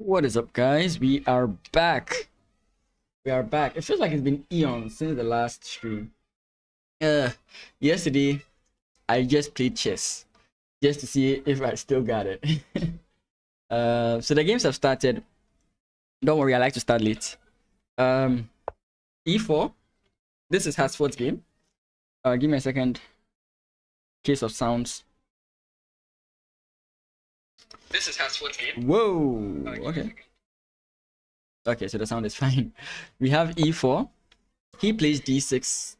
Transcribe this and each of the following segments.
What is up, guys? We are back. It feels like it's been eons since the last stream. Yesterday I just played chess just to see if I still got it. So the games have started. Don't worry, I like to start late. E4. This is Hasford's game. Give me a second. Case of sounds. This is Hasford's game. Whoa. Okay, so the sound is fine. We have E4. He plays D6.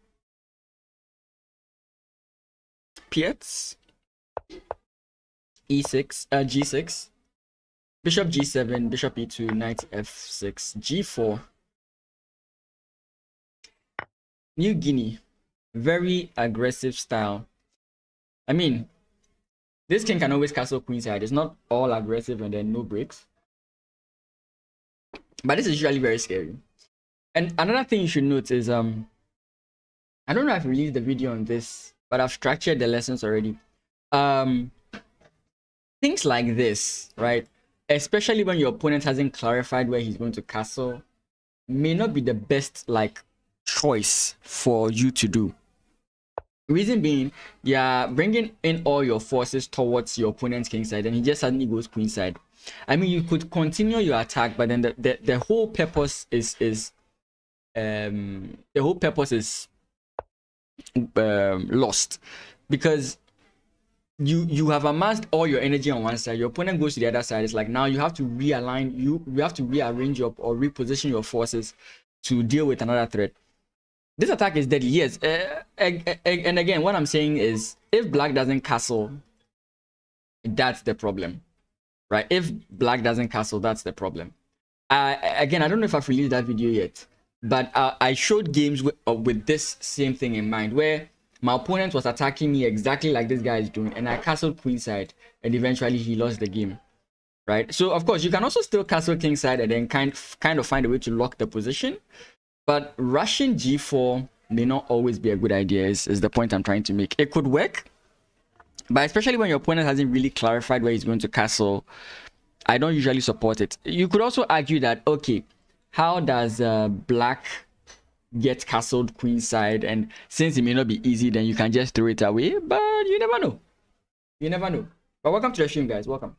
Piets. E6. G6. Bishop G7. Bishop E2. Knight F6. G4. New Guinea. Very aggressive style. I mean, this king can always castle queenside. It's not all aggressive and then no breaks. But this is usually very scary. And another thing you should note is I don't know if I released the video on this, but I've structured the lessons already. Things like this, right? Especially when your opponent hasn't clarified where he's going to castle, may not be the best choice for you to do. Reason being, you're bringing in all your forces towards your opponent's kingside, and he just suddenly goes queenside. I mean, you could continue your attack, but then the whole purpose is lost, because you have amassed all your energy on one side. Your opponent goes to the other side. It's like now you have to realign. You have to rearrange or reposition your forces to deal with another threat. This attack is deadly, yes. And again, what I'm saying is, if black doesn't castle, that's the problem, right? If black doesn't castle, that's the problem. Again, I don't know if I've released that video yet, but I showed games with this same thing in mind, where my opponent was attacking me exactly like this guy is doing, and I castled queenside, and eventually he lost the game, right? So of course you can also still castle kingside and then kind of find a way to lock the position. But rushing G4 may not always be a good idea, is the point I'm trying to make. It could work, but especially when your opponent hasn't really clarified where he's going to castle, I don't usually support it. You could also argue that, okay, how does black get castled queenside? And since it may not be easy, then you can just throw it away, but you never know. You never know. But welcome to the stream, guys. Welcome.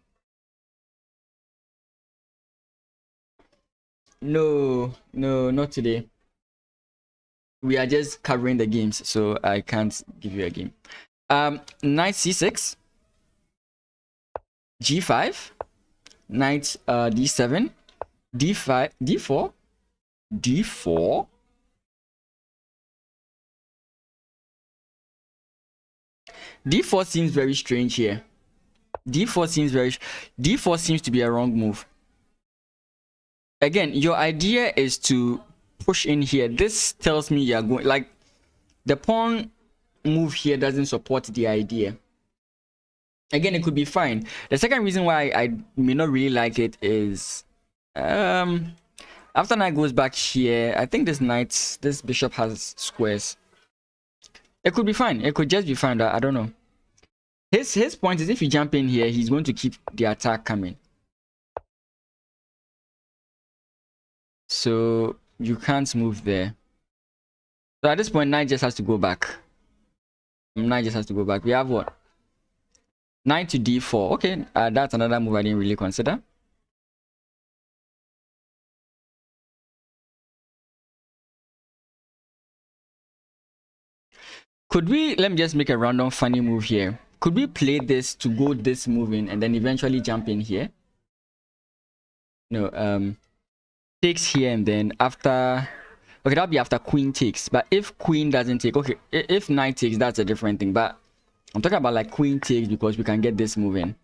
No, not today. We are just covering the games, so I can't give you a game. Knight C6, G5, Knight D7, D5, D4, D4. D4 seems very strange here. D4 seems to be a wrong move. Again, your idea is to push in here. This tells me you're going, like, the pawn move here doesn't support the idea. Again, it could be fine. The second reason why I may not really like it is after knight goes back here, I think this bishop has squares. It could be fine. It could just be fine. I don't know. His point is, if you jump in here, he's going to keep the attack coming. So you can't move there. So at this point, knight just has to go back. Knight just has to go back. We have what? Knight to d4. Okay, that's another move I didn't really consider. Could we, let me just make a random funny move here. Could we play this to go this move in and then eventually jump in here? No, takes here, and then after, okay, that'll be after queen takes. But if queen doesn't take, okay, if knight takes, that's a different thing. But I'm talking about like queen takes, because we can get this move in.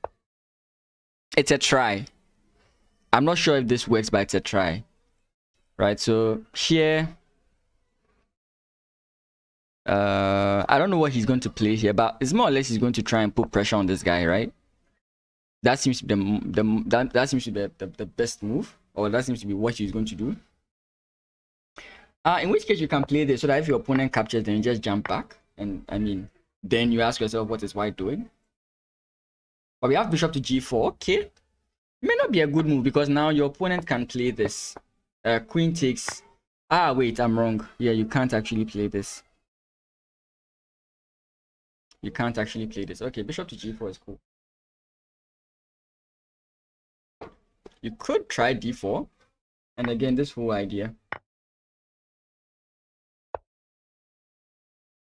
It's a try. I'm not sure if this works, but it's a try, right? So here, I don't know what he's going to play here, but it's more or less he's going to try and put pressure on this guy, right? That seems to be that seems to be the best move. Or that seems to be what he's going to do. In which case you can play this so that if your opponent captures, then you just jump back. And I mean, then you ask yourself, what is white doing? But we have bishop to g4. Okay. May not be a good move because now your opponent can play this. Queen takes. Ah, wait, I'm wrong. Yeah, you can't actually play this. You can't actually play this. Okay, bishop to g4 is cool. You could try d4. And again, this whole idea.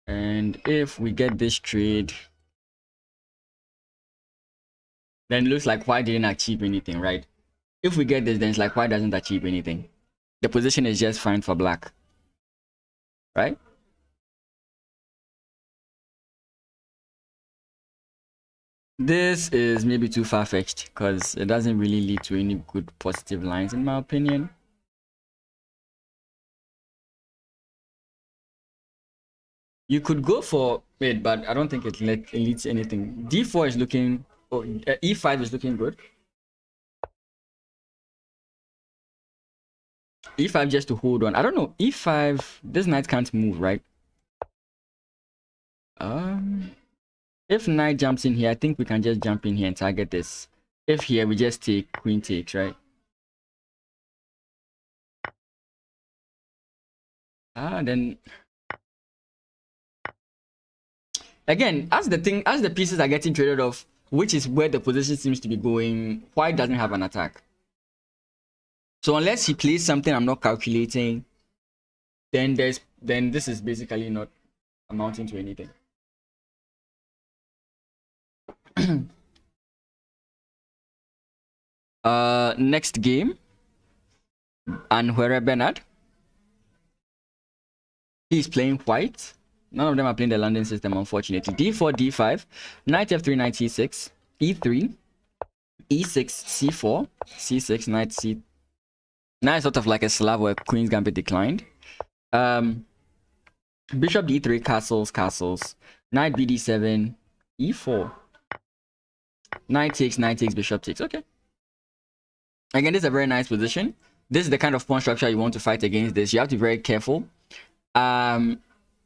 And if we get this trade, then it looks like white didn't achieve anything, right? If we get this, then it's like white doesn't achieve anything. The position is just fine for black, right? This is maybe too far-fetched because it doesn't really lead to any good positive lines in my opinion. You could go for it, but I don't think it leads to anything. D4 is looking, E5 is looking good. E5 just to hold on. I don't know. E5, this knight can't move, right? If knight jumps in here, I think we can just jump in here and target this. If here, we just take queen takes, right? Then again, as the pieces are getting traded off, which is where the position seems to be going, white doesn't have an attack. So unless he plays something I'm not calculating, then this is basically not amounting to anything. Next game, and where Bernard, he's playing white. None of them are playing the London system, unfortunately. D4, D5, knight F3, knight C6, E3, E6, C4, C6, knight C. Now it's sort of like a Slav where Queen's Gambit declined. Bishop D3, castles, castles. Knight BD7, E4. Knight takes, bishop takes. Okay. Again, this is a very nice position. This is the kind of pawn structure you want to fight against this. You have to be very careful.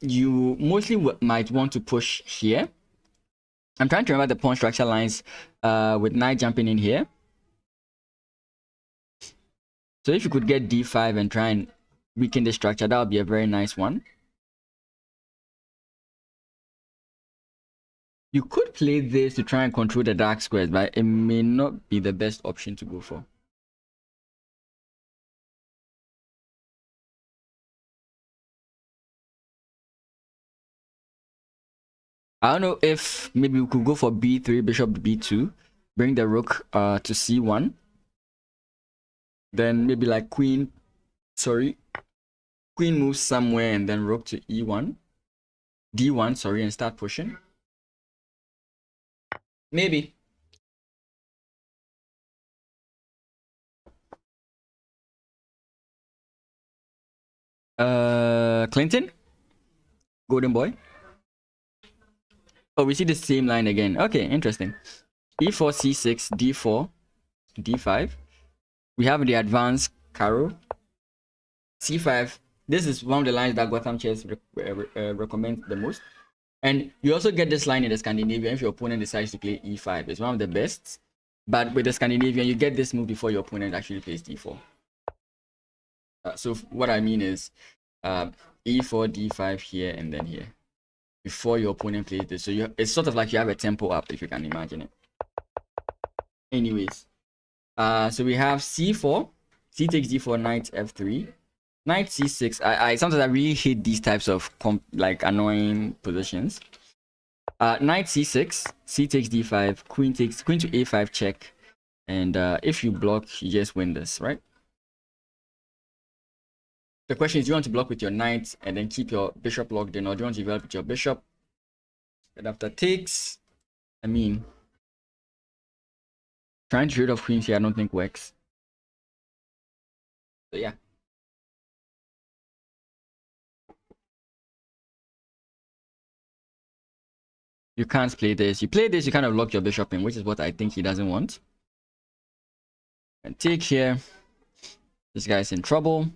You mostly might want to push here. I'm trying to remember the pawn structure lines with knight jumping in here. So if you could get d5 and try and weaken the structure, that would be a very nice one. You could play this to try and control the dark squares, but it may not be the best option to go for. I don't know if maybe we could go for b3, bishop b2, bring the rook to c1. Then maybe like queen moves somewhere and then rook to e1. d1, sorry, and start pushing. Maybe. Clinton? Golden boy? Oh, we see the same line again. Okay, interesting. e4, c6, d4, d5. We have the advanced Caro. c5. This is one of the lines that Gotham Chess recommends the most. And you also get this line in the Scandinavian if your opponent decides to play e5. It's one of the best. But with the Scandinavian, you get this move before your opponent actually plays d4. So what I mean is e4, d5 here, and then here. Before your opponent plays this. So it's sort of like you have a tempo up, if you can imagine it. Anyways. So we have c4. C takes d4, knight f3. Knight c6. Sometimes I really hate these types of like annoying positions. Knight c6, c takes d5, queen to a5 check, and if you block, you just win this, right? The question is, do you want to block with your knight and then keep your bishop locked in, or do you want to develop with your bishop? And after takes, I mean, trying to trade off queens here, I don't think works. So yeah. You can't play this. You play this, you kind of lock your bishop in, which is what I think he doesn't want. And take here. This guy's in trouble.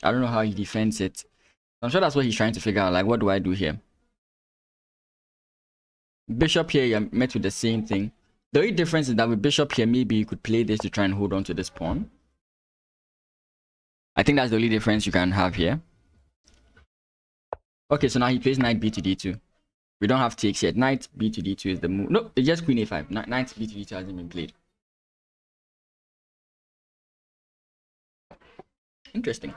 I don't know how he defends it. I'm sure that's what he's trying to figure out. Like, what do I do here? Bishop here, you're met with the same thing. The only difference is that with bishop here, maybe you could play this to try and hold on to this pawn. I think that's the only difference you can have here. Okay, so now he plays knight b to d2. We don't have takes yet. Knight b to d2 is the move. No, it's just queen a5. Knight b to d2 hasn't been played. Interesting.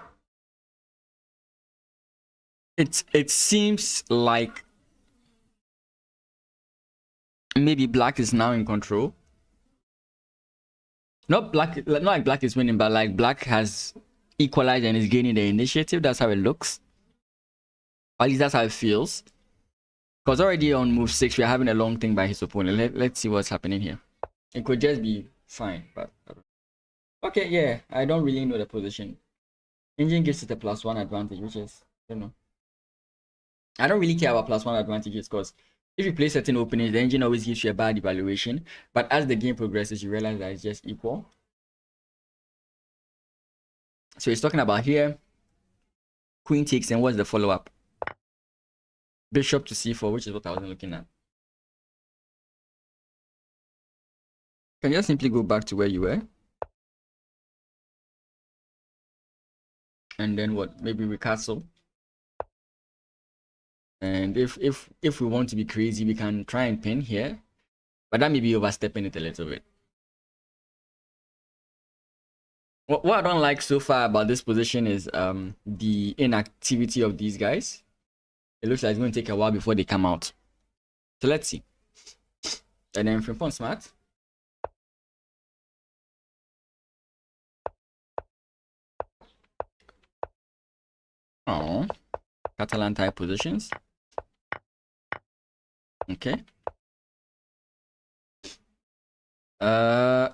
It seems like maybe black is now in control. Not like black is winning, but like black has equalized and is gaining the initiative. That's how it looks. At least that's how it feels. Because already on move 6, we're having a long thing by his opponent. Let's see what's happening here. It could just be fine, but okay, yeah. I don't really know the position. Engine gives it a +1 advantage, which is, I don't know. I don't really care about +1 advantages because if you play certain openings, the engine always gives you a bad evaluation. But as the game progresses, you realize that it's just equal. So he's talking about here. Queen takes, and what's the follow-up? Bishop to c4, which is what I wasn't looking at. Can you just simply go back to where you were? And then what? Maybe we castle. And if we want to be crazy, we can try and pin here. But that may be overstepping it a little bit. What I don't like so far about this position is the inactivity of these guys. It looks like it's going to take a while before they come out. So let's see. And then Frimpong Smart. Oh, Catalan type positions. Okay.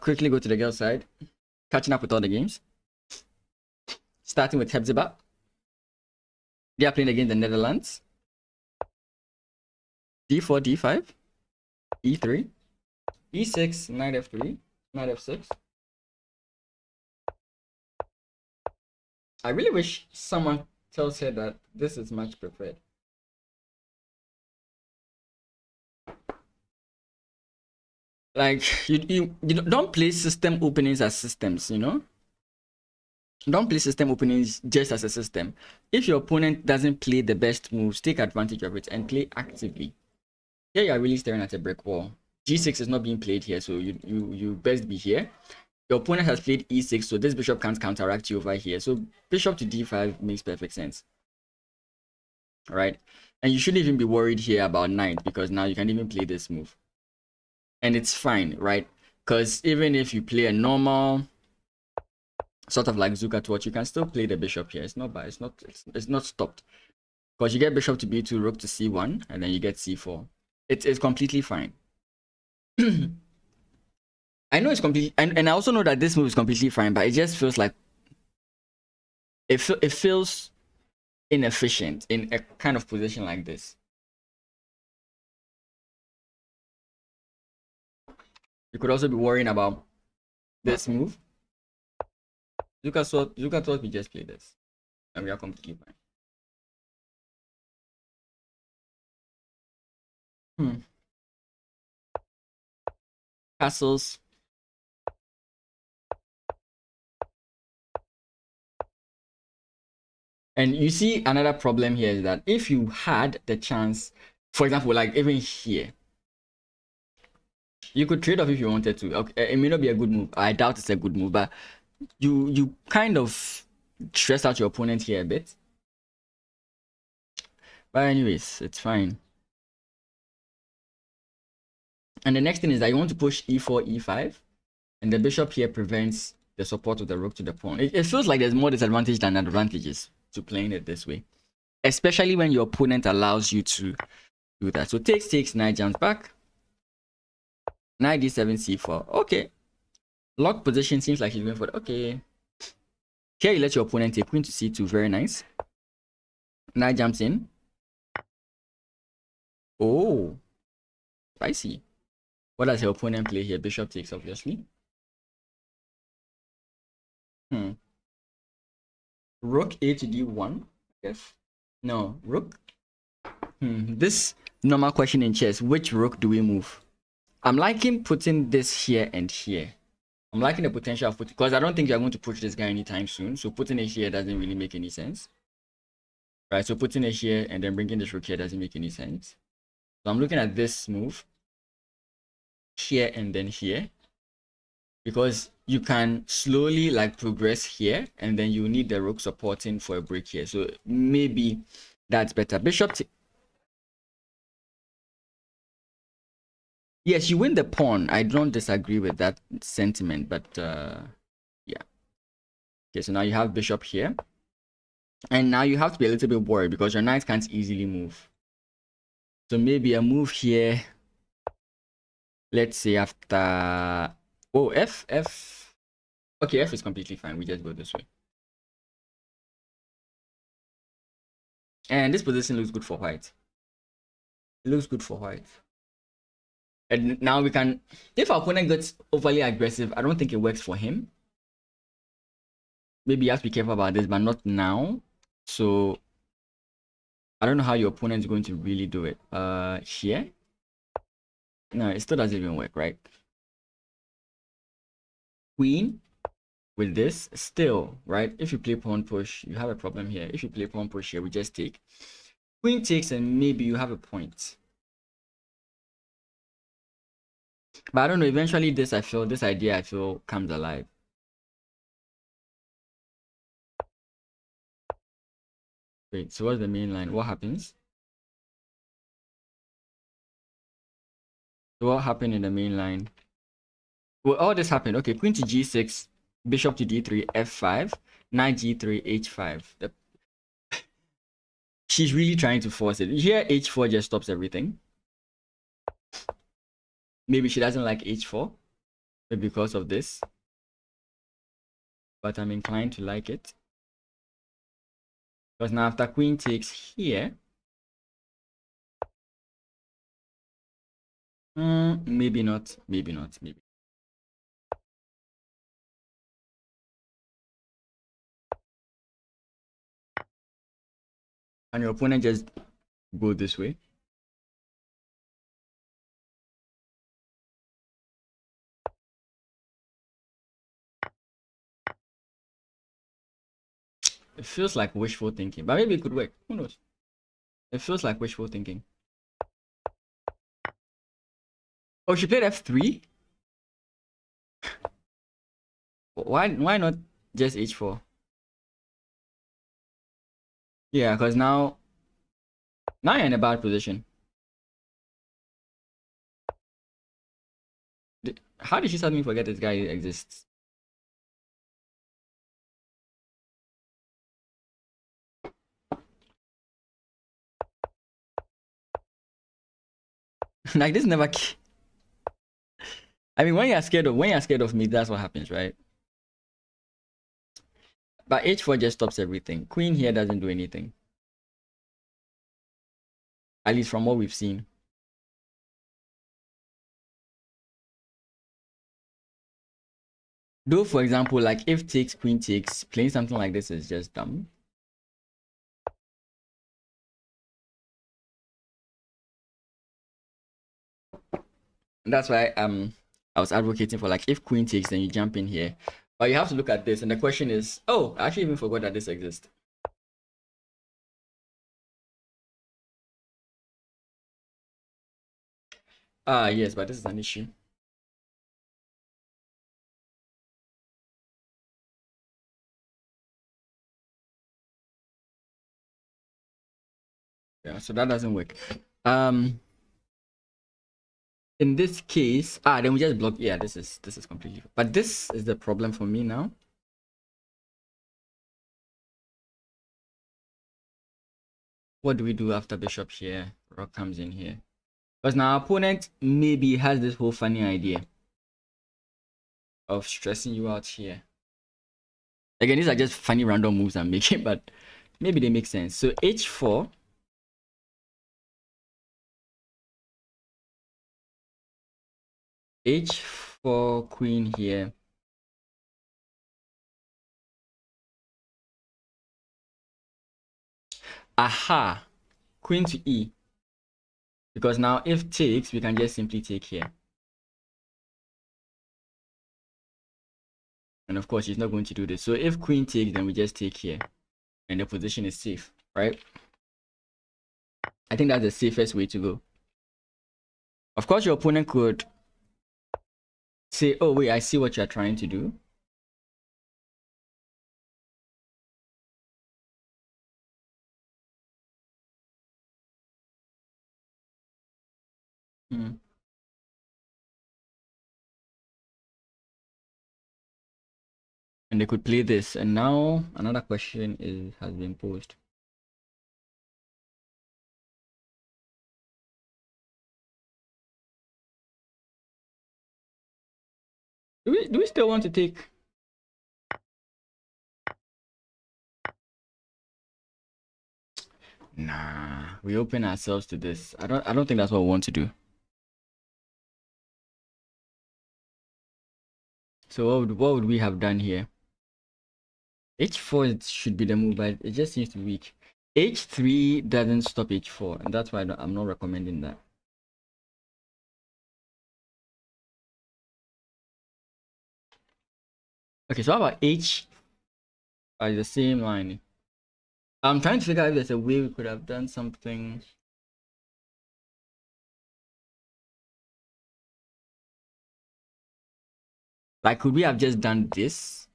Quickly go to the girls' side. Catching up with all the games. Starting with Hepzibah. They are playing against the Netherlands. D4, D5, E3, E6, Knight F3, Knight F6. I really wish someone tells her that this is much preferred. Like you don't play system openings as systems, you know? Don't play system openings just as a system. If your opponent doesn't play the best moves, take advantage of it and play actively. Here you are really staring at a brick wall. G6 is not being played here, so you best be here. Your opponent has played E6, so this bishop can't counteract you over here. So bishop to D5 makes perfect sense. All right, and you shouldn't even be worried here about knight because now you can even play this move. And it's fine, right? Because even if you play a normal sort of like Zuka Torch, you can still play the bishop here. It's not bad. It's not stopped. Because you get bishop to B2, rook to C1, and then you get C4. It's completely fine. I know it's completely, and I also know that this move is completely fine, but it just feels like it feels inefficient in a kind of position like this. You could also be worrying about this move. Zuka thought we just play this, and we are completely fine. Castles. And you see another problem here is that if you had the chance, for example, like even here, you could trade off if you wanted to. Okay, it may not be a good move. I doubt it's a good move, but you kind of stress out your opponent here a bit. But anyways, it's fine. And the next thing is that you want to push E4, E5, and the bishop here prevents the support of the rook to the pawn. It feels like there's more disadvantage than advantages to playing it this way, especially when your opponent allows you to do that. So takes, knight jumps back, knight d7, c4. Okay, lock position seems like he's going for it. Okay, here you let your opponent take queen to c2. Very nice. Knight jumps in. Oh, spicy. What does your opponent play here? Bishop takes, obviously. Rook a to d1, I guess. No, rook. This normal question in chess: which rook do we move? I'm liking putting this here and here. I'm liking the potential of putting, because I don't think you're going to push this guy anytime soon. So putting it here doesn't really make any sense. Right, so putting it here and then bringing this rook here doesn't make any sense. So I'm looking at this move here and then here, because you can slowly like progress here and then you need the rook supporting for a break here. So maybe that's better. Yes, you win the pawn. I don't disagree with that sentiment, but yeah. Okay, so now you have bishop here, and now you have to be a little bit worried because your knight can't easily move. So maybe a move here, let's say after, oh, f. Okay, f is completely fine. We just go this way, and this position looks good for white. It looks good for white. And now we can, if our opponent gets overly aggressive, I don't think it works for him. Maybe you have to be careful about this, but not now. So I don't know how your opponent is going to really do it. Here, no, it still doesn't even work, right? Queen with this still, right? If you play pawn push, you have a problem here. If you play pawn push here, we just take. Queen takes, and maybe you have a point. But I don't know, eventually this idea I feel comes alive. Wait, so what's the main line? What happens? So what happened in the main line? Well, all this happened. Okay, queen to g6, bishop to d3, f5, knight g3, h5. She's really trying to force it. Here, h4 just stops everything. Maybe she doesn't like h4 because of this, but I'm inclined to like it. Because now after queen takes here, maybe not, maybe. And your opponent just go this way. It feels like wishful thinking, but maybe it could work. Who knows? It feels like wishful thinking. Oh, she played f3? Why not just h4? Yeah, because now you're in a bad position. How did she suddenly forget this guy exists? Like this never. I mean, when you're scared of me, that's what happens, right? But h4 just stops everything. Queen here doesn't do anything. At least from what we've seen. Though, for example, like if takes, queen takes, playing something like this is just dumb. And that's why I was advocating for, like, if queen takes, then you jump in here. But you have to look at this, and the question is, oh, I actually even forgot that this exists. Yes, but this is an issue. Yeah, so that doesn't work. In this case, then we just block. Yeah, this is completely. But this is the problem for me now. What do we do after bishop here? Rook comes in here. Because now our opponent maybe has this whole funny idea of stressing you out here. Again, these are just funny random moves I'm making, but maybe they make sense. So h4. h4, queen here. Aha! Queen to e. Because now if takes, we can just simply take here. And of course, she's not going to do this. So if queen takes, then we just take here. And the position is safe, right? I think that's the safest way to go. Of course, your opponent could say, oh, wait, I see what you're trying to do. Hmm. And they could play this. And now another question has been posed. Do we still want to take? Nah, we open ourselves to this. I don't think that's what we want to do. So what would we have done here? H4 should be the move, but it just seems to be weak. H3 doesn't stop H4, and that's why I'm not recommending that. Okay, so how about H? The same line. I'm trying to figure out if there's a way we could have done something. Like, could we have just done this?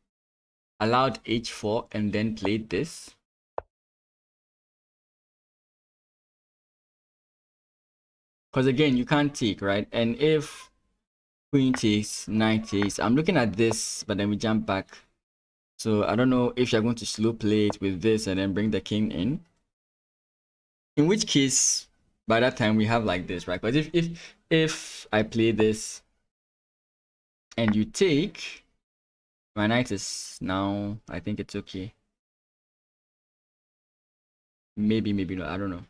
Allowed H4 and then played this? Because again, you can't take, right? And if queen takes, knight takes, I'm looking at this, but then we jump back. So I don't know if you're going to slow play it with this and then bring the king in. In which case, by that time we have like this, right? But if I play this and you take, my knight is now, I think it's okay. Maybe not, I don't know.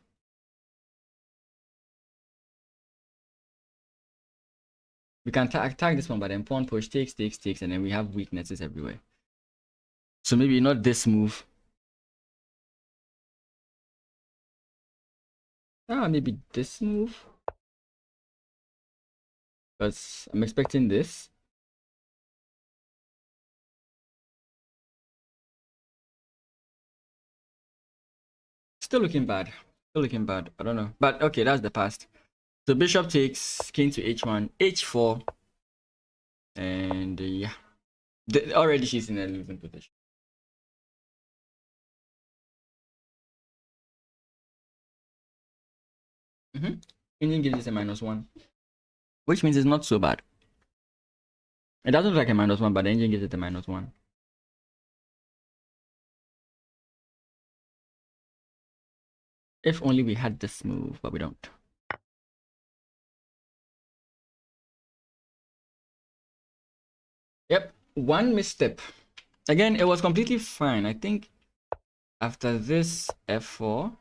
We can tag this one, but then pawn push takes, and then we have weaknesses everywhere. So maybe not this move. Maybe this move. Because I'm expecting this. Still looking bad. Still looking bad. I don't know. But okay, that's the past. So bishop takes, king to h1, h4. And yeah. Already she's in a losing position. Engine gives us a -1. Which means it's not so bad. It doesn't look like a -1, but the engine gives it a -1. If only we had this move, but we don't. Yep, one misstep. Again, it was completely fine. I think after this f4,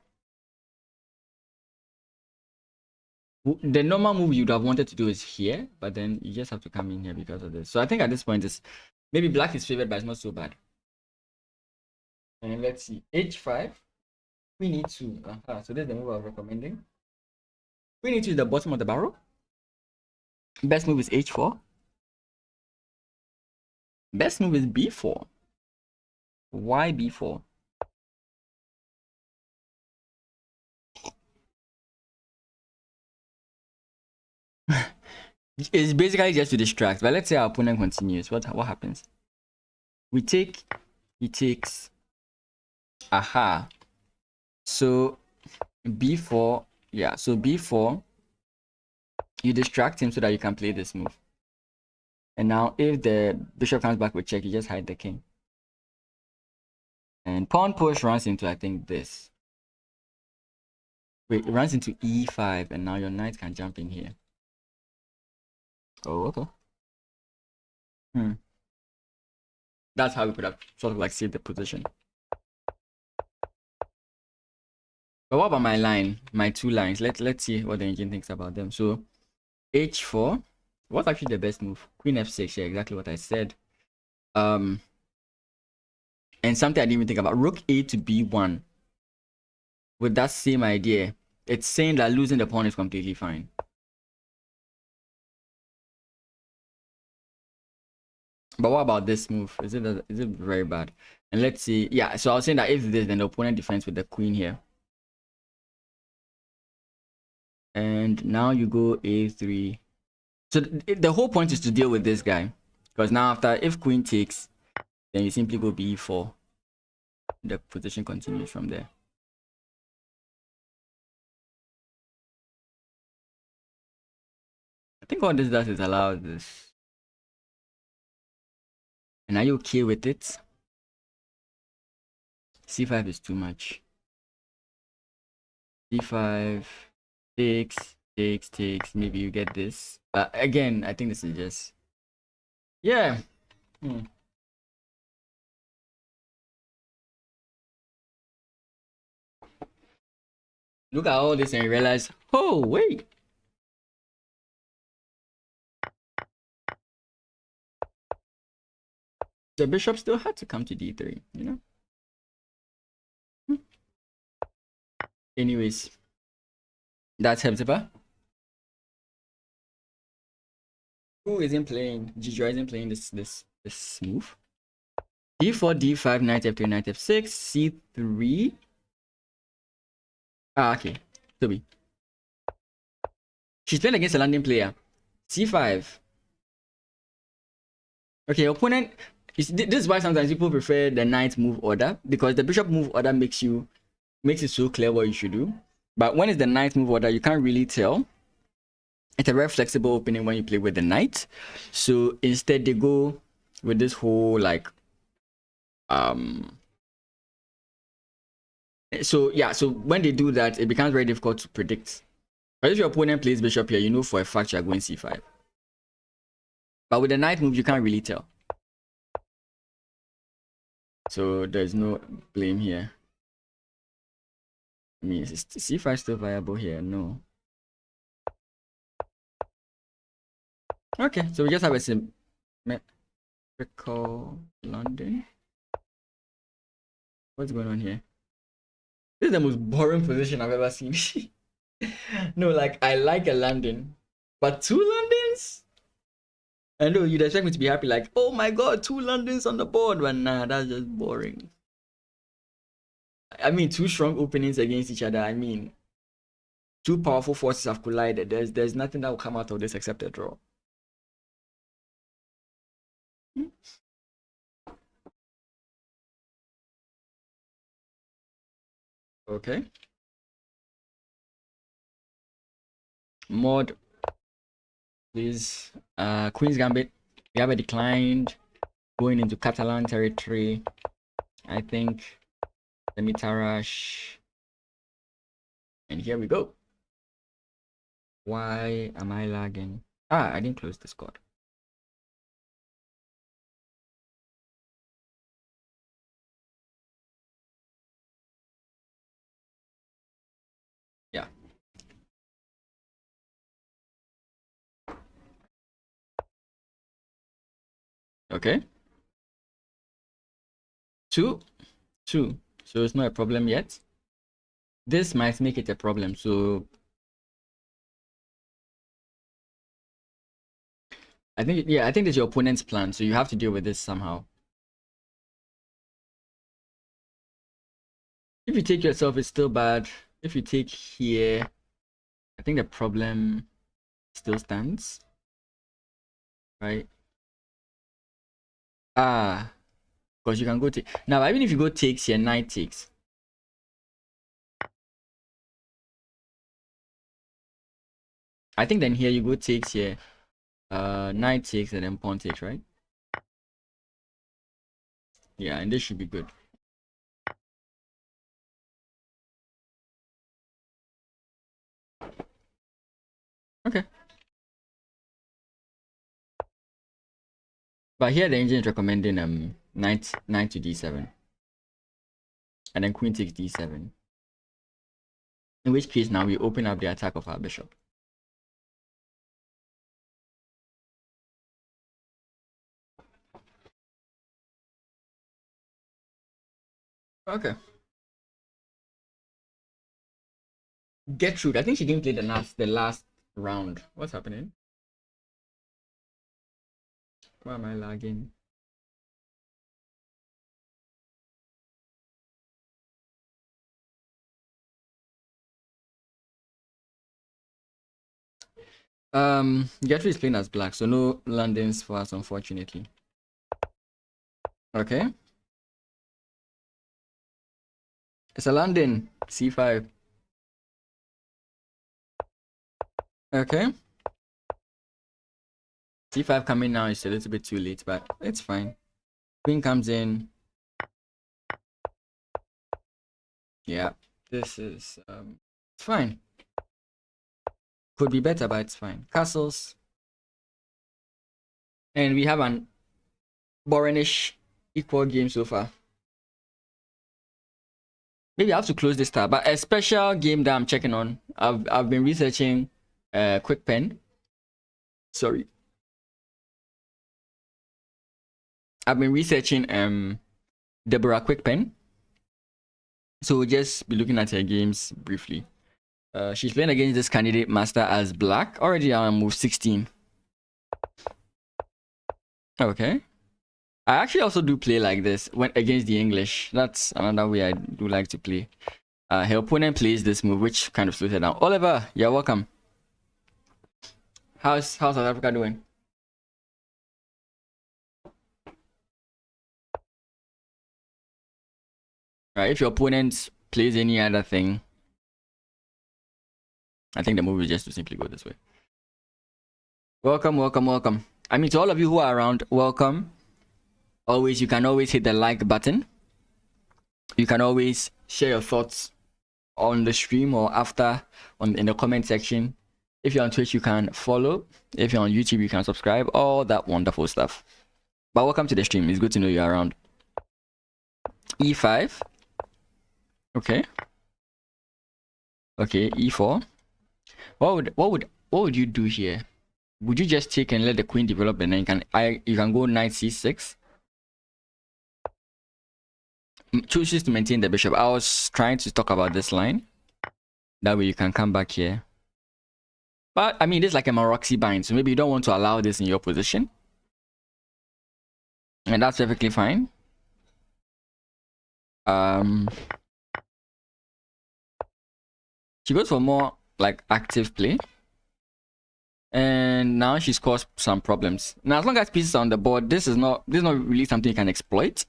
the normal move you'd have wanted to do is here, but then you just have to come in here because of this. So I think at this point, maybe black is favored, but it's not so bad. And let's see, h5, we need to. So this is the move I'm recommending. We need to use the bottom of the barrel. Best move is h4. Best move is b4. Why b4? It's basically just to distract. But let's say our opponent continues. What happens? We take. He takes. Aha. So b4. Yeah. So b4. You distract him so that you can play this move. And now if the bishop comes back with check, you just hide the king. And pawn push runs into, I think, this. Wait, it runs into e5, and now your knight can jump in here. Oh, okay. That's how we could have sort of like saved the position. But what about my line? My two lines. Let's see what the engine thinks about them. So h4. What's actually the best move? Queen f6. Yeah, exactly what I said. And something I didn't even think about. Rook a to b1. With that same idea, it's saying that losing the pawn is completely fine. But what about this move? Is it very bad? And let's see. Yeah, so I was saying that if this, then the opponent defends with the queen here. And now you go a3. So the whole point is to deal with this guy. Because now after, if queen takes, then you simply go b4. The position continues from there. I think what this does is allow this. And are you okay with it? c5 is too much. d5 takes. Maybe you get this. But again, I think this is just... Yeah. Look at all this and you realize, oh, wait. The bishop still had to come to d3, you know? Anyways, that's Hepzibah. Who isn't playing? Gigi isn't playing this move. d4, d5, knight f3, knight f6, c3. Ah, okay. Toby. She's playing against a London player. c5. Okay, opponent. This is why sometimes people prefer the knight move order, because the bishop move order makes it so clear what you should do. But when it's the knight move order, you can't really tell. It's a very flexible opening when you play with the knight. So instead they go with this whole like so yeah, so when they do that, it becomes very difficult to predict. But if your opponent plays bishop here, you know for a fact you're going c5. But with the knight move, you can't really tell. So there's no blame here. I mean, is c5 still viable here? No. Okay, so we just have a symmetrical London. What's going on here? This is the most boring position I've ever seen. No, like I like a London, but 2 Londons? I know you'd expect me to be happy, like, oh my god, 2 Londons on the board, but nah, that's just boring. I mean, 2 strong openings against each other. I mean, 2 powerful forces have collided. There's nothing that will come out of this except a draw. Okay. Mod, please. Queen's Gambit. We have a declined, going into Catalan territory. I think Demitarash. And here we go. Why am I lagging? Ah, I didn't close Discord. Yeah. Okay. 2. So it's not a problem yet. This might make it a problem. So I think, yeah, I think it's your opponent's plan. So you have to deal with this somehow. If you take yourself, it's still bad. If you take here, I think the problem still stands. Right? Ah, because you can go take. Now, even if you go takes here, knight takes. I think then here you go takes here. Knight takes and then pawn takes, right? Yeah, and this should be good. Okay. But here the engine is recommending knight to d7. And then queen takes d7. In which case now we open up the attack of our bishop. Okay. Gertrude, I think she didn't play the last round. What's happening? Why am I lagging? Gertrude is playing as black, so no landings for us, unfortunately. Okay. It's a landing. C5. Okay. C5 coming now is a little bit too late, but it's fine. Queen comes in. Yeah. This is fine. Could be better, but it's fine. Castles. And we have an boringish equal game so far. Maybe I have to close this tab, but a special game that I'm checking on. I've been researching Quick Pen. Sorry. I've been researching Deborah Quick Pen. So we'll just be looking at her games briefly. She's playing against this candidate master as black. Already on move 16. Okay. I actually also do play like this when against the English. That's another way I do like to play. Her opponent plays this move, which kind of slows her down. Oliver, you're welcome. How's South Africa doing? Right, if your opponent plays any other thing, I think the move is just to simply go this way. Welcome, welcome, welcome. I mean, to all of you who are around, welcome. You can always hit the like button. You can always share your thoughts on the stream or after in the comment section. If you're on Twitch, you can follow. If you're on YouTube, you can subscribe. All that wonderful stuff. But welcome to the stream. It's good to know you're around. E5. Okay. Okay, E4. What would you do here? Would you just take and let the queen develop, and then you can go knight c6? Chooses to maintain the bishop. I was trying to talk about this line. That way you can come back here. But I mean, this is like a Maroxy bind, so maybe you don't want to allow this in your position. And that's perfectly fine. She goes for more like active play. And now she's caused some problems. Now, as long as pieces are on the board, this is not really something you can exploit,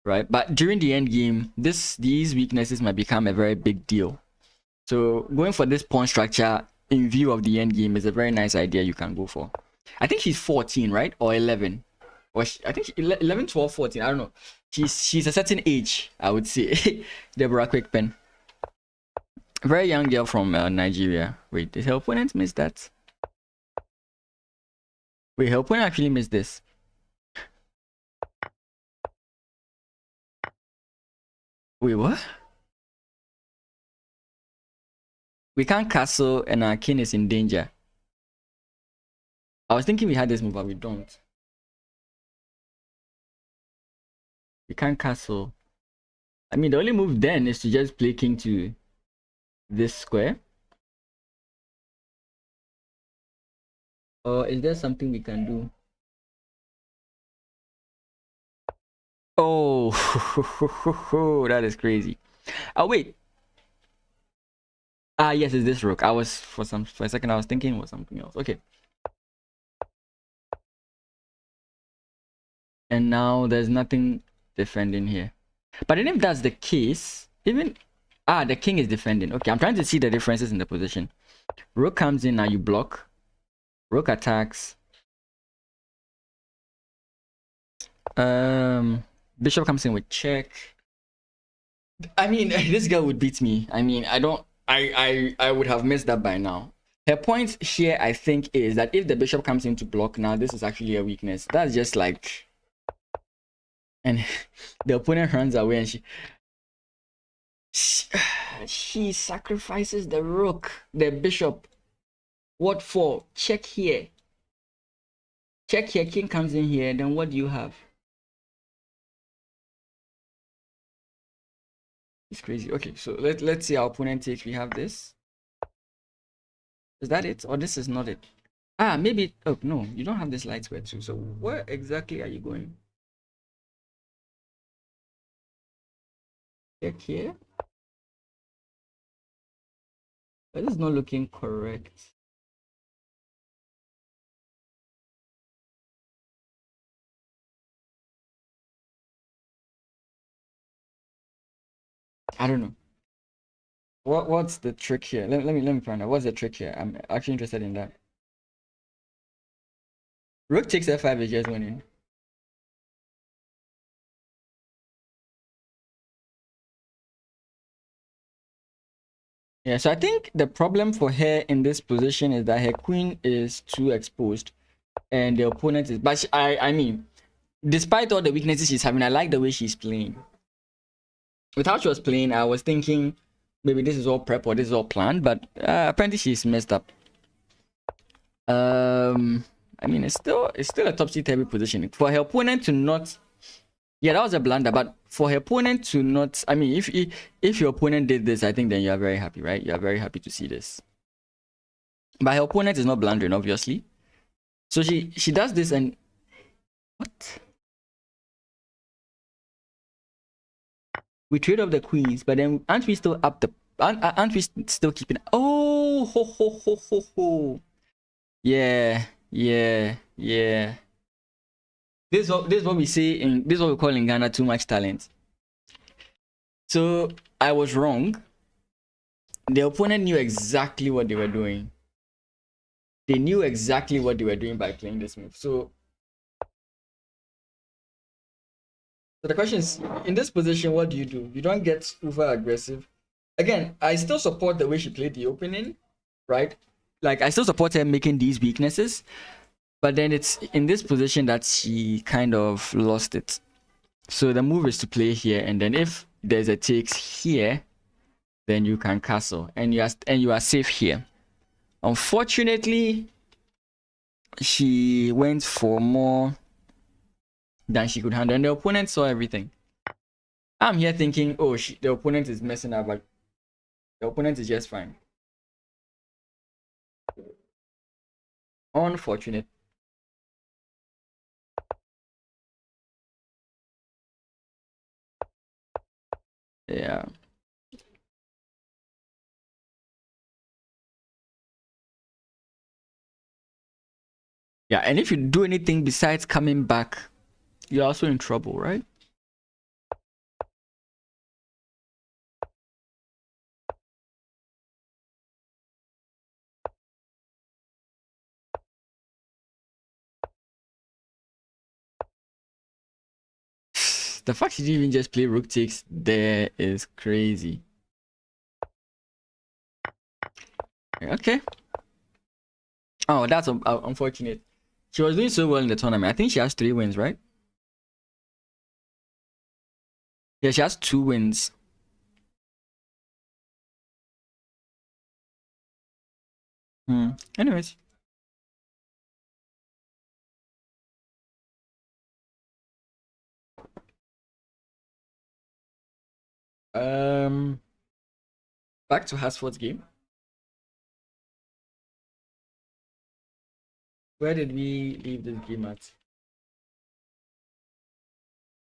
right? But during the end game, these weaknesses might become a very big deal. So going for this pawn structure in view of the end game is a very nice idea you can go for. I think she's 14, right? Or 11. Or I think 11, 12, 14. I don't know. She's a certain age, I would say. Deborah Quickpen. Very young girl from Nigeria. Wait, did her opponent miss that? Wait, her opponent actually missed this. Wait, what? We can't castle and our king is in danger. I was thinking we had this move, but we don't. We can't castle. I mean, the only move then is to just play king to this square. Or is there something we can do? Oh, that is crazy. Oh, wait. Ah, yes, it's this rook. For a second, I was thinking it was something else. Okay. And now there's nothing defending here. But then if that's the case, the king is defending. Okay, I'm trying to see the differences in the position. Rook comes in, now you block. Rook attacks. Bishop comes in with check. I mean, this girl would beat me. I mean, I would have missed that by now. Her point here, I think, is that if the bishop comes in to block now, this is actually a weakness. That's just like... And the opponent runs away and she sacrifices the rook, the bishop. What for? Check here. Check here, king comes in here, then what do you have? It's crazy. Okay, so let's see our opponent takes. We have this. Is that it? Or this is not it? Ah, maybe. Oh, no, you don't have this light square too. So where exactly are you going? Check here. But this is not looking correct. I don't know. What's the trick here? Let me find out. What's the trick here? I'm actually interested in that. Rook takes f5 is just winning. Yeah, so I think the problem for her in this position is that her queen is too exposed, and the opponent is. But I mean, despite all the weaknesses she's having, I like the way she's playing. With how she was playing, I was thinking maybe this is all prep or this is all planned, but apparently she's messed up. I mean, it's still a topsy-turvy position for her opponent to not. Yeah, that was a blunder, but for her opponent to not, I mean, if your opponent did this, I think then you are very happy, right? You are very happy to see this. But her opponent is not blundering, obviously. So she does this and what? We trade off the queens, but then aren't we still up the? Aren't we still keeping? Oh, ho ho ho ho ho. Yeah. This is what we say in this is what we call in Ghana too much talent. So I was wrong. The opponent knew exactly what they were doing. They knew exactly what they were doing by playing this move. So the question is, in this position, what do? You don't get over aggressive. Again, I still support the way she played the opening, right? Like I still support her making these weaknesses, but then it's in this position that she kind of lost it. So the move is to play here, and then if there's a takes here, then you can castle, and you are safe here. Unfortunately, she went for more than she could handle, and the opponent saw everything. I'm here thinking, oh, the opponent is messing up, but the opponent is just fine. Unfortunate. Yeah. Yeah, and if you do anything besides coming back, you're also in trouble, right? The fact she didn't even just play rook takes there is crazy. Okay. Oh, that's unfortunate. She was doing so well in the tournament. I think she has 3 wins, right? Yeah, she has 2 wins. Anyways. Back to Hasford's game. Where did we leave this game at?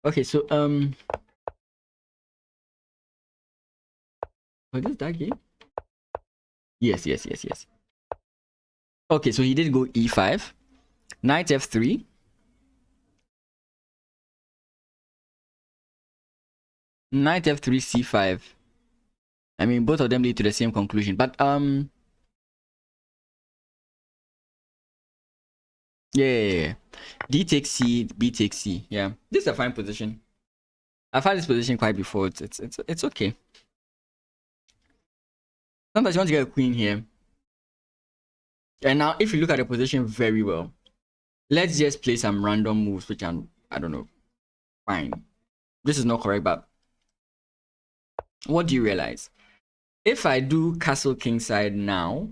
Okay, so was this that game? Yes. Okay, so he did go e5, knight f3, knight f3, c5. I mean, both of them lead to the same conclusion, but yeah. D takes C, B takes C. Yeah, this is a fine position. I've had this position quite before. It's okay. Sometimes you want to get a queen here. And now, if you look at the position very well, let's just play some random moves, which I don't know. Fine. This is not correct, but what do you realize? If I do castle kingside now,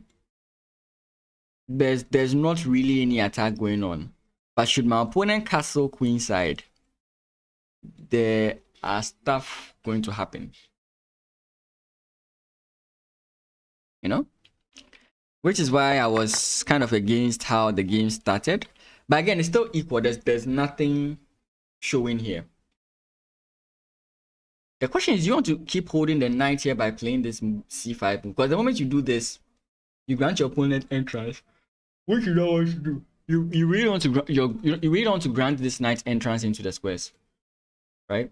there's not really any attack going on. But should my opponent castle queenside, there are stuff going to happen. You know? Which is why I was kind of against how the game started. But again, it's still equal. There's nothing showing here. The question is, you want to keep holding the knight here by playing this c5? Because the moment you do this, you grant your opponent entrance, which you don't want to do. You really want to you really want to grant this knight entrance into the squares, right?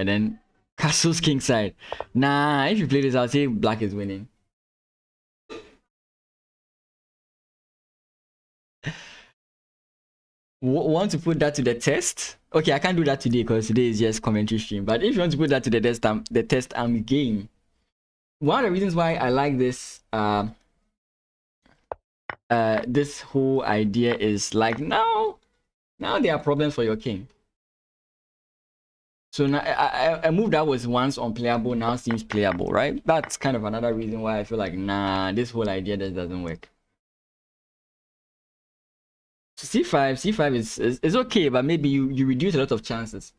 and then castles kingside. Nah, if you play this, I'll say black is winning. Want to put that to the test? Okay, I can't do that today because today is just commentary stream. But if you want to put that to the test, game. One of the reasons why I like this this whole idea is like now there are problems for your king. So now a move that was once unplayable now seems playable, right? That's kind of another reason why I feel like nah, this whole idea just doesn't work. So c5 is okay, but maybe you reduce a lot of chances.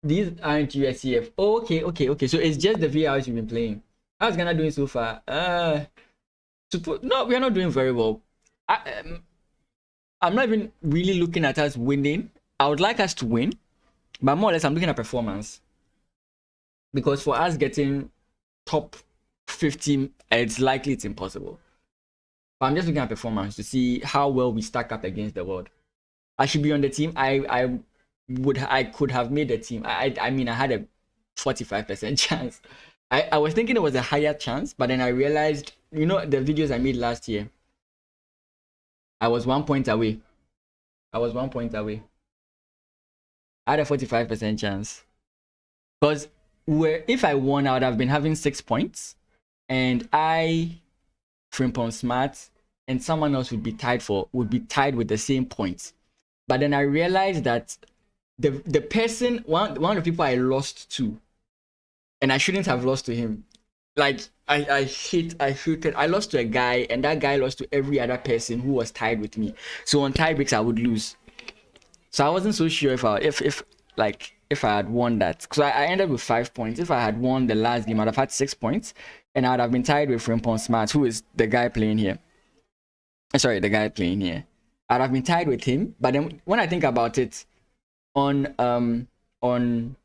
These aren't USCF. Oh, okay. So it's just the VRs you've been playing. How's Ghana doing so far? No, we are not doing very well. I'm not even really looking at us winning. I would like us to win, but more or less I'm looking at performance. Because for us getting top 15, it's likely it's impossible. But I'm just looking at performance to see how well we stack up against the world. I should be on the team. I could have made the team. I mean, I had a 45% chance. I was thinking it was a higher chance, but then I realized, you know, the videos I made last year, I was 1 point away. I had a 45% chance. Because if I won, I would have been having 6 points. And Frimpong Smart, and someone else would be tied with the same points. But then I realized that the person, one of the people I lost to, and I shouldn't have lost to him. Like I lost to a guy, and that guy lost to every other person who was tied with me. So on tie breaks I would lose. So I wasn't so sure if I had won that. Because I ended with 5 points. If I had won the last game, I'd have had 6 points, and I'd have been tied with Frimpong Smart, who is the guy playing here. Sorry, the guy playing here. I'd have been tied with him, but then when I think about it, on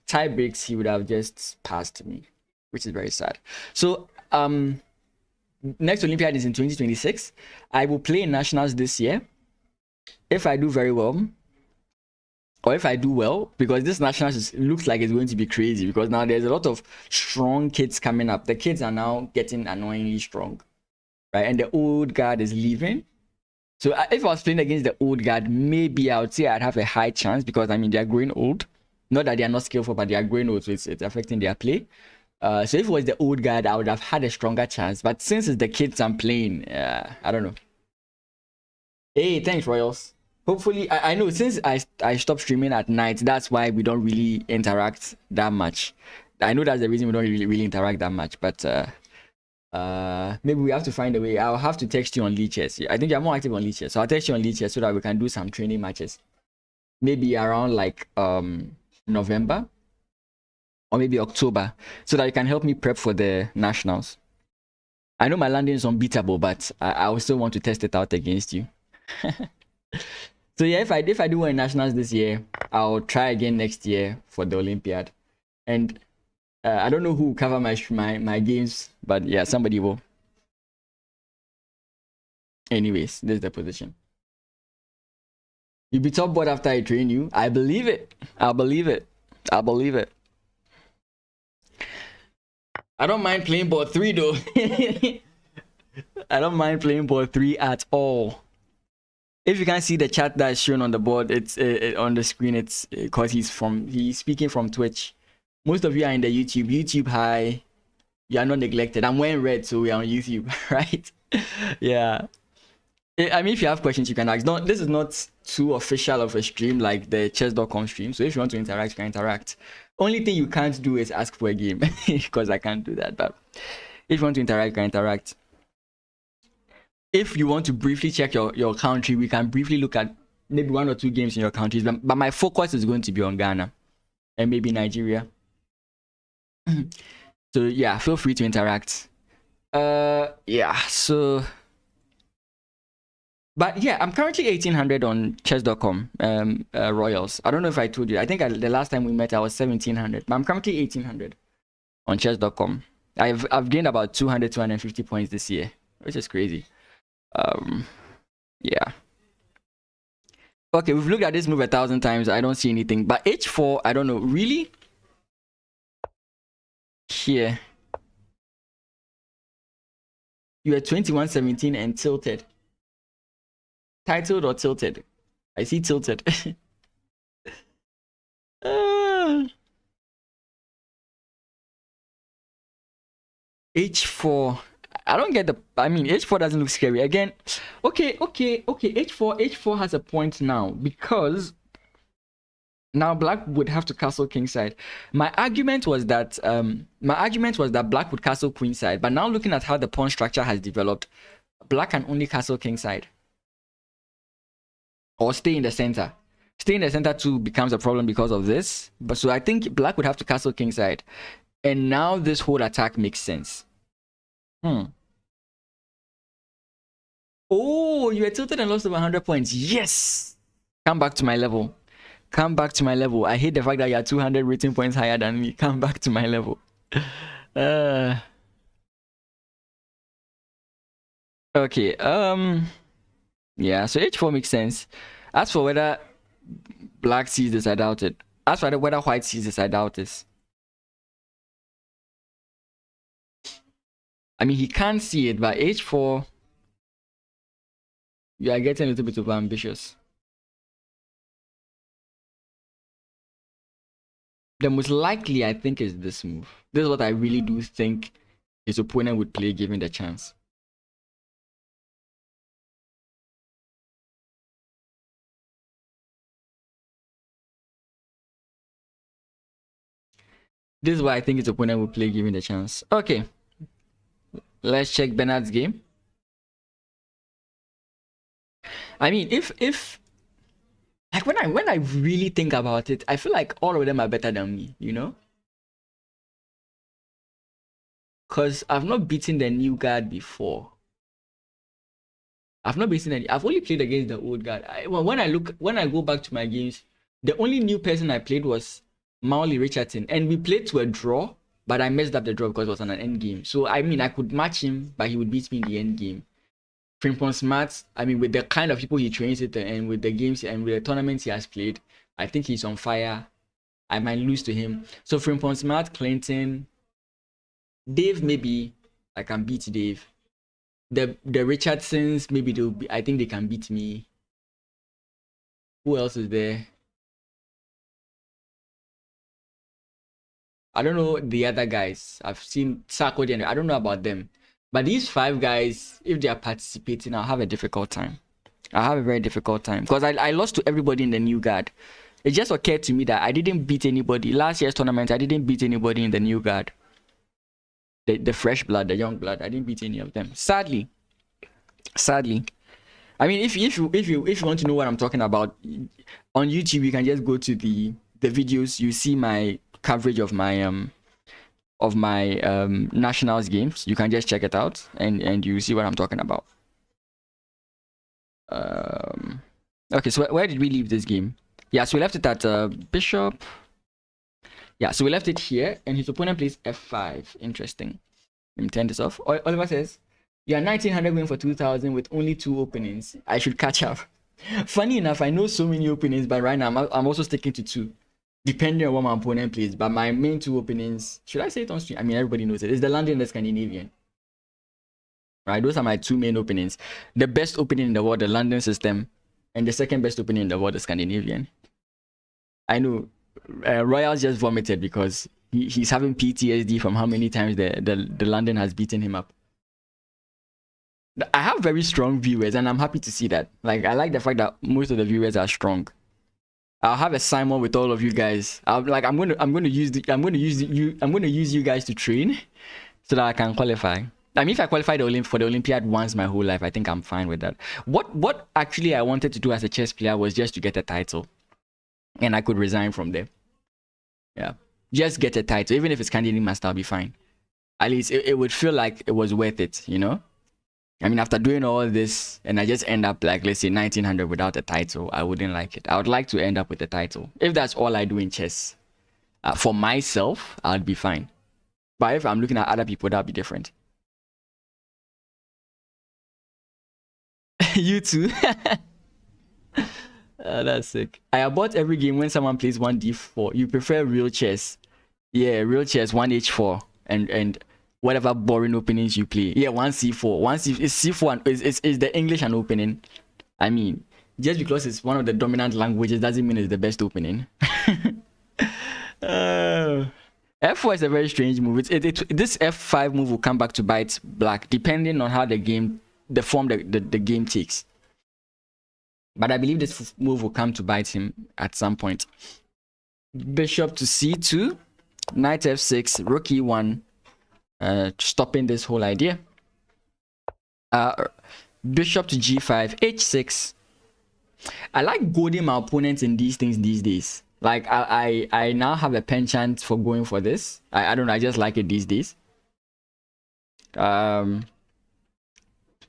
tie breaks he would have just passed me, which is very sad. So next Olympiad is in 2026. I will play in nationals this year. If I do very well, or if I do well, because this nationals looks like it's going to be crazy, because now there's a lot of strong kids coming up. The kids are now getting annoyingly strong, right? And the old guard is leaving. So if I was playing against the old guard, maybe I would say I'd have a high chance, because I mean they're growing old. Not that they are not skillful, but they are growing old, so it's affecting their play. So if it was the old guard, I would have had a stronger chance. But since it's the kids I'm playing, I don't know. Hey, thanks, Royals. Hopefully, I know since I stopped streaming at night, that's why we don't really interact that much. I know that's the reason we don't really interact that much, but maybe we have to find a way. I'll have to text you on Chess. I think you're more active on Chess, so I'll text you on Chess so that we can do some training matches. Maybe around like November or maybe October, so that you can help me prep for the nationals. I know my landing is unbeatable, but I will still want to test it out against you. So yeah, if I do win nationals this year, I'll try again next year for the Olympiad. And I don't know who will cover my games, but yeah, somebody will. Anyways, this is the position. You be top board after I train you. I believe it. I'll believe it. I don't mind playing board 3 though. I don't mind playing board 3 at all. If you can't see the chat that's shown on the board, it's on the screen. It's because he's speaking from Twitch. Most of you are in the YouTube. Hi, you are not neglected. I'm wearing red, so we are on YouTube, right? Yeah. I mean, if you have questions, you can ask. No, this is not too official of a stream like the chess.com stream. So if you want to interact, you can interact. Only thing you can't do is ask for a game, because I can't do that. But if you want to interact, you can interact. If you want to briefly check your country, we can briefly look at maybe 1 or 2 games in your countries. But my focus is going to be on Ghana and maybe Nigeria. So yeah, feel free to interact. Yeah, so... But yeah, I'm currently 1800 on chess.com, Royals. I don't know if I told you. I think the last time we met, I was 1700. But I'm currently 1800 on chess.com. I've gained about 250 points this year, which is crazy. Yeah. Okay, we've looked at this move 1,000 times. I don't see anything. But h4, I don't know. Really? Here. You are 21-17 and tilted. Titled or tilted? I see tilted. H4. I don't get the. I mean, H4 doesn't look scary. Again, okay. H4 has a point now because now black would have to castle kingside. My argument was that black would castle queenside. But now looking at how the pawn structure has developed, black can only castle kingside or stay in the center. Stay in the center too becomes a problem because of this. But so I think black would have to castle kingside, and now this whole attack makes sense. Oh, you were tilted and lost over 100 points. Yes! Come back to my level. Come back to my level. I hate the fact that you're 200 rating points higher than me. Come back to my level. Okay. Yeah, so h4 makes sense. As for whether black sees this, I doubt it. As for whether white sees this, I doubt this. I mean, he can't see it, but h4, you are getting a little bit over ambitious. The most likely, I think, is this move. This is what I really do think his opponent would play given the chance. This is what I think his opponent would play given the chance. Okay. Let's check Bernard's game. I mean, if like when I really think about it, I feel like all of them are better than me, you know? Because I've not beaten the new guard before. I've not beaten any. I've only played against the old guard. When I go back to my games, the only new person I played was Mauli Richardson, and we played to a draw, but I messed up the draw because it was on an end game. So I mean, I could match him, but he would beat me in the end game. Frimpong Smart, I mean, with the kind of people he trains it and with the games and with the tournaments he has played, I think he's on fire. I might lose to him. So Frimpong Smart, Clinton, Dave, maybe I can beat Dave. The Richardsons, maybe they'll be, I think they can beat me. Who else is there? I don't know the other guys. I've seen Sarkodie and I don't know about them. But these 5 guys, if they are participating, I'll have a difficult time. I'll have a very difficult time. Because I lost to everybody in the new guard. It just occurred to me that I didn't beat anybody. Last year's tournament, I didn't beat anybody in the new guard. The fresh blood, the young blood, I didn't beat any of them. Sadly. I mean, if you want to know what I'm talking about, on YouTube, you can just go to the videos. You see my coverage of my nationals games. You can just check it out and you see what I'm talking about. Okay, so where did we leave this game? Yeah, so we left it at bishop. Yeah, so we left it here, and his opponent plays f5. Interesting. Let me turn this off. Oliver says, you are 1900 going for 2000 with only 2 openings. I should catch up. Funny enough, I know so many openings, but right now I'm also sticking to 2. Depending on what my opponent plays. But my main 2 openings, should I say it on stream? I mean, everybody knows it. It's the London and the Scandinavian. Right, those are my 2 main openings. The best opening in the world, the London system, and the second best opening in the world, the Scandinavian. I know Royals just vomited because he's having PTSD from how many times the London has beaten him up. I have very strong viewers, and I'm happy to see that. Like, I like the fact that most of the viewers are strong. I'll have a Simon with all of you guys. I'm going to use you guys to train so that I can qualify. I mean, if I qualify for the Olympiad once my whole life, I think I'm fine with that. What actually I wanted to do as a chess player was just to get a title, and I could resign from there. Yeah, just get a title, even if it's Canadian Master, I'll be fine. At least it would feel like it was worth it, you know. I mean, after doing all this and I just end up like, let's say 1900 without a title, I wouldn't like it. I would like to end up with a title. If that's all I do in chess, for myself, I'd be fine. But if I'm looking at other people, that'd be different. You too. That's sick. I abort every game when someone plays 1d4. You prefer real chess? Yeah, real chess 1h4 and whatever boring openings you play. Yeah, 1c4. 1c is c4 and is the English an opening? I mean, just because it's one of the dominant languages doesn't mean it's the best opening. F4 is a very strange move. This F5 move will come back to bite black depending on how the form the game takes. But I believe this move will come to bite him at some point. Bishop to c2, knight f6, rook e1, stopping this whole idea. Bishop to g5, h6. I like goading my opponents in these things these days. Like I now have a penchant for going for this. I don't know, I just like it these days. But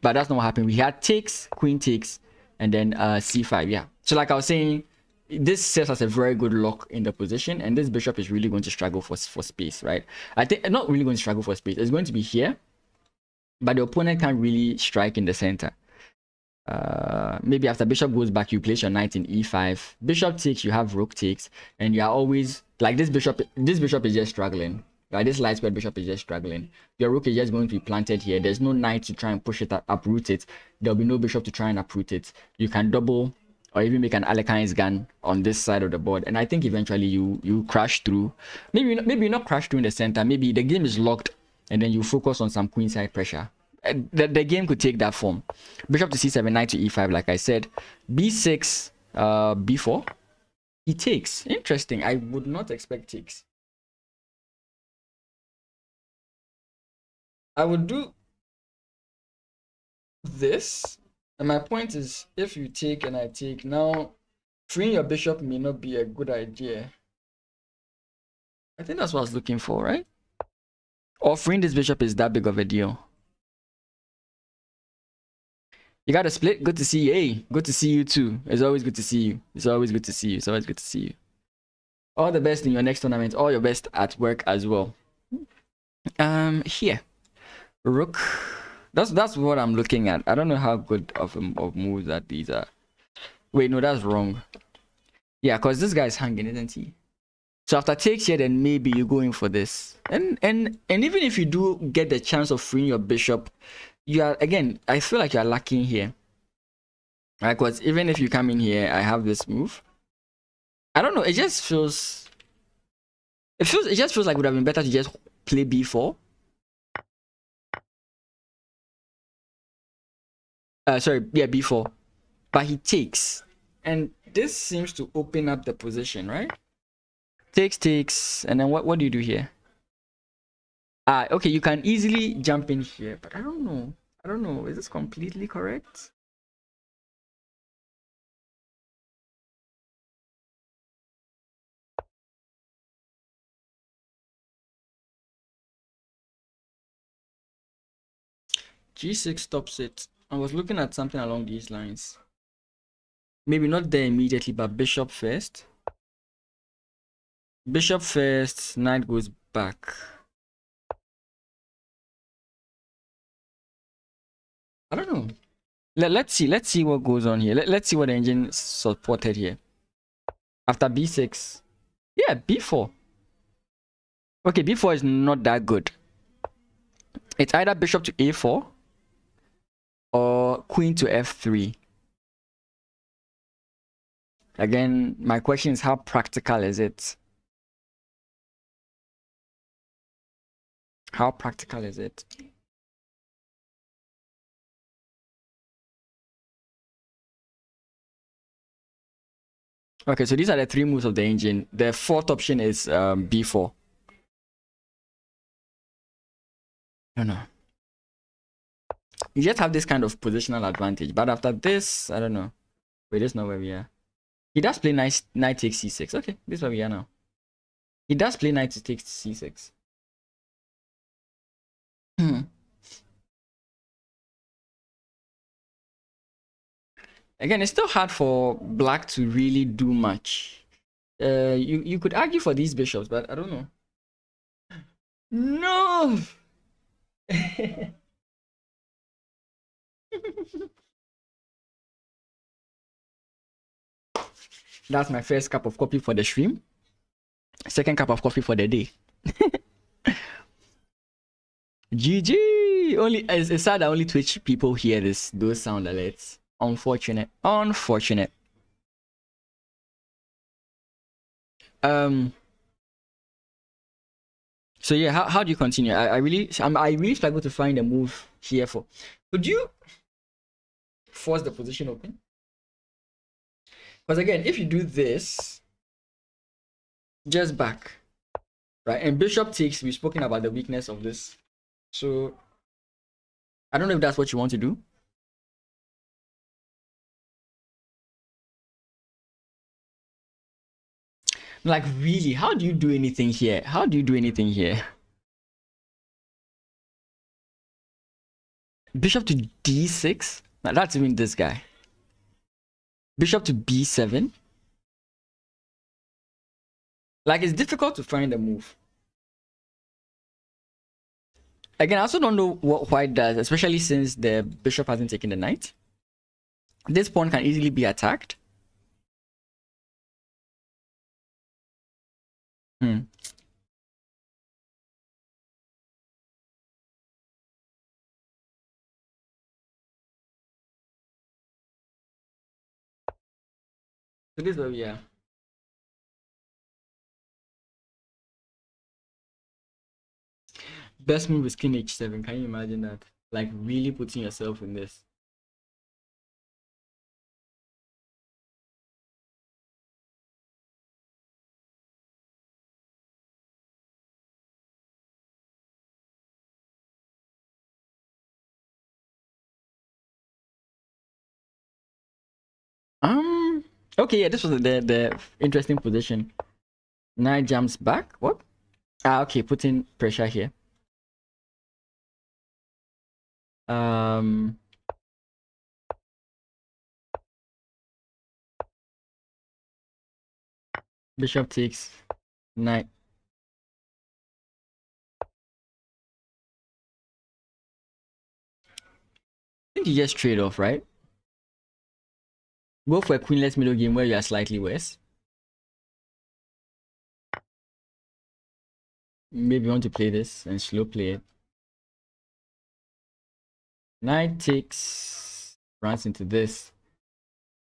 that's not what happened. We had takes, queen takes, and then c5. Yeah. So like I was saying, this serves as a very good lock in the position, and this bishop is really going to struggle for space, right? I think not really going to struggle for space. It's going to be here, but the opponent can't really strike in the center. Maybe after bishop goes back, you place your knight in e5. Bishop takes, you have rook takes, and you are always like this bishop is just struggling. Right, this light square bishop is just struggling. Your rook is just going to be planted here. There's no knight to try and push it uproot it. There'll be no bishop to try and uproot it. You can double or even make an Alekhines gun on this side of the board, and I think eventually you crash through. Maybe not crash through in the center. Maybe the game is locked, and then you focus on some queenside pressure. The game could take that form. Bishop to c7, knight to e5, like I said. b6, b4. He takes. Interesting. I would not expect takes. I would do this, and my point is, if you take and I take, now freeing your bishop may not be a good idea. I think that's what I was looking for, right? Or freeing this bishop is that big of a deal. You got a split. Good to see you. Hey, good to see you too. It's always good to see you. It's always good to see you. It's always good to see you. All the best in your next tournament. All your best at work as well. Here, rook. That's what I'm looking at. I don't know how good of moves that these are. Wait, no, that's wrong. Yeah, because this guy is hanging, isn't he? So after takes here, then maybe you're going for this. And even if you do get the chance of freeing your bishop, you are, again, I feel like you're lacking here. Right? Because even if you come in here, I have this move. I don't know, it just feels it just feels like it would have been better to just play b4. Sorry, yeah, b4. But he takes. And this seems to open up the position, right? Takes, and then what do you do here? Okay, you can easily jump in here, but I don't know. Is this completely correct? G6 stops it. I was looking at something along these lines. Maybe not there immediately, but bishop first. Bishop first, knight goes back. I don't know. Let's see what goes on here. Let's see what the engine supported here. After b6. Yeah, b4. Okay, b4 is not that good. It's either bishop to a4 or queen to f3. Again, my question is, how practical is it? How practical is it? Okay, so these are the three moves of the engine. The fourth option is b4. I don't know. You just have this kind of positional advantage, but after this, I don't know. Wait, that's not where we are. He does play knight takes c6. Okay, this is where we are now. He does play knight takes c6. Again, it's still hard for black to really do much. You could argue for these bishops, but I don't know. No. That's my first cup of coffee for the stream. Second cup of coffee for the day. GG. Only it's sad that only Twitch people hear those sound alerts. Unfortunate. Unfortunate. So yeah, how do you continue? I really struggle to find a move here for. Could you force the position open? Because again, if you do this, just back, right? And bishop takes, we've spoken about the weakness of this. So I don't know if that's what you want to do. Like really, how do you do anything here? How do you do anything here? Bishop to d6? Now that's even this guy. Bishop to b7. Like it's difficult to find a move. Again, I also don't know what white does, especially since the bishop hasn't taken the knight. This pawn can easily be attacked. So this is where we are. Best move is king h7. Can you imagine that? Like really putting yourself in this. Okay, yeah, this was the interesting position. Knight jumps back. What? Okay, putting pressure here. Bishop takes knight. I think you just trade off, right? Go for a queenless middle game where you are slightly worse. Maybe you want to play this and slow play it. Knight takes, runs into this.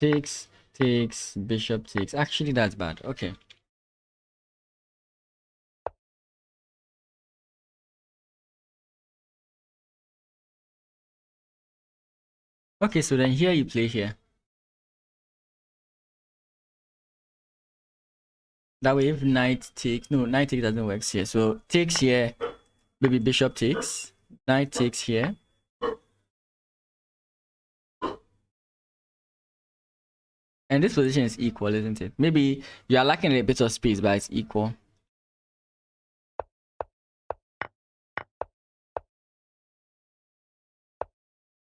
Takes, bishop takes. Actually, that's bad. Okay. Okay, so then here you play here. That way, if knight takes, no, knight takes doesn't work here. So takes here, maybe bishop takes, knight takes here. And this position is equal, isn't it? Maybe you are lacking a bit of space, but it's equal.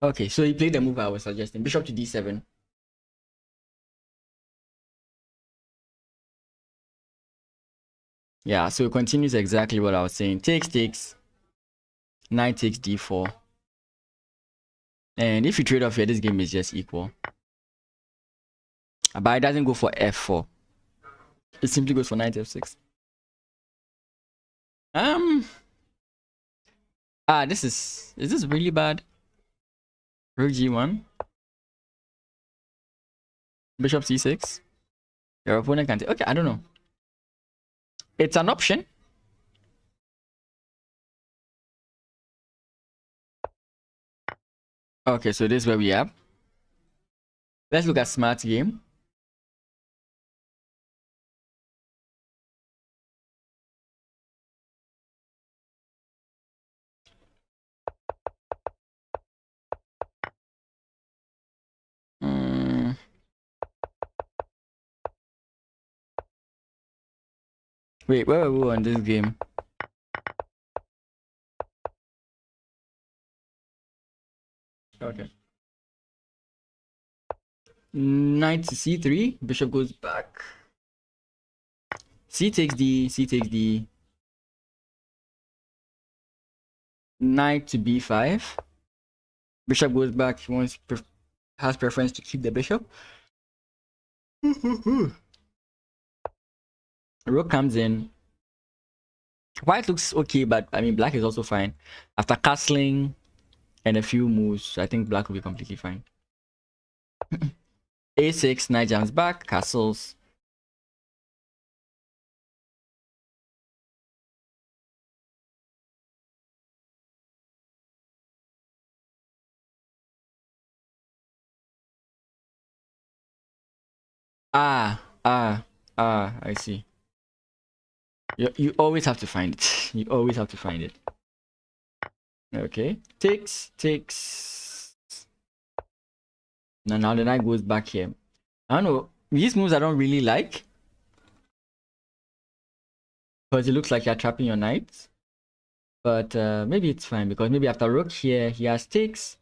Okay, so he played the move I was suggesting. Bishop to d7. Yeah, so it continues exactly what I was saying. Takes. Knight takes d4. And if you trade off here, this game is just equal. But it doesn't go for f4. It simply goes for knight f6. Is this really bad? Rook g1. Bishop c6. Your opponent can take. Okay, I don't know. It's an option. Okay, so this is where we are. Let's look at smart game. Wait, where were we on this game? Okay. Knight to c3. Bishop goes back. C takes d. Knight to b5. Bishop goes back. He has preference to keep the bishop. Rook comes in. White looks okay, but I mean, black is also fine. After castling and a few moves, I think black will be completely fine. A6, knight jumps back, castles. I see. You always have to find it. You always have to find it. Okay. Takes. Now the knight goes back here. I don't know. These moves I don't really like. Because it looks like you're trapping your knights. But maybe it's fine. Because maybe after rook here, he has takes.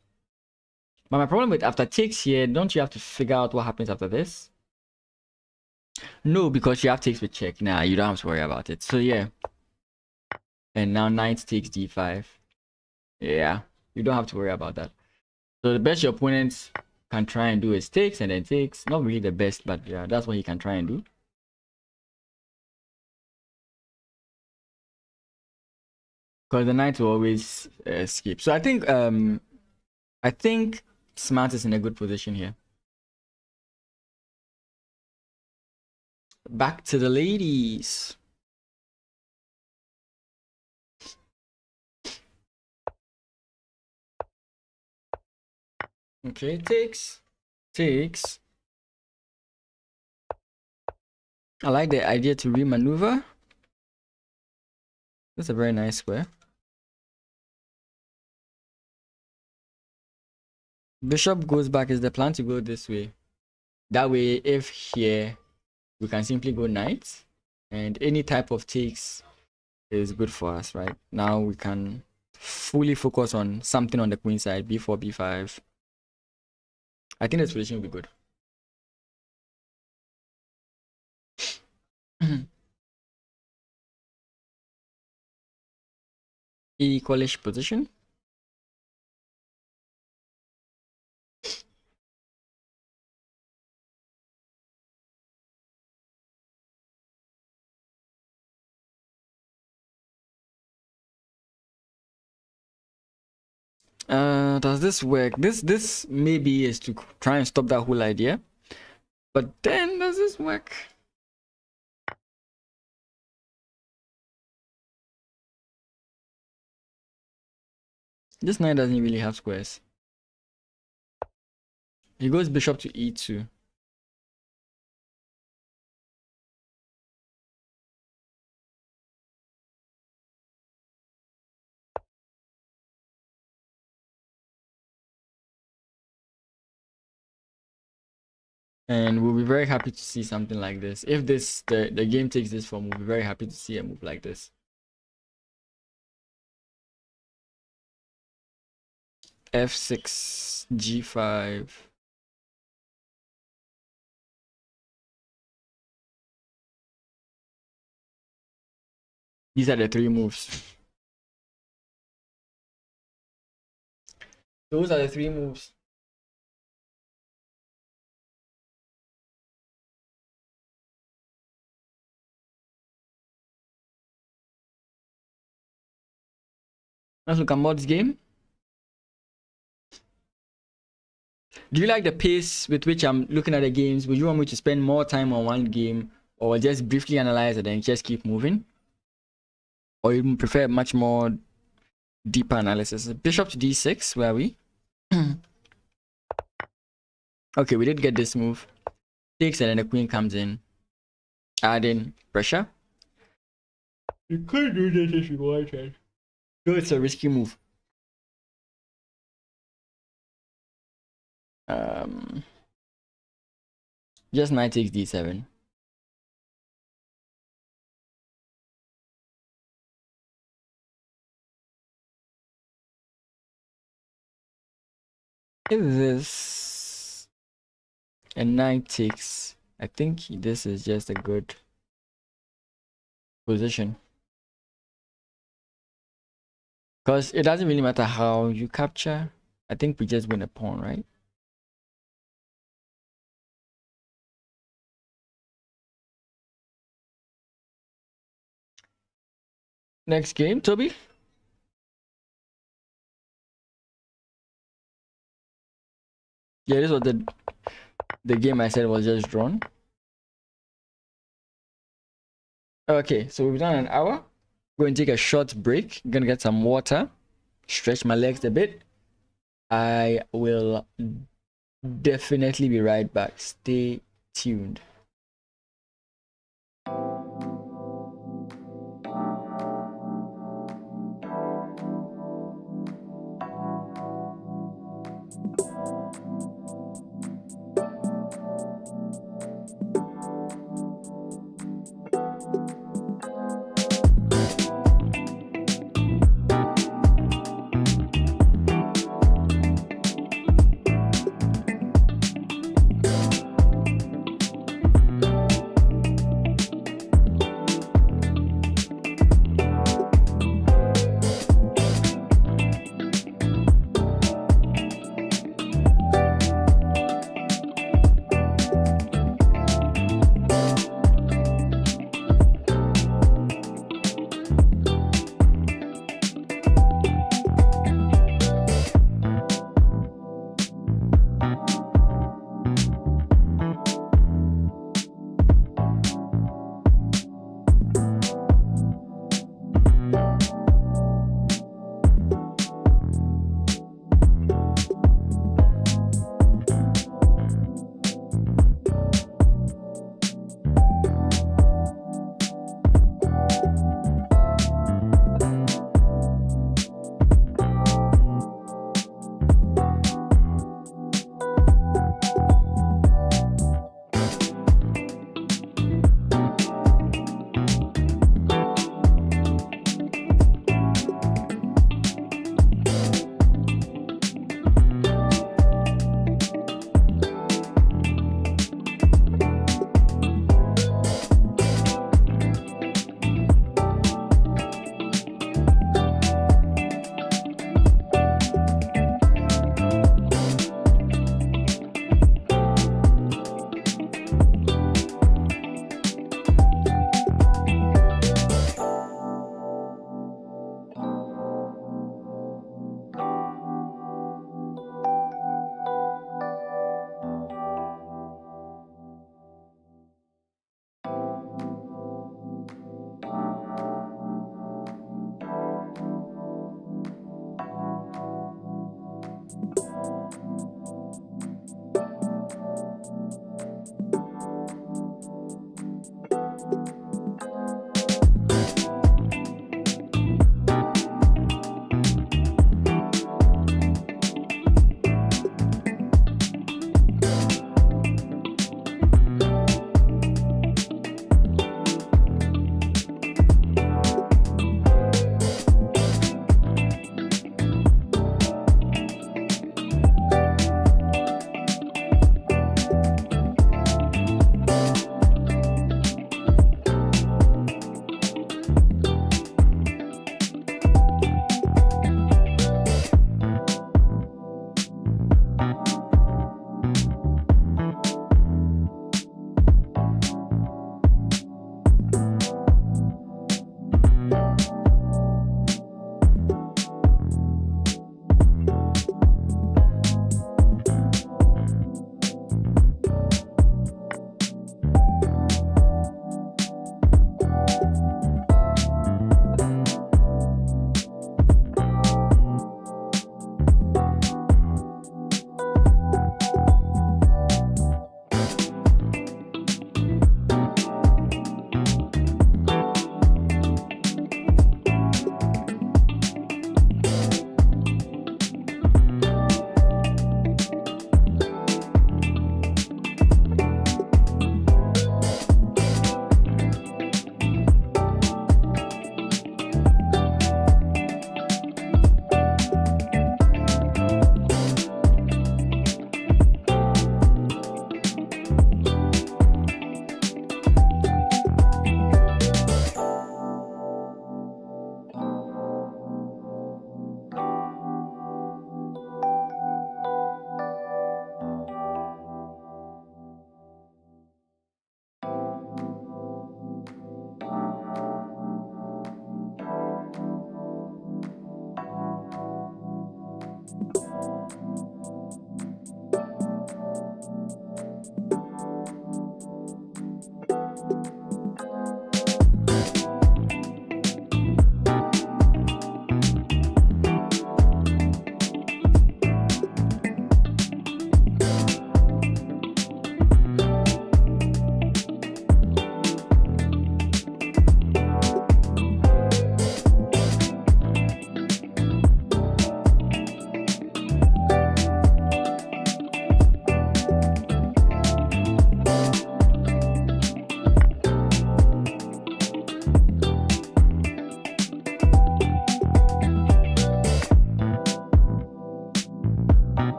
But my problem with after takes here, don't you have to figure out what happens after this? No, because you have takes with check. Nah, you don't have to worry about it. So yeah. And now knight takes d5. Yeah, you don't have to worry about that. So the best your opponents can try and do is takes and then takes. Not really the best, but yeah, that's what he can try and do. Because the knight will always escape. So I think Smart is in a good position here. Back to the ladies. Okay, takes. I like the idea to remaneuver. That's a very nice square. Bishop goes back. Is the plan to go this way? That way, if here, we can simply go knight. And any type of takes is good for us, right? Now we can fully focus on something on the queen side, b4, b5. I think this position will be good. Equalish position. Does this work? This maybe is to try and stop that whole idea. But then does this work? This knight doesn't really have squares. He goes bishop to e2. And we'll be very happy to see something like this. If the game takes this form, we'll be very happy to see a move like this. F6, G5. These are the three moves. Those are the three moves. Let's look at Mod's game. Do you like the pace with which I'm looking at the games? Would you want me to spend more time on one game or just briefly analyze it and just keep moving? Or you prefer much more deeper analysis? Bishop to d6, where are we? Okay, we did get this move. Takes and then the queen comes in. Adding pressure. You could do this if you wanted. No, it's a risky move. Just knight takes d7. If this and knight takes, I think this is just a good position. Because it doesn't really matter how you capture. I think we just win a pawn, right? Next game, Toby. Yeah, this was the game I said was just drawn. Okay, so we've done an hour. Going to take a short break. I'm gonna get some water, stretch my legs a bit. I will definitely be right back. Stay tuned.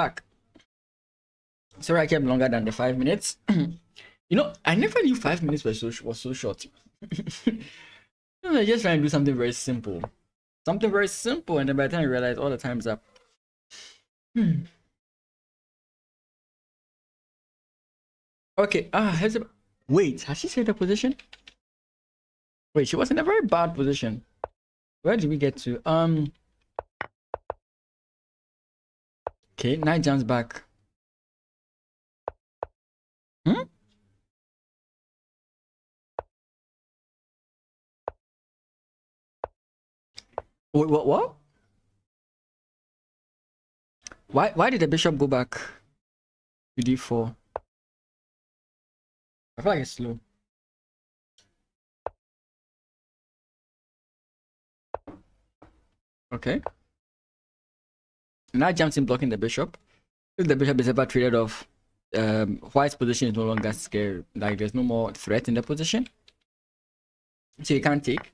back. Sorry I kept longer than the 5 minutes. You know, I never knew 5 minutes was so short. I just trying to do something very simple. Something very simple, and then by the time you realize all the time's up. Okay, wait, has she saved the position? Wait, she was in a very bad position. Where did we get to? Okay, knight jumps back. Wait, what? Why did the bishop go back to d4? I feel like it's slow. Okay. Now jumps in blocking the bishop. If the bishop is ever traded off, white's position is no longer scary. Like there's no more threat in the position. So you can't take.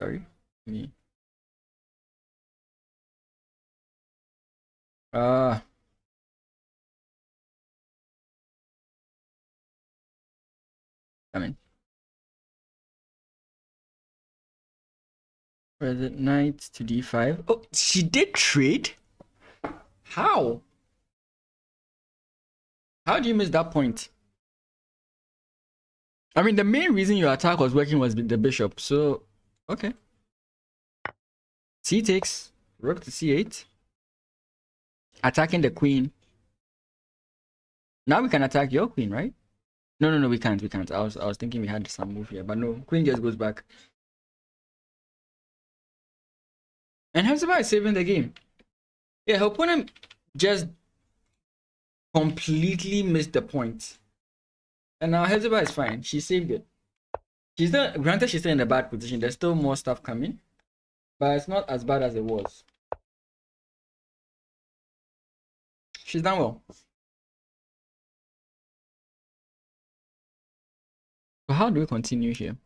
Sorry. Me. I mean. Where is it? Knight to d5. Oh, she did trade? How? How do you miss that point? I mean, the main reason your attack was working was the bishop. So, okay. C takes. Rook to c8. Attacking the queen. Now we can attack your queen, right? No, we can't. We can't. I was thinking we had some move here, but no. Queen just goes back. And Hepzibah is saving the game. Yeah, her opponent just completely missed the point. And now Hepzibah is fine. She saved it. She's still, granted, she's still in a bad position. There's still more stuff coming, but it's not as bad as it was. She's done well. So how do we continue here?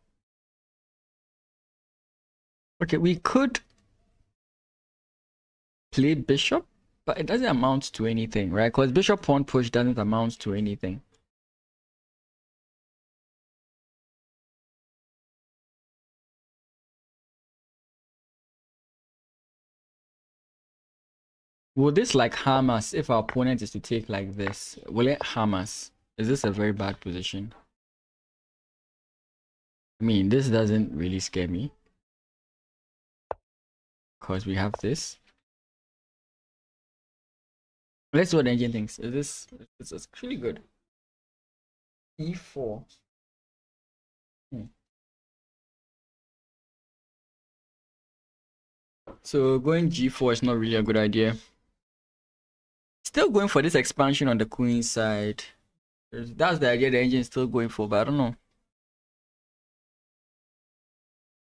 Okay, we could play bishop, but it doesn't amount to anything, right? Because bishop pawn push doesn't amount to anything. Will this like harm us if our opponent is to take like this? Will it harm us? Is this a very bad position? I mean, this doesn't really scare me. Because we have this. Let's see what the engine thinks. Is this actually good? E4. So going G4 is not really a good idea. Still going for this expansion on the queen side. That's the idea the engine is still going for, but I don't know.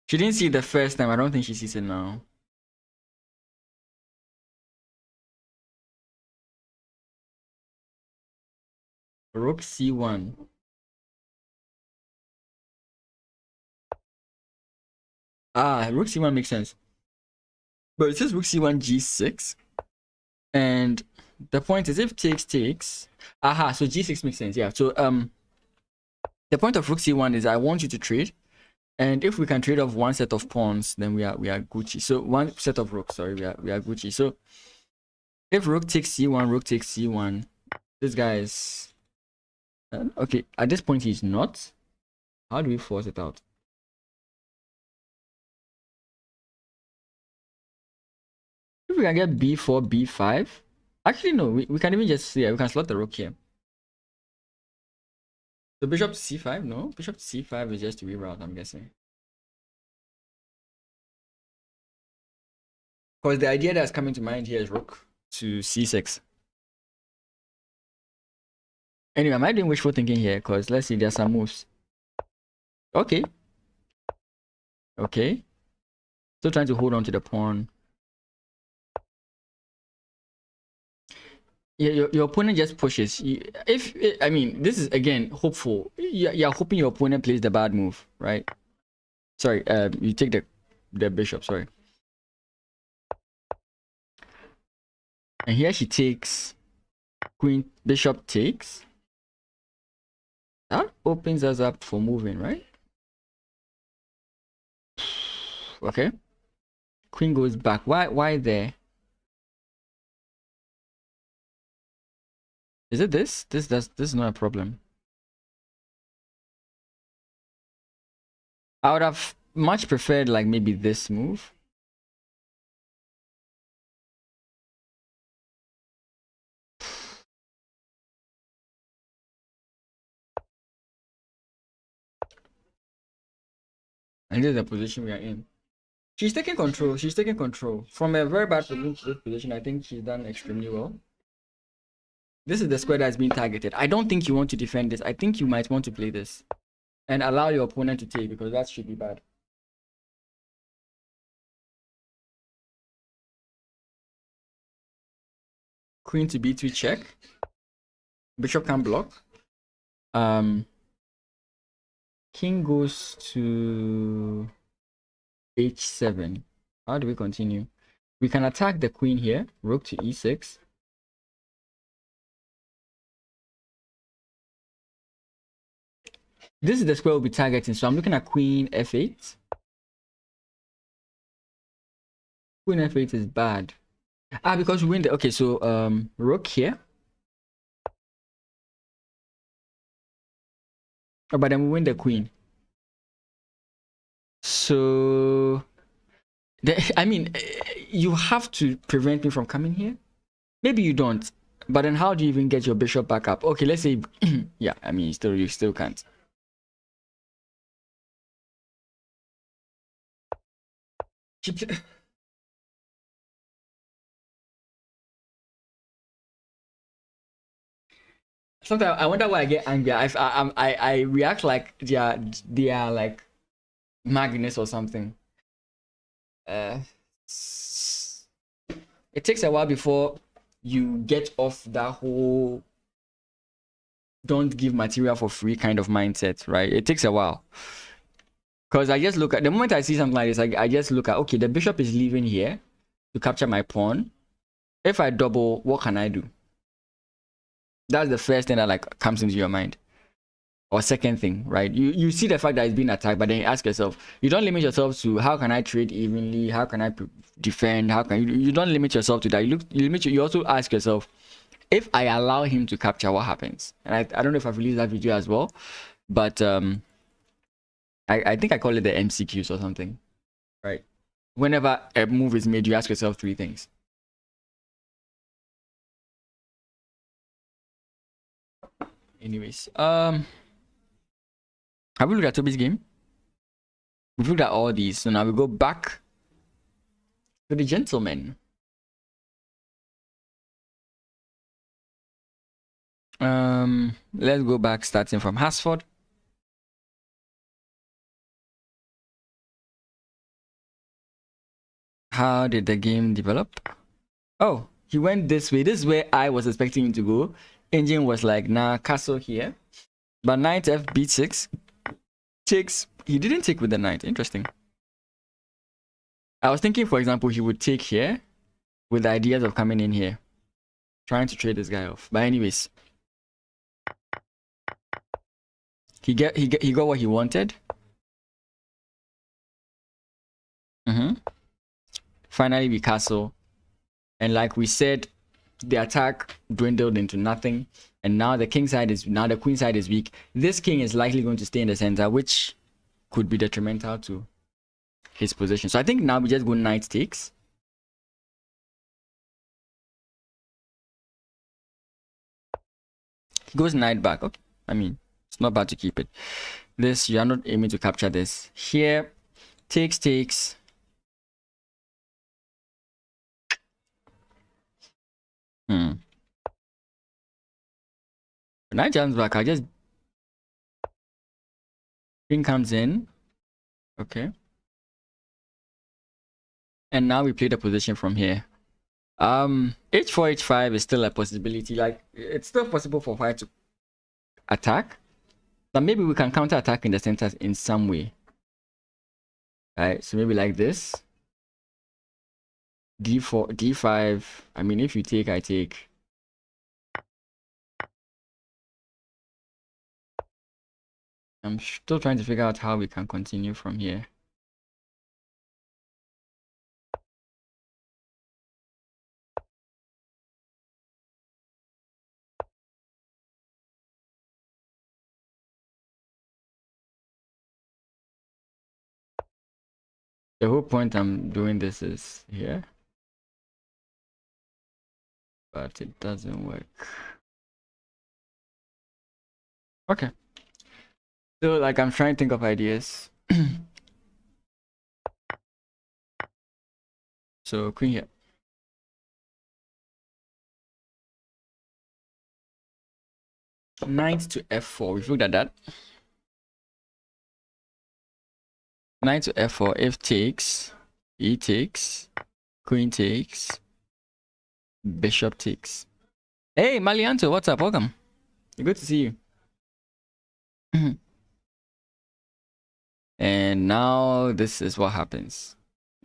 She didn't see it the first time. I don't think she sees it now. Rook C1. Rook C1 makes sense. But it says Rook C1 G6. And the point is if takes. So G6 makes sense. Yeah. So the point of Rook C1 is I want you to trade. And if we can trade off one set of pawns, then we are Gucci. So one set of rooks, sorry, we are Gucci. So if rook takes C1, rook takes C1, this guy is okay. At this point, he's not. How do we force it out? If we can get B4, B5. Actually, no, we can even just we can slot the rook here. So bishop to C5, no, bishop to C5 is just to reroute, I'm guessing. Because the idea that's coming to mind here is rook to C6. Anyway, am I doing wishful thinking here? Because let's see, there's some moves. Okay. Okay. Still trying to hold on to the pawn. Yeah, your opponent just pushes. I mean, this is again hopeful. You're hoping your opponent plays the bad move, right? Sorry, you take the bishop. Sorry. And here she takes. Queen, bishop takes. That opens us up for moving, right? Okay. Queen goes back. Why there? Is it this? This is not a problem. I would have much preferred like maybe this move. And this is the position we are in. She's taking control. She's taking control. From a very bad position to this position, I think she's done extremely well. This is the square that's being targeted. I don't think you want to defend this. I think you might want to play this. And allow your opponent to take, because that should be bad. Queen to b2 check. Bishop can block. King goes to h7. How do we continue? We can attack the queen here. Rook to e6. This is the square we'll be targeting, so I'm looking at queen f8. Queen f8 is bad. Because we win the... Okay, so rook here. Oh, but then we win the queen. So... I mean, you have to prevent me from coming here. Maybe you don't. But then how do you even get your bishop back up? Okay, let's say... yeah, I mean, you still can't. Sometimes I wonder why I get angry. I react like they are like magnets or something. It takes a while before you get off that whole don't give material for free kind of mindset, right? It takes a while. Because I just look at the moment I see something like this, I just look at, okay, the bishop is leaving here to capture my pawn. If I double, what can I do? That's the first thing that like comes into your mind. Or second thing, right? You see the fact that it's being attacked, but then you ask yourself, you don't limit yourself to how can I trade evenly, how can I defend, how can you don't limit yourself to that. You also ask yourself, if I allow him to capture, what happens? And I don't know if I've released that video as well, but I think I call it the MCQs or something, right? Whenever a move is made, you ask yourself 3 things. Anyways, have we looked at Toby's game? We've looked at all these, so now we go back to the gentleman. Let's go back starting from Hasford. How did the game develop? Oh, he went this way. This is where I was expecting him to go. Engine was like, nah, castle here. But knight f b6 takes. He didn't take with the knight. Interesting. I was thinking, for example, he would take here with the ideas of coming in here, trying to trade this guy off. But anyways, he got what he wanted. Finally, we castle, and like we said, the attack dwindled into nothing, and now the queen side is weak. This king is likely going to stay in the center, which could be detrimental to his position. So I think now we just go knight takes. He goes knight back. Okay, I mean, it's not bad to keep it. This, you are not aiming to capture this. Here, takes. Knight jumps back. I just king comes in. Okay. And now we play the position from here. H4, H5 is still a possibility. Like, it's still possible for white to attack. But maybe we can counter attack in the center in some way. Alright, so maybe like this. d4, d5. I mean, if you take, I take. I'm still trying to figure out how we can continue from here. The whole point I'm doing this is here, but it doesn't work. Okay. So like I'm trying to think of ideas. So queen here. Knight to f4. We've looked at that. Knight to f4. If takes, e takes, queen takes, bishop takes. Hey, Malianto, what's up? Welcome. Good to see you. And now this is what happens.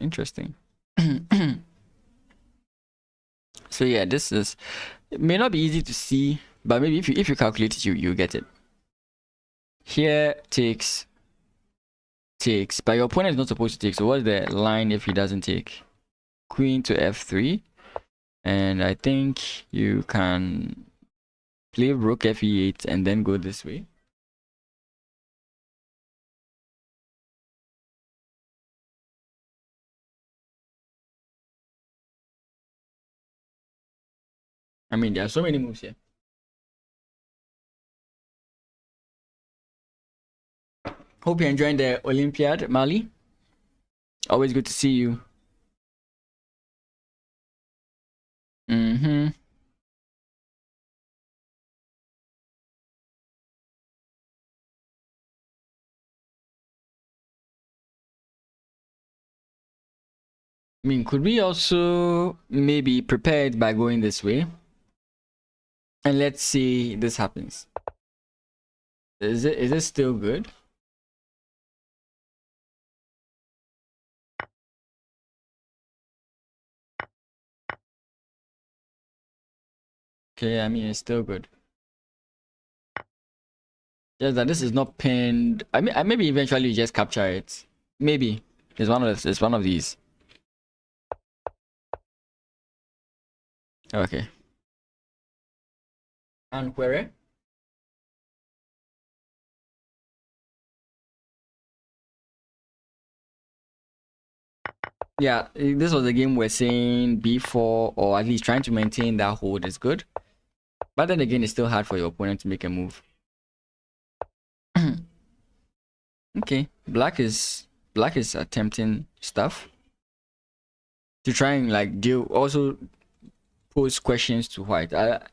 Interesting. So yeah, this is, it may not be easy to see, but maybe if you calculate it, you get it. Here takes, but your opponent is not supposed to take. So what's the line if he doesn't take? Queen to f3, and I think you can play rook f8 and then go this way. I mean, there are so many moves here. Hope you're enjoying the Olympiad, Mali. Always good to see you. Mm-hmm. I mean, could we also maybe prepare it by going this way? And let's see this happens. Is it still good? Okay, I mean it's still good. Just that this is not pinned. I mean, maybe eventually you just capture it. Maybe it's one of these. Okay. And where? Yeah, this was a game we're saying b4, or at least trying to maintain that hold is good. But then again, it's still hard for your opponent to make a move. Okay, black is attempting stuff to try and like deal, also pose questions to white. At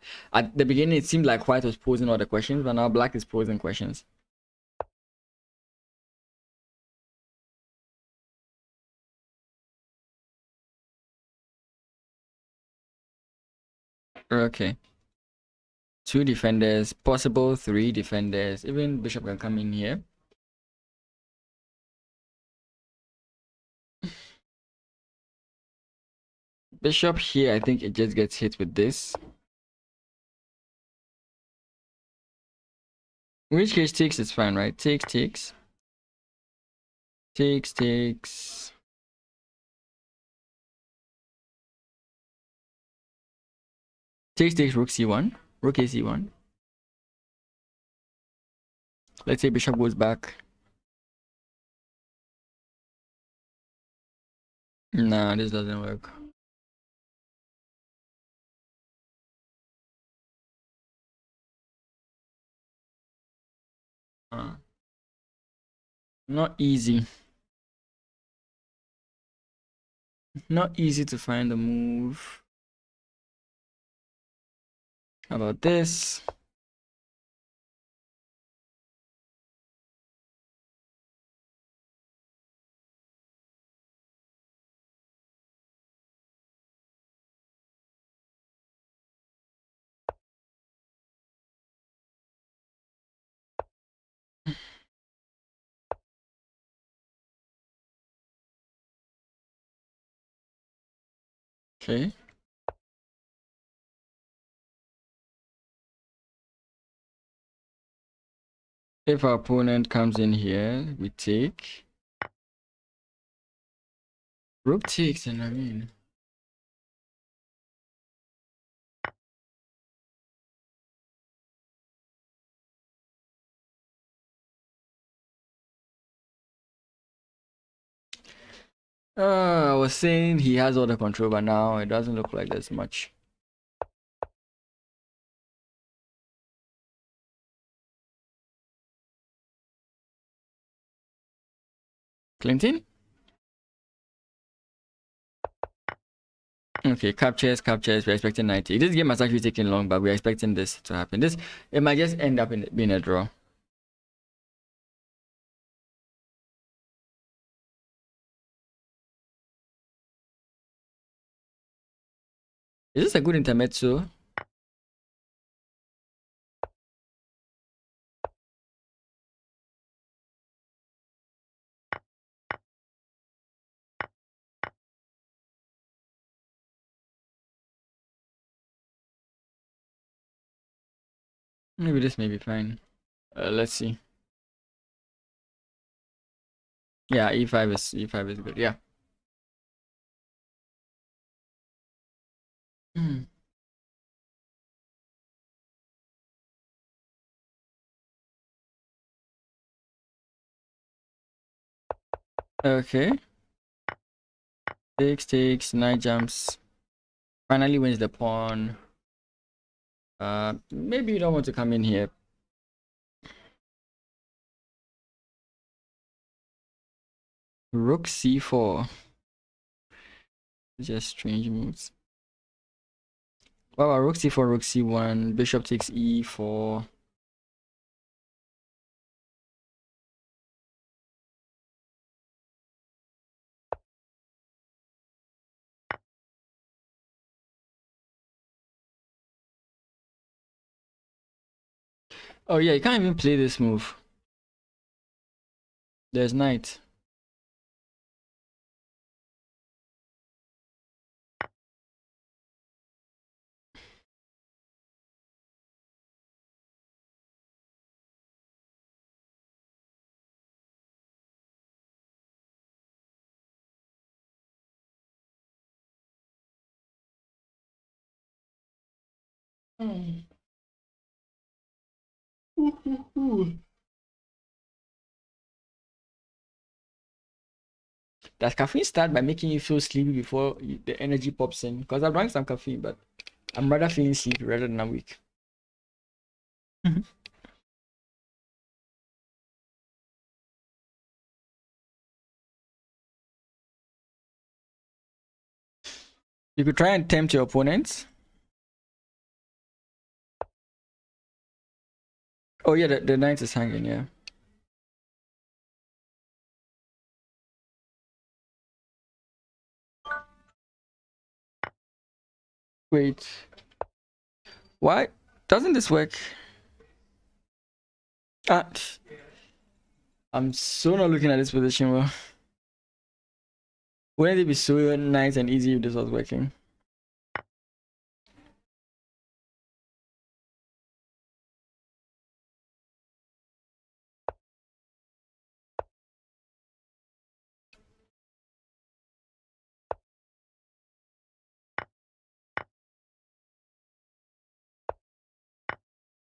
the beginning, it seemed like white was posing all the questions, but now black is posing questions. Okay. Two defenders, possible three defenders. Even bishop can come in here. Bishop here, I think it just gets hit with this. In which case, takes is fine, right? Takes. Takes. Takes, rook c1. Rook a c1. Let's say bishop goes back. Nah, this doesn't work. Not easy. Not easy to find a move. How about this? Okay. If our opponent comes in here, we take. Rook takes, and I mean. I was saying he has all the control, but now it doesn't look like there's much. Clinton? Okay, captures. We're expecting 90. This game has actually taken long, but we're expecting this to happen. It might just end up in being a draw. Is this a good intermezzo? Maybe this may be fine. Let's see. Yeah, e5 is good. Yeah. Okay. Takes, knight jumps. Finally wins the pawn. Maybe you don't want to come in here. Rook c4. Just strange moves. Wow, rook c4, rook c1, bishop takes e4. Oh yeah, you can't even play this move. There's knight. Does caffeine start by making you feel sleepy before the energy pops in? Because I've drank some caffeine, but I'm rather feeling sleepy rather than weak. You could try and tempt your opponents. Oh yeah, the knight is hanging, yeah. Wait. Why doesn't this work? Ah, I'm so not looking at this position well. Wouldn't it be so nice and easy if this was working?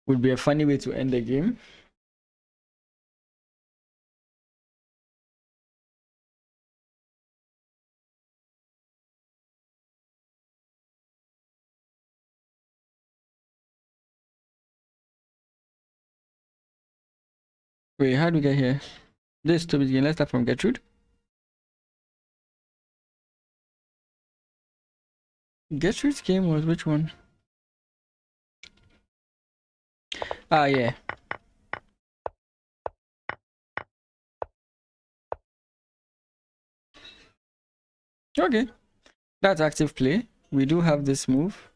Would be a funny way to end the game. Wait, how do we get here? This is Toby's game. Let's start from Gertrude. Gertrude's game was which one? Ah, yeah. Okay. That's active play. We do have this move.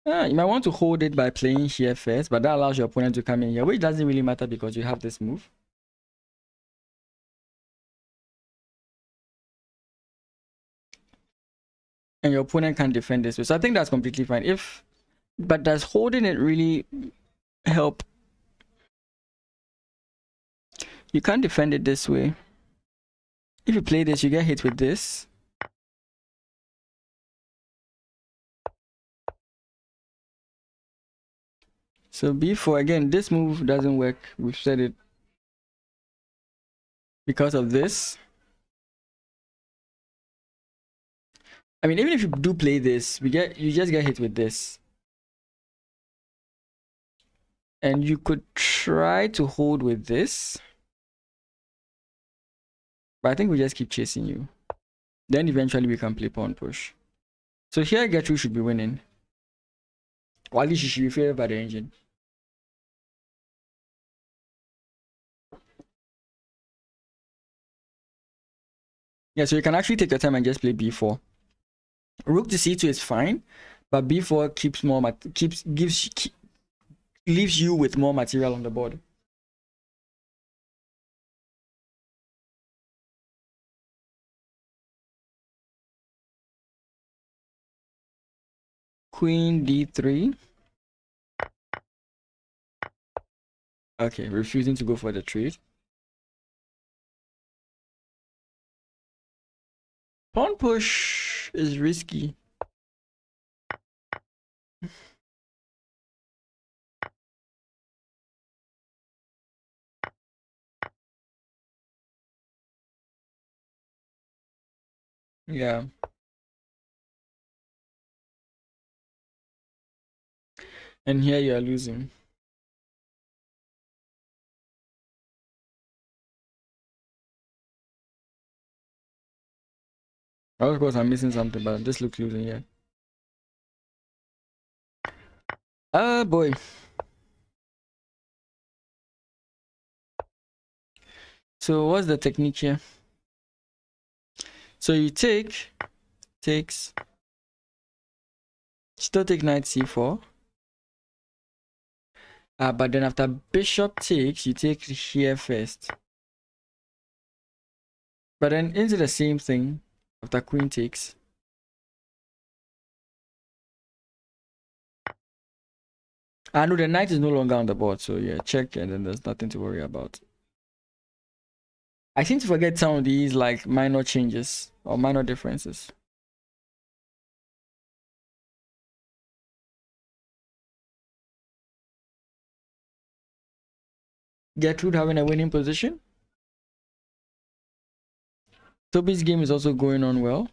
You might want to hold it by playing here first, but that allows your opponent to come in here, which doesn't really matter because you have this move. and your opponent can't defend this way. So I think that's completely fine. But does holding it really help? You can't defend it this way. If you play this, you get hit with this. So b4, again, this move doesn't work. We've said it. Because of this. I mean, even if you do play this, you just get hit with this. And you could try to hold with this. But I think we just keep chasing you. Then eventually we can play pawn push. So here Gertrude should be winning. Or at least she should be favored by the engine. Yeah, so you can actually take your time and just play b4. Rook to c2 is fine, but b4 leaves you with more material on the board. Queen d3. Okay, refusing to go for the trade. Pawn push is risky. Yeah. And here you are losing. Of course, I'm missing something, but this looks losing here. Boy. So what's the technique here? So you takes, still take knight c4. But then after bishop takes, you take here first. But then into the same thing after queen takes. No, the knight is no longer on the board, so yeah, check, and then there's nothing to worry about. I seem to forget some of these like minor changes or minor differences. Gertrude having a winning position. Toby's game is also going on well.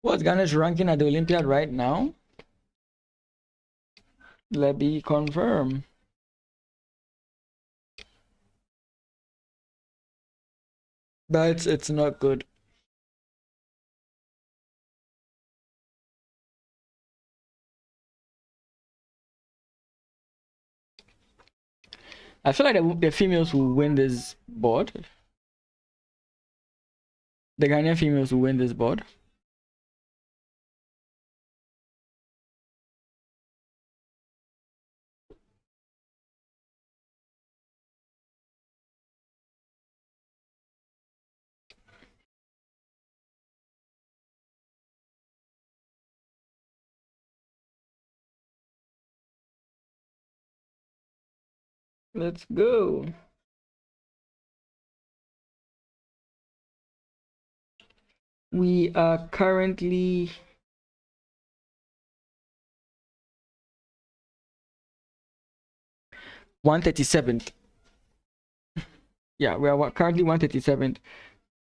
What's Ghana's ranking at the Olympiad right now? Let me confirm. But it's not good. I feel like the females will win this board. The Ghanaian females will win this board. Let's go. We are currently (137th). Yeah, we are currently 137th.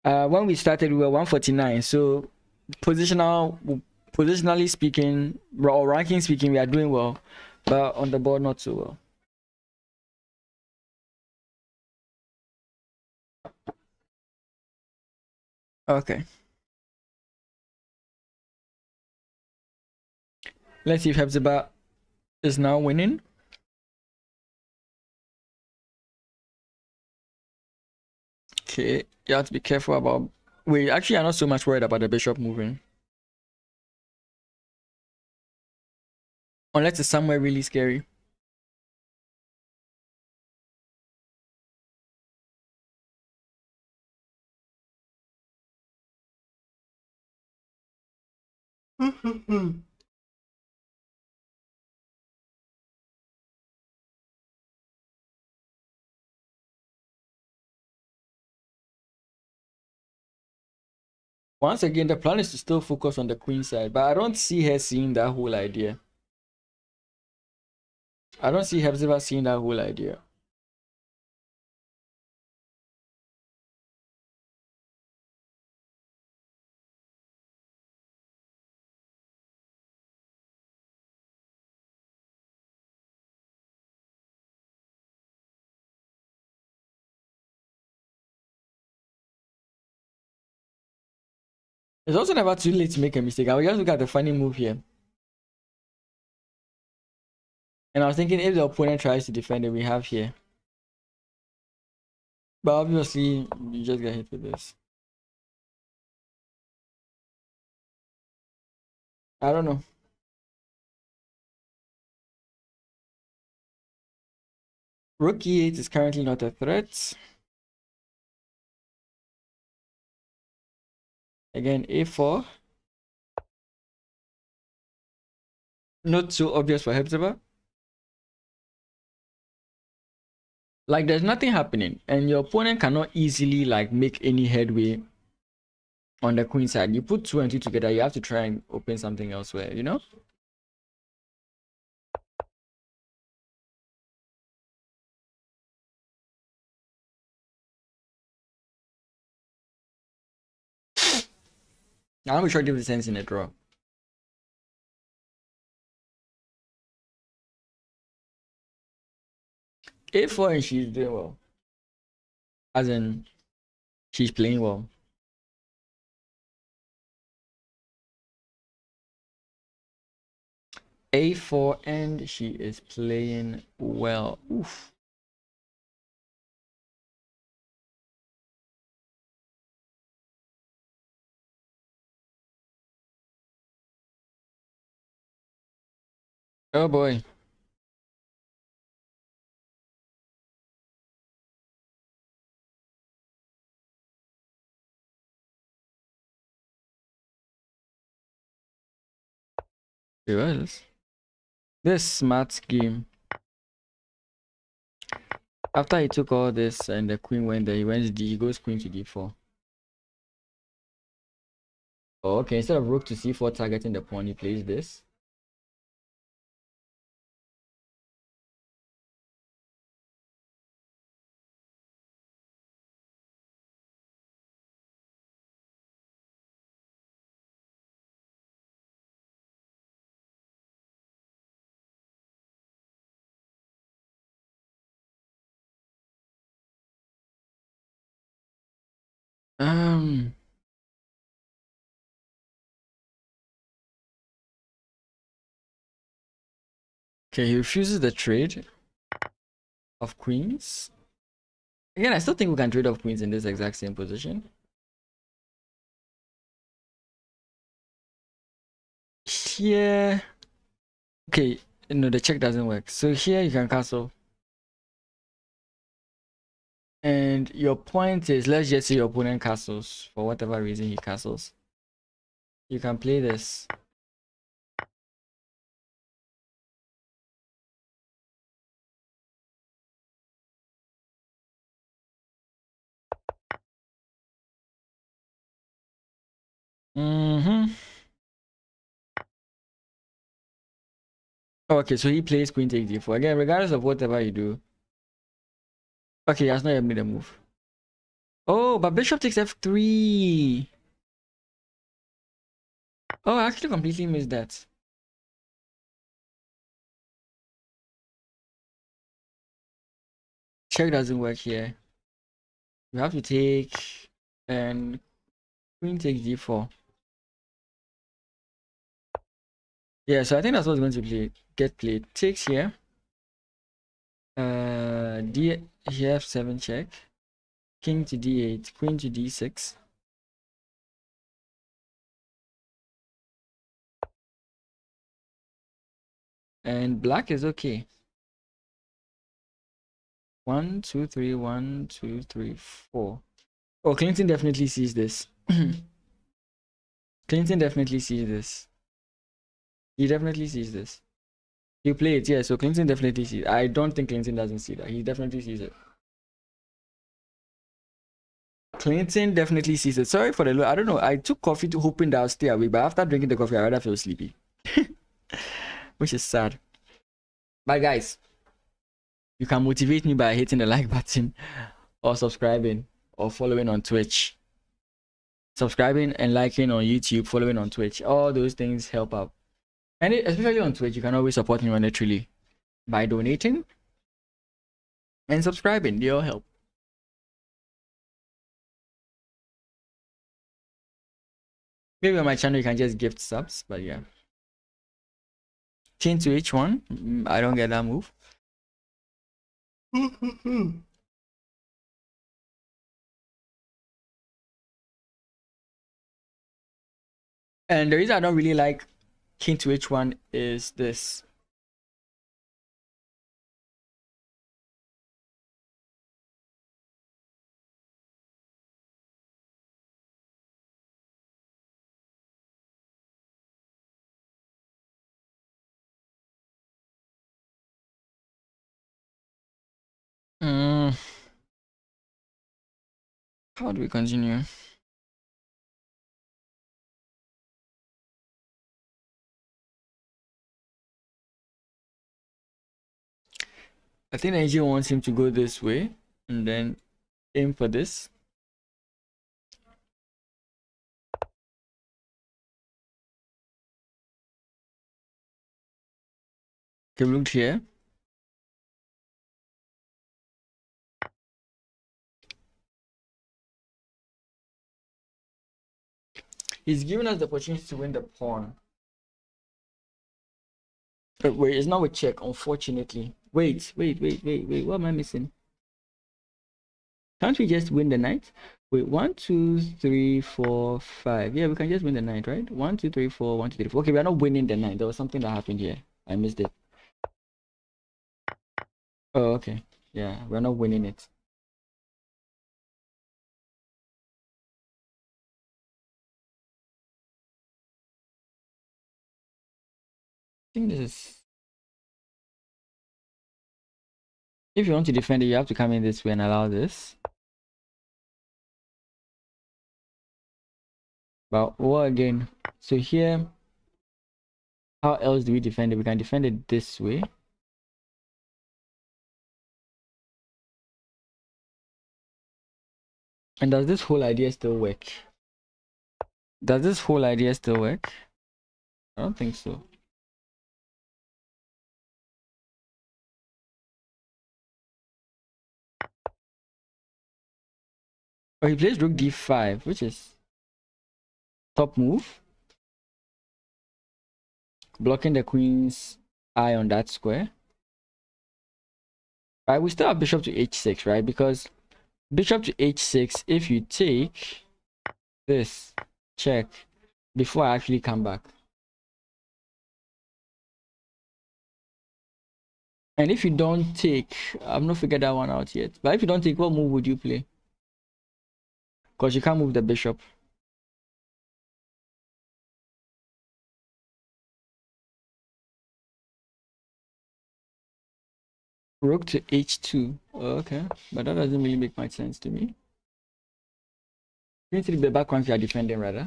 When we started, we were 149. So positionally speaking, or ranking speaking, we are doing well, but on the board not so well. Okay. Let's see if Hepzibah is now winning. Okay, you have to be careful about. Wait, actually, I'm not so much worried about the bishop moving. Unless it's somewhere really scary. Once again, the plan is to still focus on the queen side, but I don't see her seeing that whole idea. I don't see Hepzibah seeing that whole idea. It's also never too late to make a mistake. I will just look at the funny move here. And I was thinking if the opponent tries to defend it, we have here. But obviously, you just get hit with this. I don't know. Rook e8 is currently not a threat. Again, a4. Not so obvious for Hepzibah. Like there's nothing happening, and your opponent cannot easily like make any headway on the queen side. You put 2 and 2 together, you have to try and open something elsewhere, you know? I'm not sure give the sense in a draw. A4 and she's doing well. As in, she's playing well. A4 and she is playing well. Oof. Oh boy. It was. This smart game. After he took all this and the queen went there, he went D, he goes queen to D4. Oh, okay, instead of rook to C4 targeting the pawn, he plays this. Okay, he refuses the trade of queens. Again, I still think we can trade off queens in this exact same position. Here, okay, no, the check doesn't work. So here you can castle. And your point is, let's just say your opponent castles for whatever reason he castles. You can play this. Okay, so he plays queen takes d4. Again, regardless of whatever you do. Okay, he has not yet made a move. Oh, but bishop takes f3. Oh, I actually completely missed that. Check doesn't work here. You have to take and queen takes d4. Yeah, so I think that's what's going to get played. Takes here. D here f7 check. king to d8, queen to d6. And black is okay. 1, 2, 3, 1, 2, 3, 4. Oh, Clinton definitely sees this. Clinton definitely sees this. He definitely sees this. You play it, yeah. So Clinton definitely sees. I don't think Clinton doesn't see that. He definitely sees it. Clinton definitely sees it. Sorry for the. I don't know. I took coffee to hoping that I'll stay awake, but after drinking the coffee, I rather feel sleepy, which is sad. But guys, you can motivate me by hitting the like button, or subscribing, or following on Twitch. Subscribing and liking on YouTube, following on Twitch. All those things help out. And especially on Twitch, you can always support me monetarily by donating and subscribing. They all help. Maybe on my channel you can just gift subs, but yeah. Chain to h1. I don't get that move. And the reason I don't really like king to h1 is this. How do we continue? I think AJ wants him to go this way and then aim for this. Okay, look here. He's giving us the opportunity to win the pawn. Wait, it's not with check, unfortunately. Wait. What am I missing? Can't we just win the knight? Wait, 1, 2, 3, 4, 5. Yeah, we can just win the knight, right? 1, 2, 3, 4, 1, 2, 3, 4. Okay, we're not winning the knight. There was something that happened here. I missed it. Oh, okay. Yeah, we're not winning it. I think this is... If you want to defend it, you have to come in this way and allow this. But what again? So here, how else do we defend it? We can defend it this way. And does this whole idea still work? Does this whole idea still work? I don't think so. Oh, he plays rook d5, which is top move. Blocking the queen's eye on that square. Right, we still have bishop to h6, right? Because bishop to h6, if you take this, check, before I actually come back. And if you don't take, I've not figured that one out yet. But if you don't take, what move would you play? Because you can't move the bishop. Rook to h2. Okay, but that doesn't really make much sense to me. Queen to the back once you are defending, rather.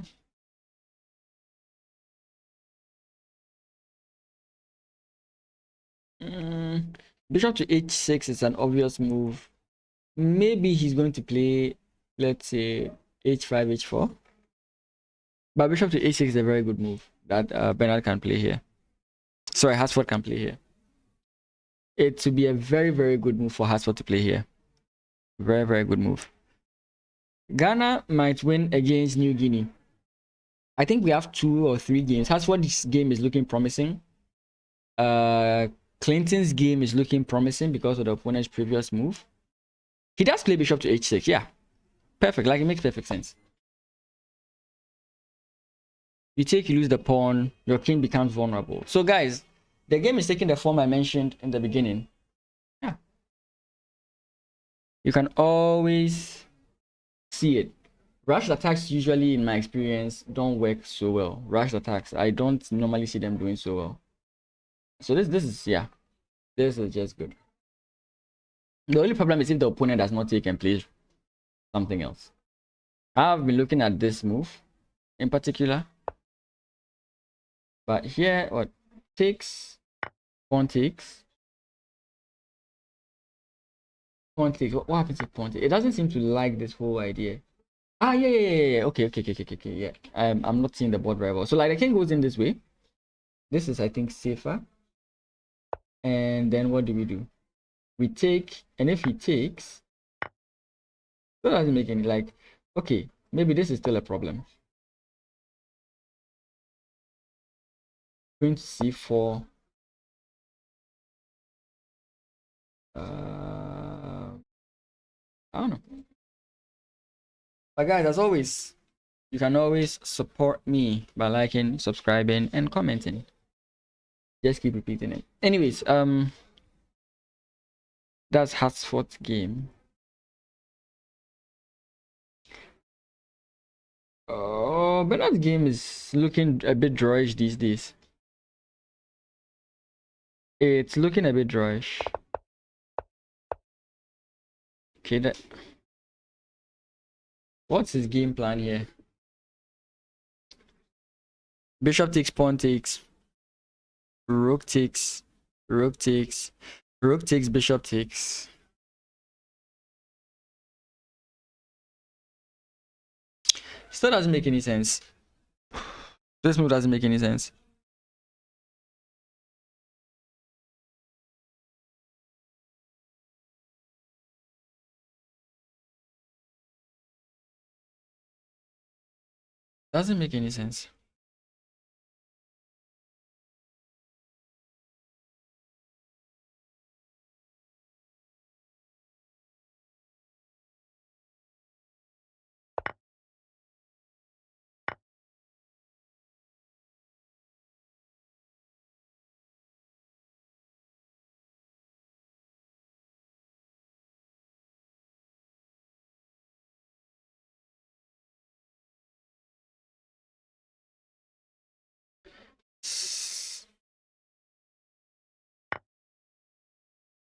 Bishop to h6 is an obvious move. Maybe he's going to play, let's say, h5, h4. But bishop to h6 is a very good move that Bernard can play here. Sorry, Hansford can play here. It would be a very, very good move for Hansford to play here. Very, very good move. Ghana might win against New Guinea. I think we have 2 or 3 games. Hansford's game is looking promising. Clinton's game is looking promising because of the opponent's previous move. He does play bishop to h6, yeah. Perfect. Like, it makes perfect sense. You take, you lose the pawn, your king becomes vulnerable. So guys, the game is taking the form I mentioned in the beginning. Yeah. You can always see it. Rushed attacks usually, in my experience, don't work so well. Rushed attacks, I don't normally see them doing so well. So this is, yeah, this is just good. The only problem is if the opponent does not take and plays something else. I've been looking at this move in particular. But here, what takes, pawn takes, pawn takes. What happens if pawn takes? It doesn't seem to like this whole idea. Ah, yeah. Okay. Yeah. I'm not seeing the board very well. So like the king goes in this way. This is, I think, safer. And then what do? We take, and if he takes, that doesn't make any, like, okay, maybe this is still a problem. Queen to c4. I don't know. But guys, as always, you can always support me by liking, subscribing, and commenting. Just keep repeating it. Anyways, that's Hartsford's game. Oh, Bernard's game is looking a bit drawish these days. It's looking a bit drawish. Okay, that. What's his game plan here? Bishop takes, pawn takes, rook takes, rook takes, rook takes, bishop takes. Still doesn't make any sense. This move doesn't make any sense. Doesn't make any sense.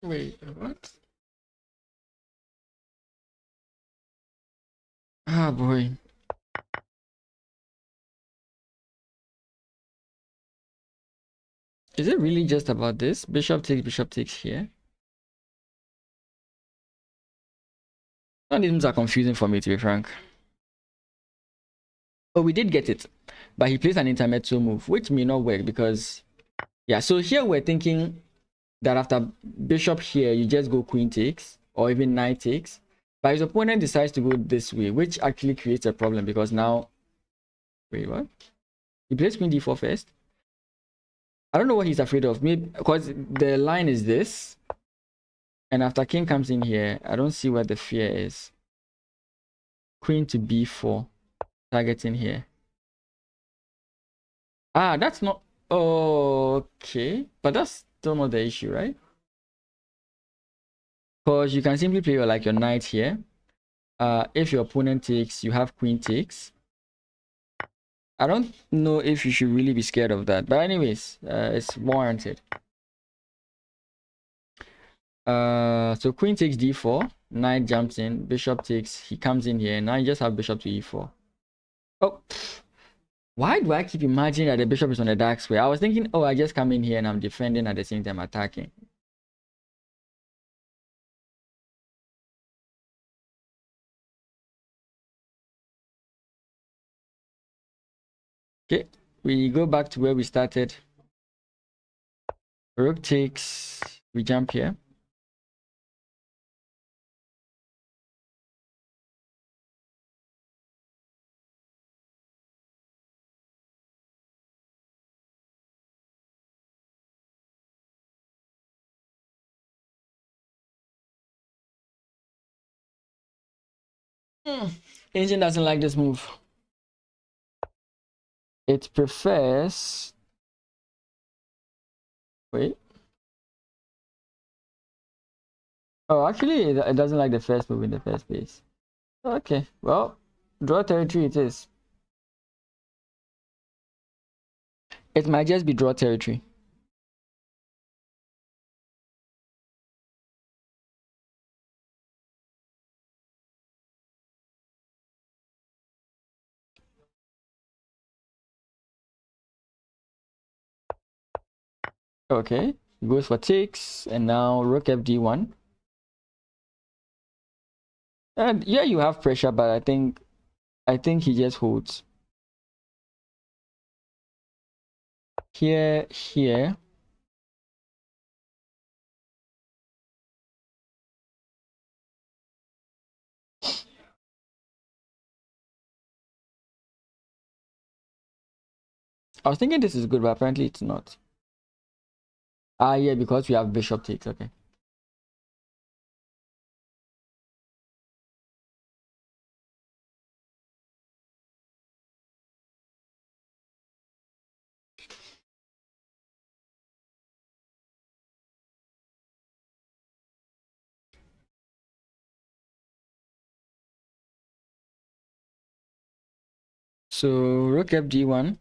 Wait, what? Ah, boy. Is it really just about this? Bishop takes here. None of these moves are confusing for me, to be frank. Oh, we did get it. But he plays an intermezzo move, which may not work because... Yeah, so here we're thinking that after bishop here, you just go queen takes or even knight takes. But his opponent decides to go this way, which actually creates a problem because now... Wait, what? He plays queen d4 first. I don't know what he's afraid of. Maybe because the line is this. And after king comes in here, I don't see what the fear is. Queen to b4. Targeting here. Ah, that's not... Okay. But that's still not the issue, right? Because you can simply play your knight here. If your opponent takes, you have queen takes. I don't know if you should really be scared of that. But anyways, it's warranted. So queen takes d4. Knight jumps in. Bishop takes. He comes in here. Now you just have bishop to e4. Oh. Why do I keep imagining that the bishop is on the dark square? I was thinking, oh, I just come in here and I'm defending at the same time attacking. Okay, we go back to where we started. Rook takes, we jump here. Engine doesn't like this move. It prefers... Wait. Oh, actually, it doesn't like the first move in the first place. Okay, well, draw territory it is. It might just be draw territory. Okay, goes for takes, and now rook fd1. And yeah, you have pressure, but I think he just holds. Here. I was thinking this is good, but apparently it's not. Ah, yeah, because we have bishop takes. Okay. So rook fd1.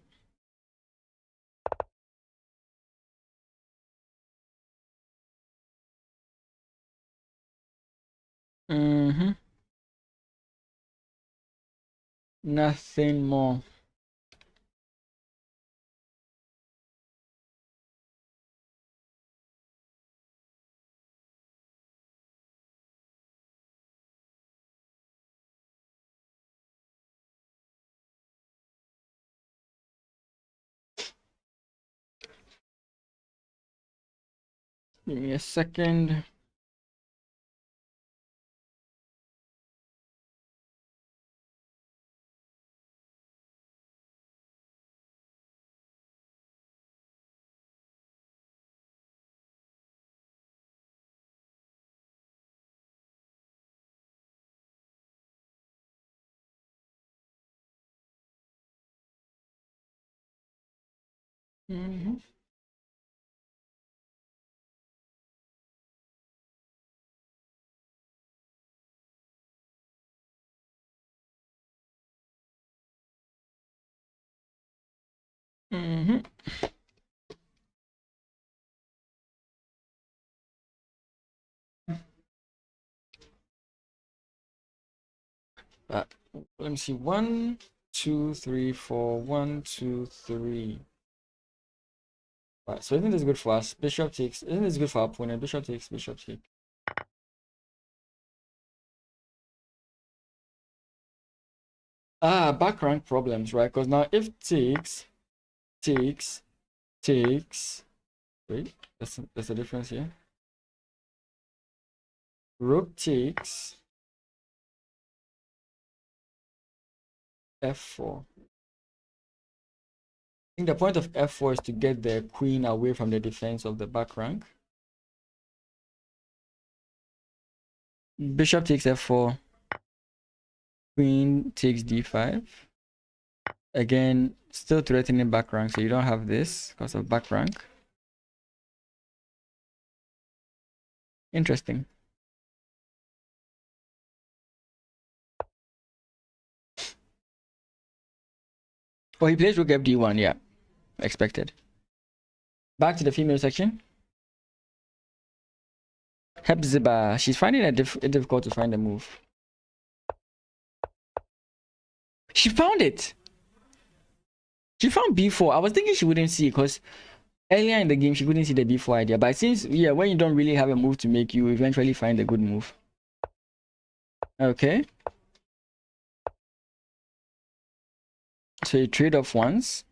Nothing more. Give me a second. Let me see. 1, 2, 3, 4. 1, 2, 3. Right, so isn't this good for us? Bishop takes. Isn't this good for our opponent? Bishop takes, bishop takes. Ah, back rank problems, right? Because now if takes, wait, there's a difference here. Rook takes f4. I think the point of f4 is to get the queen away from the defense of the back rank. Bishop takes f4. Queen takes d5. Again, still threatening back rank, so you don't have this because of back rank. Interesting. Oh, he plays rook fd1, yeah. Expected. Back to the female section. Hepzibah, she's finding it difficult to find a move. She found it. She found b4. I was thinking she wouldn't see it because earlier in the game she couldn't see the b4 idea. But since, yeah, when you don't really have a move to make, you eventually find a good move. Okay. So you trade off once.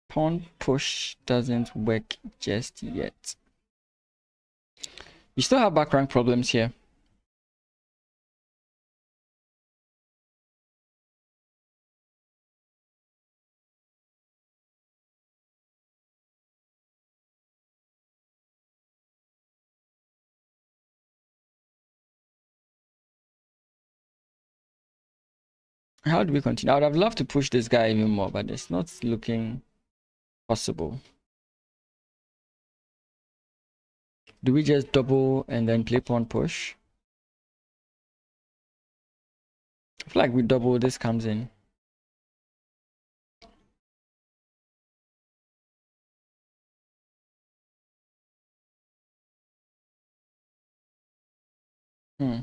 Pawn push doesn't work just yet. You still have back rank problems here. How do we continue? I would have loved to push this guy even more, but it's not looking possible. Do we just double and then play pawn push? I feel like we double, this comes in. Hmm.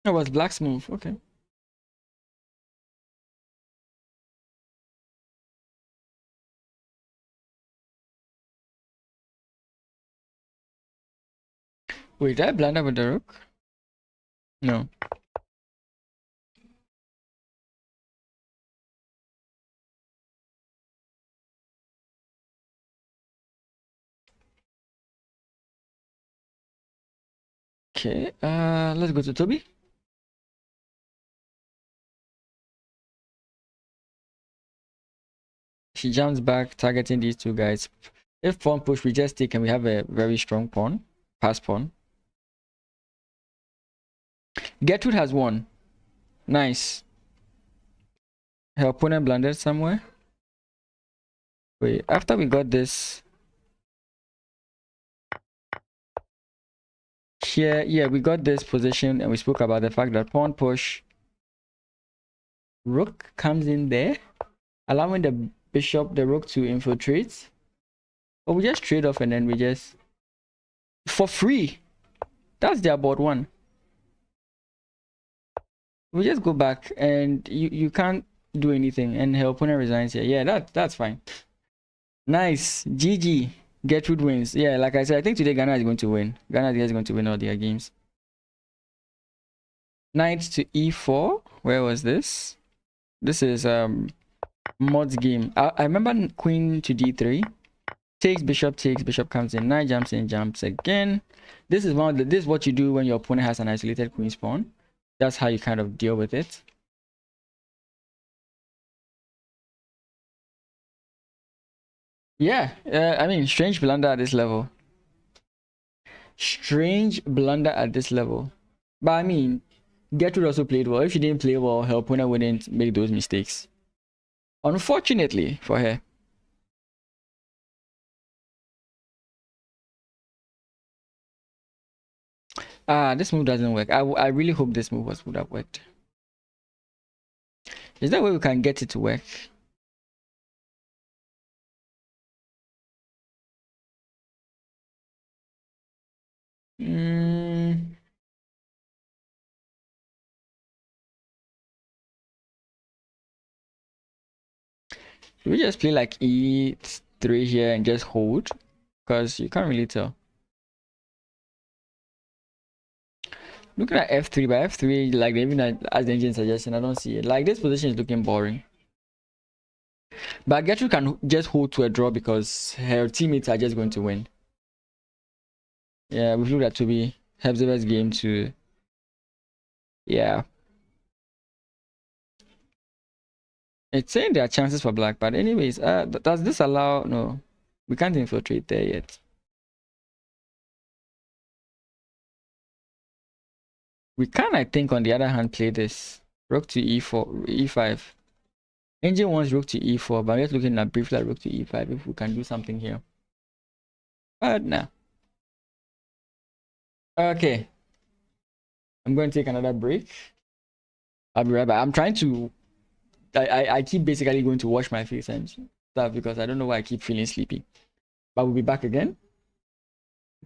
It was black's move. Okay. Wait, did I blunder with the rook? No. Okay, let's go to Toby. She jumps back, targeting these two guys. If pawn push, we just take and we have a very strong pawn. Pass pawn. Gertrude has won. Nice. Her opponent blundered somewhere. Wait, after we got this here, yeah, we got this position and we spoke about the fact that pawn push, rook comes in there, allowing the bishop, the rook to infiltrate. But we just trade off and then we just for free. That's their board one. We just go back and you can't do anything and her opponent resigns here. Yeah, that's fine. Nice. GG. Gertrude wins. Yeah, like I said, I think today Ghana is going to win. Ghana is going to win all their games. Knight to e4. Where was this? This is Mod's game. I remember queen to d3. Takes, bishop comes in. Knight jumps in, jumps again. This is this is what you do when your opponent has an isolated queen's pawn. That's how you kind of deal with it. Yeah, I mean, strange blunder at this level. Strange blunder at this level. But I mean, Gertrude also played well. If she didn't play well, her opponent wouldn't make those mistakes. Unfortunately for her. This move doesn't work. I really hope this move would have worked. Is there a way we can get it to work? Should we just play like e3 here and just hold? Because you can't really tell. Looking at f3, but f3, like even as the engine suggestion, I don't see it. Like this position is looking boring. But Gertrude can just hold to a draw because her teammates are just going to win. Yeah, we've looked at Toby Hebzeber's game too. Yeah. It's saying there are chances for black, but anyways, does this allow? No, we can't infiltrate there yet. We can, I think, on the other hand, play this rook to e4, e5. Engine wants rook to e4, but I'm just looking at briefly at rook to e5 if we can do something here. But nah. Okay. I'm going to take another break. I'll be right back. I'm trying to. I keep basically going to wash my face and stuff because I don't know why I keep feeling sleepy. But we'll be back again.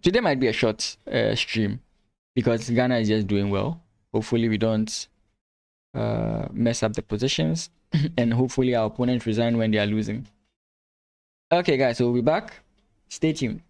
Today might be a short stream because Ghana is just doing well. Hopefully we don't mess up the positions and hopefully our opponents resign when they are losing. Okay guys, so we'll be back. Stay tuned.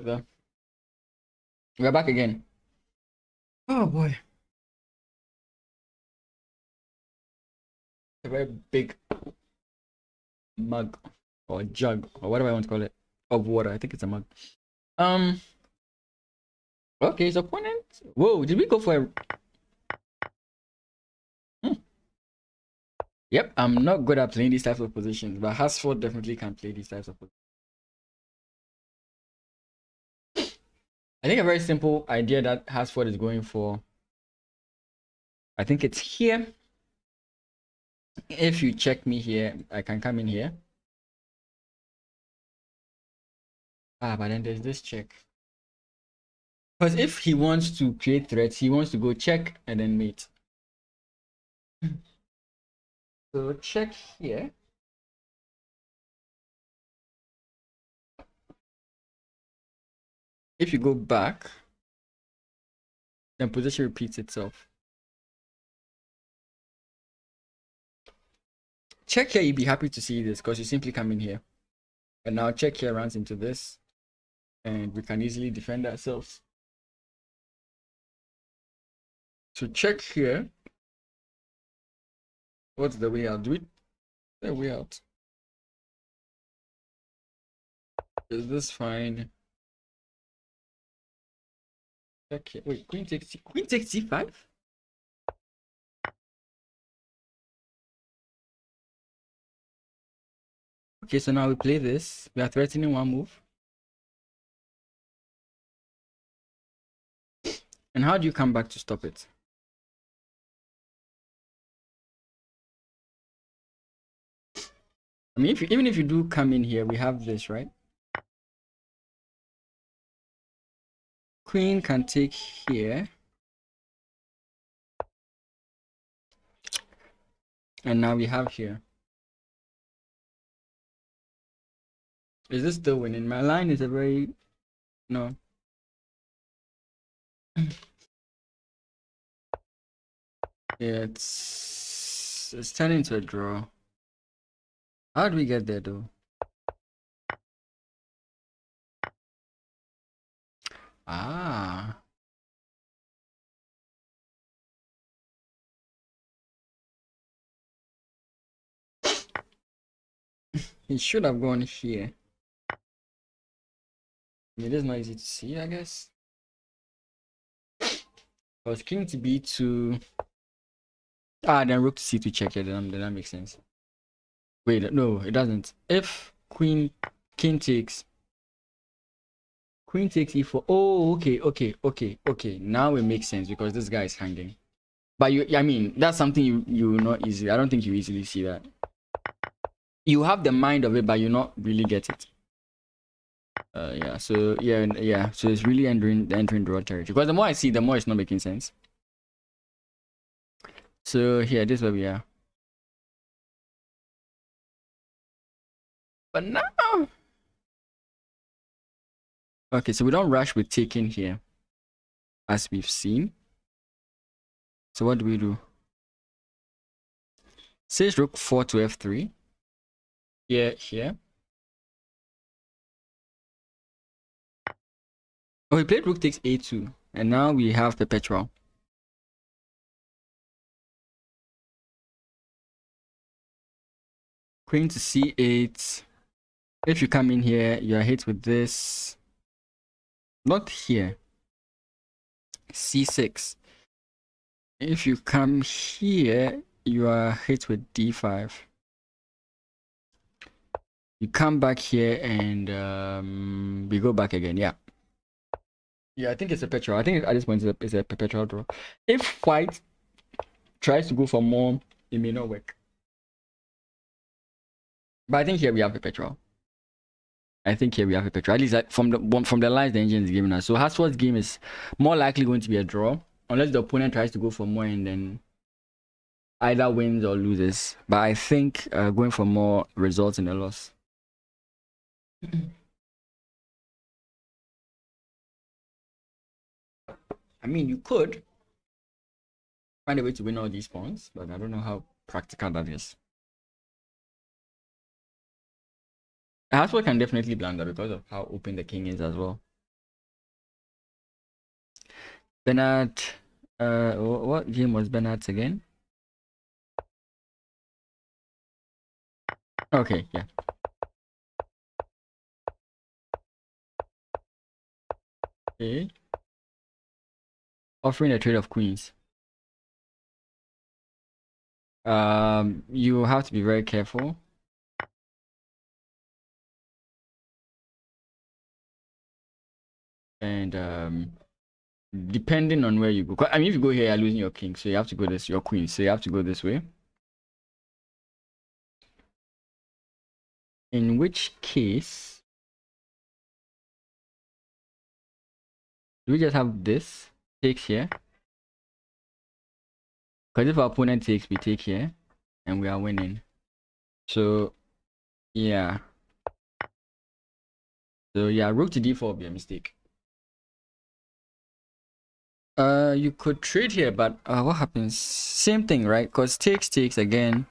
look there. We're back again. Oh boy. A very big mug or jug or whatever I want to call it of water. I think it's a mug. Okay, his opponent. Whoa, did we go for a Yep, I'm not good at playing these types of positions, but Hasford definitely can play these types of positions. I think a very simple idea that Hasford is going for, I think it's here. If you check me here, I can come in here. But then there's this check. Because if he wants to create threats, he wants to go check and then mate. So check here. If you go back, then position repeats itself. Check here, you'd be happy to see this because you simply come in here. And now check here runs into this. And we can easily defend ourselves. So check here. What's the way out? Do it the way out. Is this fine? Check here. Wait, queen takes c5? Okay, so now we play this. We are threatening one move. And how do you come back to stop it? I mean, even if you do come in here, we have this, right? Queen can take here. And now we have here. Is this still winning? My line is a very... No. Yeah, it's turning into a draw. How do we get there though? Ah. He should have gone here. It is not easy to see, I guess. I was king to b2. Then rook to c2 check it, then that makes sense. Wait, no, it doesn't. If king takes e4. Oh, okay. Now it makes sense because this guy is hanging. But I mean, that's something you not easily. I don't think you easily see that. You have the mind of it, but you not really get it. Yeah. So yeah. So it's really entering draw territory. Because the more I see, the more it's not making sense. So here, this is where we are. But now, okay. So we don't rush with taking here, as we've seen. So what do we do? Says rook 4 to f3. Here. Oh, he played rook takes a2, and now we have perpetual. Queen to c8. If you come in here, you are hit with this. Not here. c6. If you come here, you are hit with d5. You come back here and we go back again. Yeah, I think it's a perpetual. I think at this point it's a perpetual draw. If white tries to go for more, it may not work. But I think here we have perpetual. At least from the lines the engine is giving us. So Hasford's game is more likely going to be a draw, unless the opponent tries to go for more and then either wins or loses. But I think going for more results in a loss. I mean, you could find a way to win all these pawns, but I don't know how practical that is. Hasford can definitely blunder because of how open the king is as well. Bernard, what game was Bernard's again? Okay, yeah. Okay. Offering a trade of queens. You have to be very careful. And depending on where you go, I mean, if you go here, you're losing your king, so you have to go this, your queen, so you have to go this way. In which case, do we just have this takes here? Because if our opponent takes, we take here, and we are winning. So yeah. So yeah, rook to d4 would be a mistake. You could trade here, but what happens? Same thing, right? Because takes again.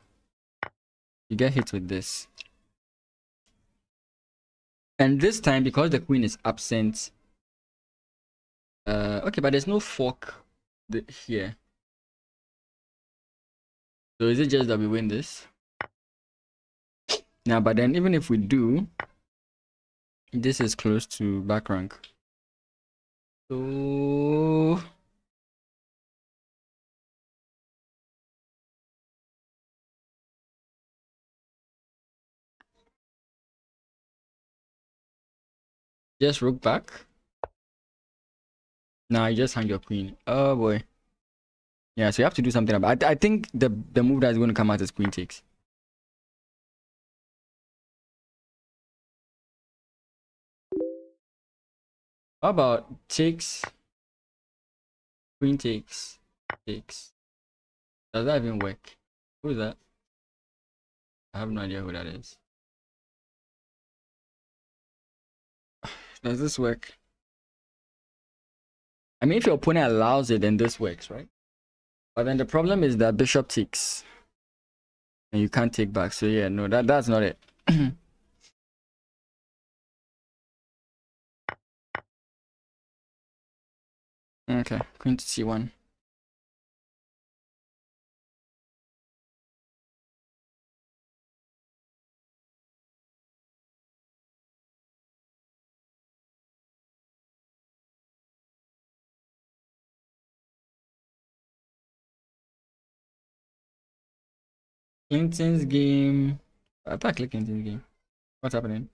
You get hit with this. And this time, because the queen is absent. Okay, but there's no fork here. So is it just that we win this? Now, but then even if we do, this is close to back rank. So just rook back. Now you just hang your queen. Oh boy. Yeah, so you have to do something about it. I think the move that is going to come out is queen takes. How about takes, queen takes, takes? Does that even work? Who is that? I have no idea who that is. Does this work? I mean, if your opponent allows it, then this works, right? But then the problem is that bishop takes, and you can't take back. So yeah, no, that's not it. Okay, queen to c1. Clinton's game. I thought I clicked Clinton's game. What's happening?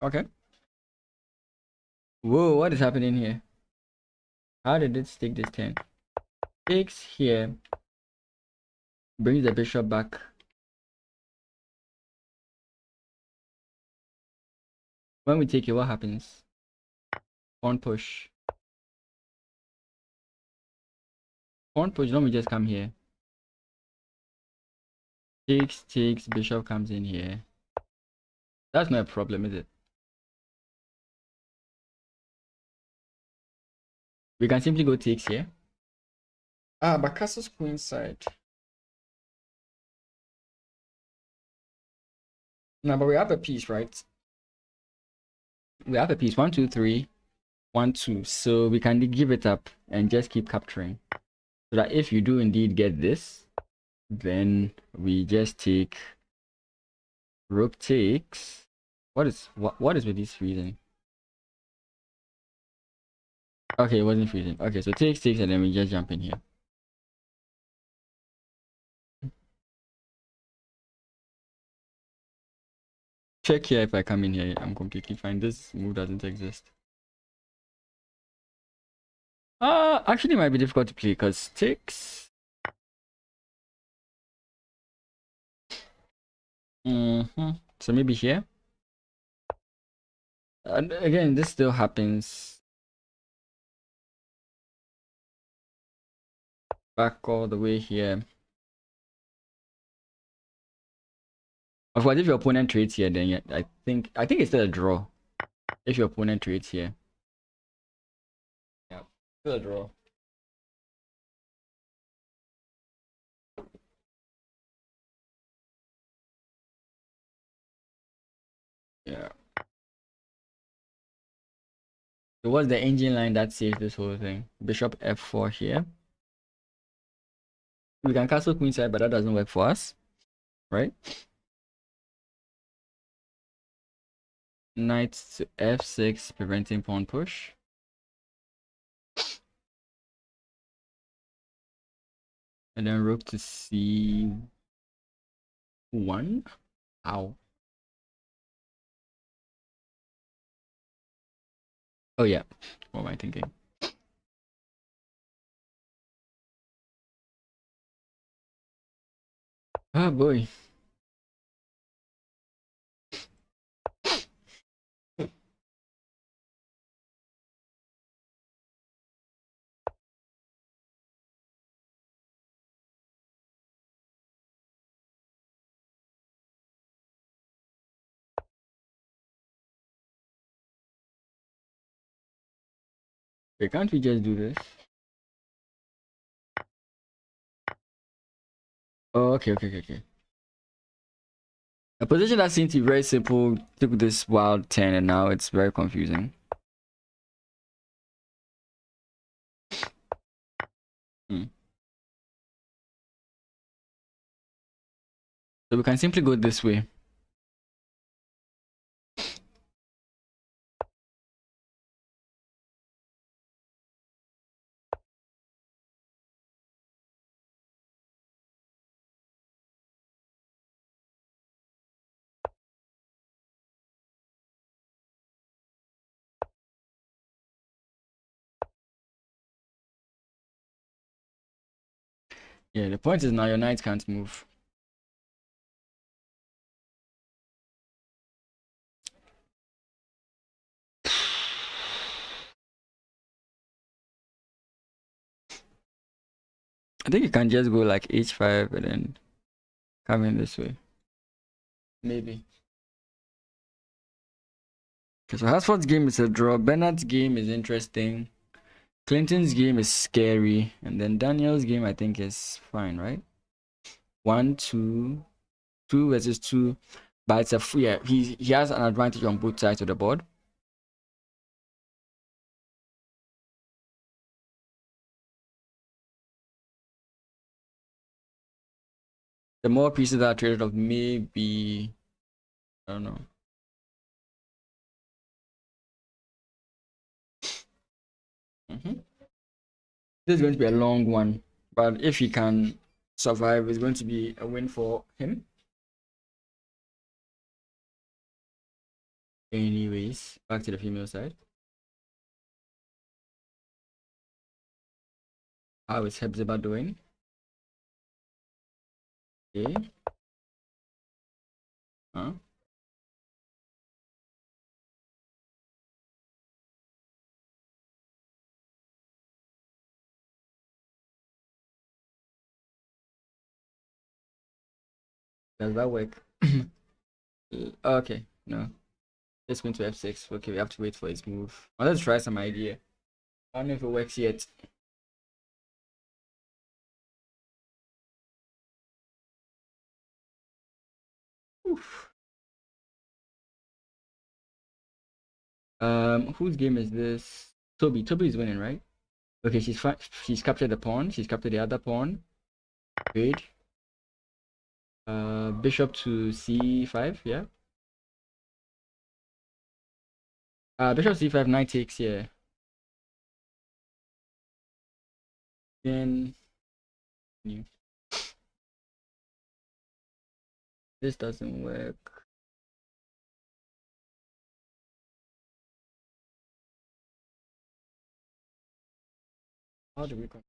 Okay. Whoa, what is happening here? How did it take this turn? Takes here. Brings the bishop back. When we take it, what happens? Pawn push. Pawn push, let me just come here. Takes, bishop comes in here. That's not a problem, is it? We can simply go takes here. Ah, but castle's queen side. No, but we have a piece, right? We have a piece. 1, 2, 3. 1, 2. So we can give it up and just keep capturing. So that if you do indeed get this, then we just take rook takes. What is with this freezing? Okay, it wasn't freezing. Okay, so takes, and then we just jump in here. Check here if I come in here. I'm completely fine. This move doesn't exist. Actually it might be difficult to play because takes. So maybe here. And again, this still happens. Back all the way here. Of course, if your opponent trades here, then yeah, I think it's still a draw. If your opponent trades here. Yeah, still a draw. Yeah. So what's the engine line that saves this whole thing? Bishop f4 here. We can castle queenside, but that doesn't work for us, right? Knight to f6, preventing pawn push. And then rook to c1. Ow. Oh yeah, what am I thinking? Oh boy. Wait, can't we just do this? Oh, okay. A position that seemed to be very simple took this wild turn, and now it's very confusing. So we can simply go this way. Yeah, the point is now your knight can't move. I think you can just go like h5 and then come in this way. Maybe. Okay, so Hasford's game is a draw. Bernard's game is interesting. Clinton's game is scary. And then Daniel's game, I think, is fine, right? 1, 2, 2 versus 2. But it's a yeah, he has an advantage on both sides of the board. The more pieces that are traded off, maybe I don't know. This is going to be a long one, but if he can survive, it's going to be a win for him. Anyways, back to the female side. How is Hepzibah doing? Okay. Huh? Does that work? Okay, no. Let's go into f6. Okay, we have to wait for his move. Let's try some idea. I don't know if it works yet. Oof. Whose game is this? Toby. Toby is winning, right? Okay, she's captured the pawn. She's captured the other pawn. Great. Bishop to c5, yeah. Bishop c5, knight takes, yeah. Then this doesn't work. How do we go?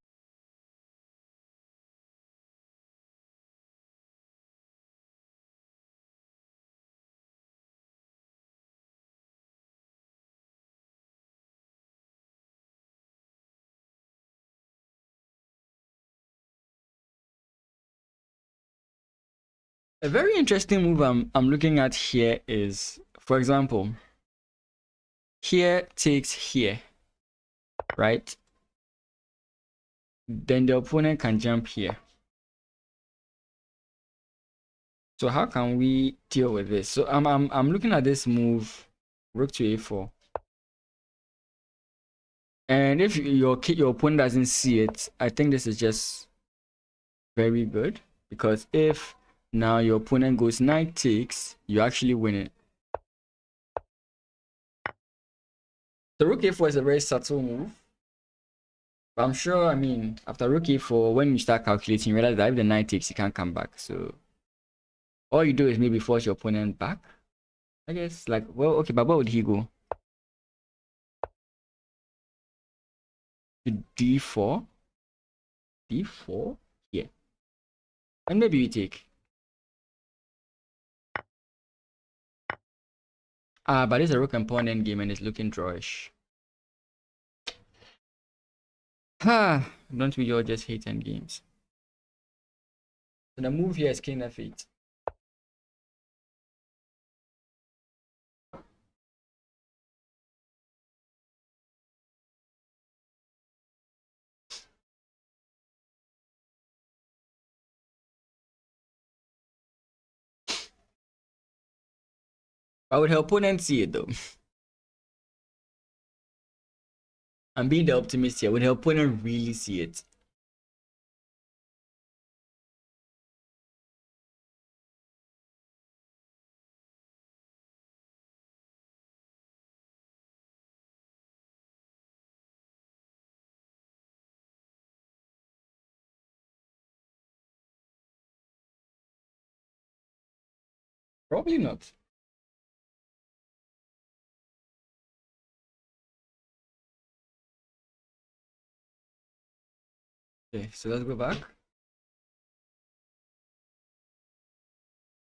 A very interesting move I'm looking at here is, for example, here takes here, right? Then the opponent can jump here. So how can we deal with this? So I'm looking at this move, rook to a4. And if your opponent doesn't see it, I think this is just very good, because if now your opponent goes knight takes, you actually win it. The rook a4 is a very subtle move, but I'm sure, I mean, after rook a4, when you start calculating, you realize that if the knight takes, you can't come back. So all you do is maybe force your opponent back, I guess. Like, well, okay, but where would he go? To d4, d4 here, and maybe we take. But it's a rook and pawn endgame, and it's looking drawish. Don't we all just hate endgames? So the move here is king f8. Why would her opponent see it though? I'm being the optimist here. Would her opponent really see it? Probably not. Okay, so let's go back.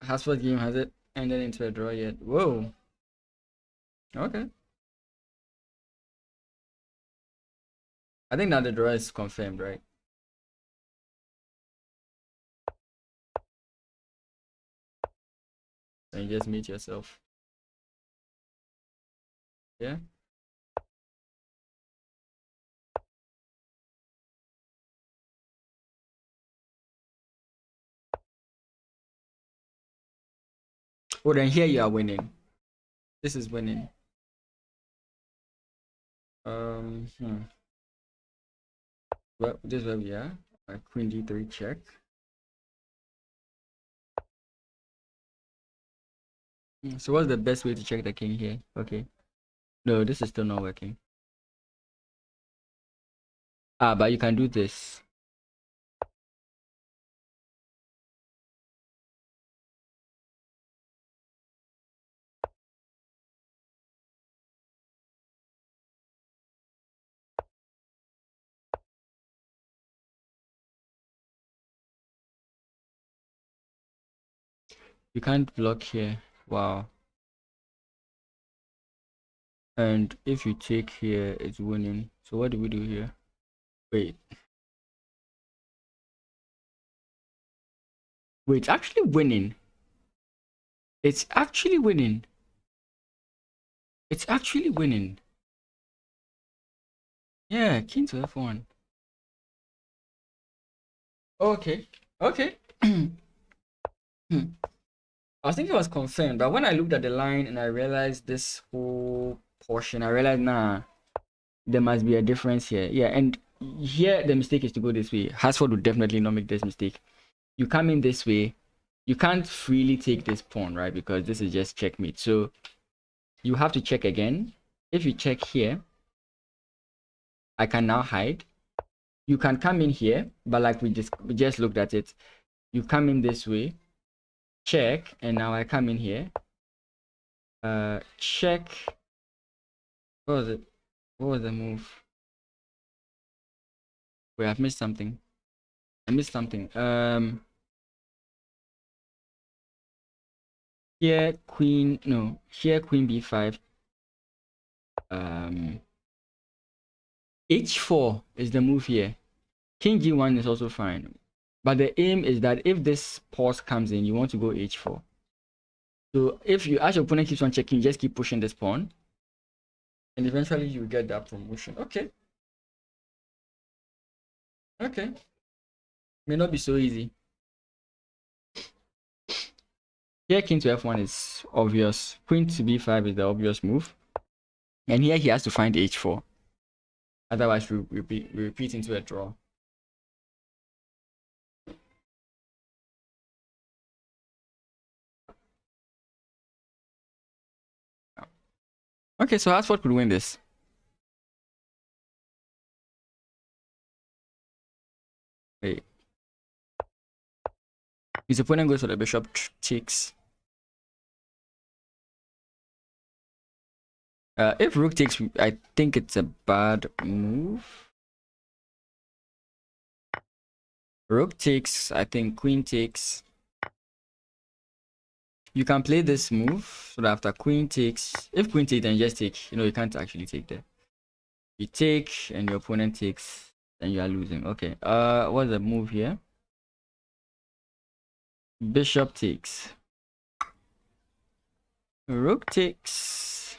Hasford game, has it ended into a draw yet? Whoa. Okay. I think now the draw is confirmed, right? And you just meet yourself. Yeah. Oh, then here you are winning. This is winning. Well, this is where we are. Queen d3 check. So what's the best way to check the king here? Okay. No, this is still not working. But you can do this. You can't block here. Wow. And if you take here, it's winning. So what do we do here? Wait. Wait, it's actually winning. It's actually winning. It's actually winning. Yeah, king to f1. Okay. Okay. I was thinking it was confirmed, but when I looked at the line and I realized this whole portion, I realized, nah, there must be a difference here. Yeah, and here the mistake is to go this way. Hasford would definitely not make this mistake. You come in this way, you can't freely take this pawn, right? Because this is just checkmate. So you have to check again. If you check here, I can now hide. You can come in here, but like we just looked at it. You come in this way, check, and now I come in here. Check. What was it? What was the move? Wait, I've missed something. I missed something. Here queen, no, here queen b5. H4 is the move here. King g1 is also fine, but the aim is that if this pause comes in, you want to go h4. So if you, as your opponent keeps on checking, you just keep pushing this pawn, and eventually you get that promotion. Okay. Okay. May not be so easy. Here king to f1 is obvious. Queen to b5 is the obvious move, and here he has to find h4. Otherwise, we repeat into a draw. Okay, so Hasford could win this. Wait. His opponent goes for the bishop takes. If rook takes, I think it's a bad move. Rook takes, I think queen takes. You can play this move so that after queen takes, if queen takes, then just take. You know, you can't actually take there. You take and your opponent takes, then you are losing. Okay. What's the move here? Bishop takes. Rook takes.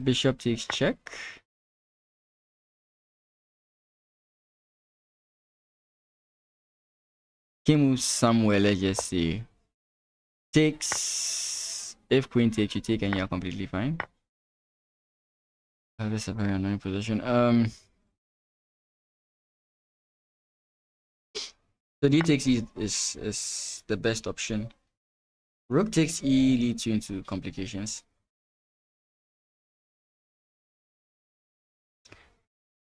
Bishop takes check. King moves somewhere, let's just see. Takes. If queen takes, you take and you're completely fine. This is a very annoying position. So d takes E is the best option. Rook takes E leads you into complications.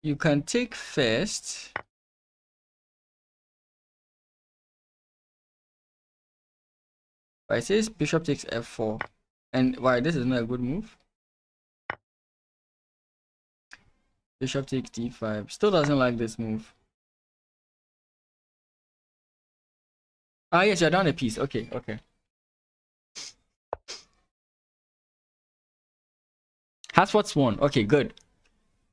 You can take first. But it says bishop takes f4. And why this is not a good move? Bishop takes d5. Still doesn't like this move. Ah, yes, you're down a piece. Okay, okay. Hasford's won. Okay, good.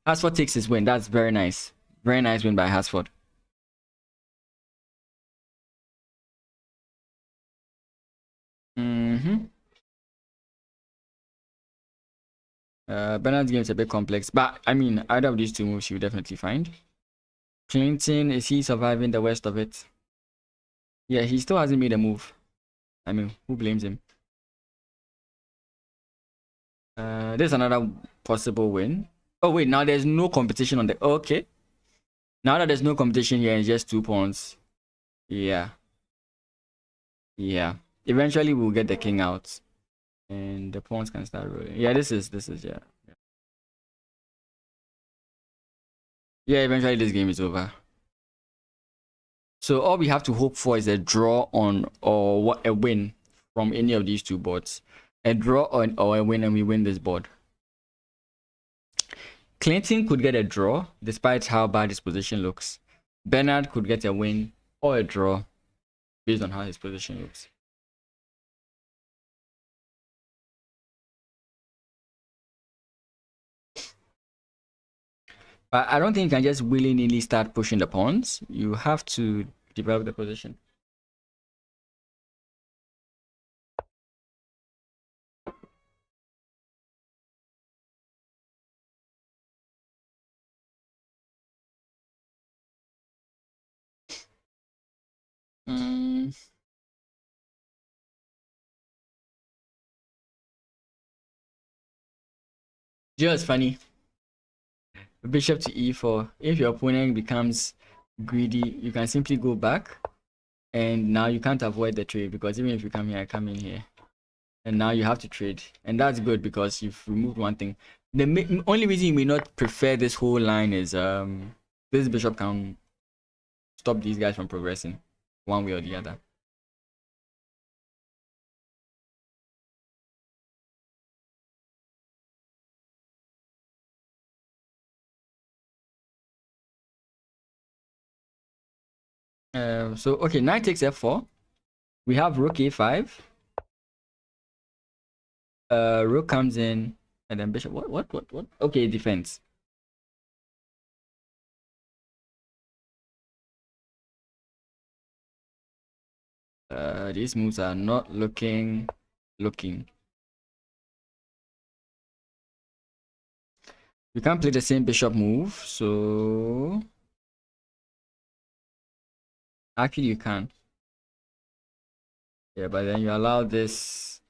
Hasford takes his win. That's very nice. Very nice win by Hasford. Bernard's game is a bit complex, but I mean, either of these two moves you definitely find. Clinton, is he surviving the worst of it? Yeah, he still hasn't made a move. I mean, who blames him? There's another possible win. Oh wait, now there's no competition on the. Okay. Now that there's no competition here, it's just 2 pawns. Yeah. Yeah. Eventually we'll get the king out. And the pawns can start rolling. Yeah, this is yeah. Yeah, eventually this game is over. So all we have to hope for is a draw on or a win from any of these two boards. A draw or a win and we win this board. Clinton could get a draw despite how bad his position looks. Bernard could get a win or a draw based on how his position looks. But I don't think you can just willy-nilly start pushing the pawns. You have to develop the position. Just funny. Bishop to e4. If your opponent becomes greedy, you can simply go back. And now you can't avoid the trade because even if you come here, I come in here. And now you have to trade. And that's good because you've removed one thing. The only reason you may not prefer this whole line is this bishop can stop these guys from progressing one way or the other. So okay, knight takes f4. We have rook a5. Rook comes in and then bishop. What? Okay, defense. These moves are not looking. We can't play the same bishop move, so actually you can. Yeah, but then you allow this,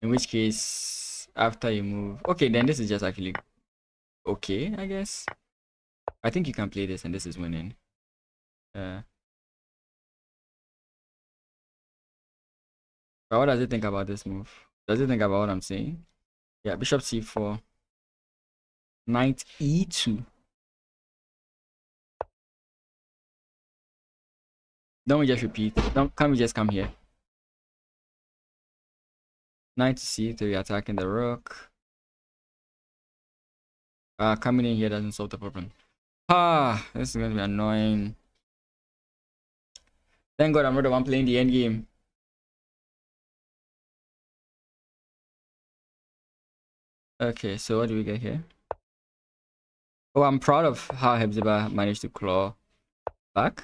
in which case after you move. Okay, then this is just actually okay, I guess. I think you can play this, and this is winning. But what does it think about this move? Does it think about what I'm saying? Yeah, bishop c4, knight e2. Don't we just repeat? Can't we just come here? Knight to c3, attacking the rook. Coming in here doesn't solve the problem. This is gonna be annoying. Thank God I'm not the one playing the end game. Okay, so what do we get here? Oh, I'm proud of how Hepzibah managed to claw back.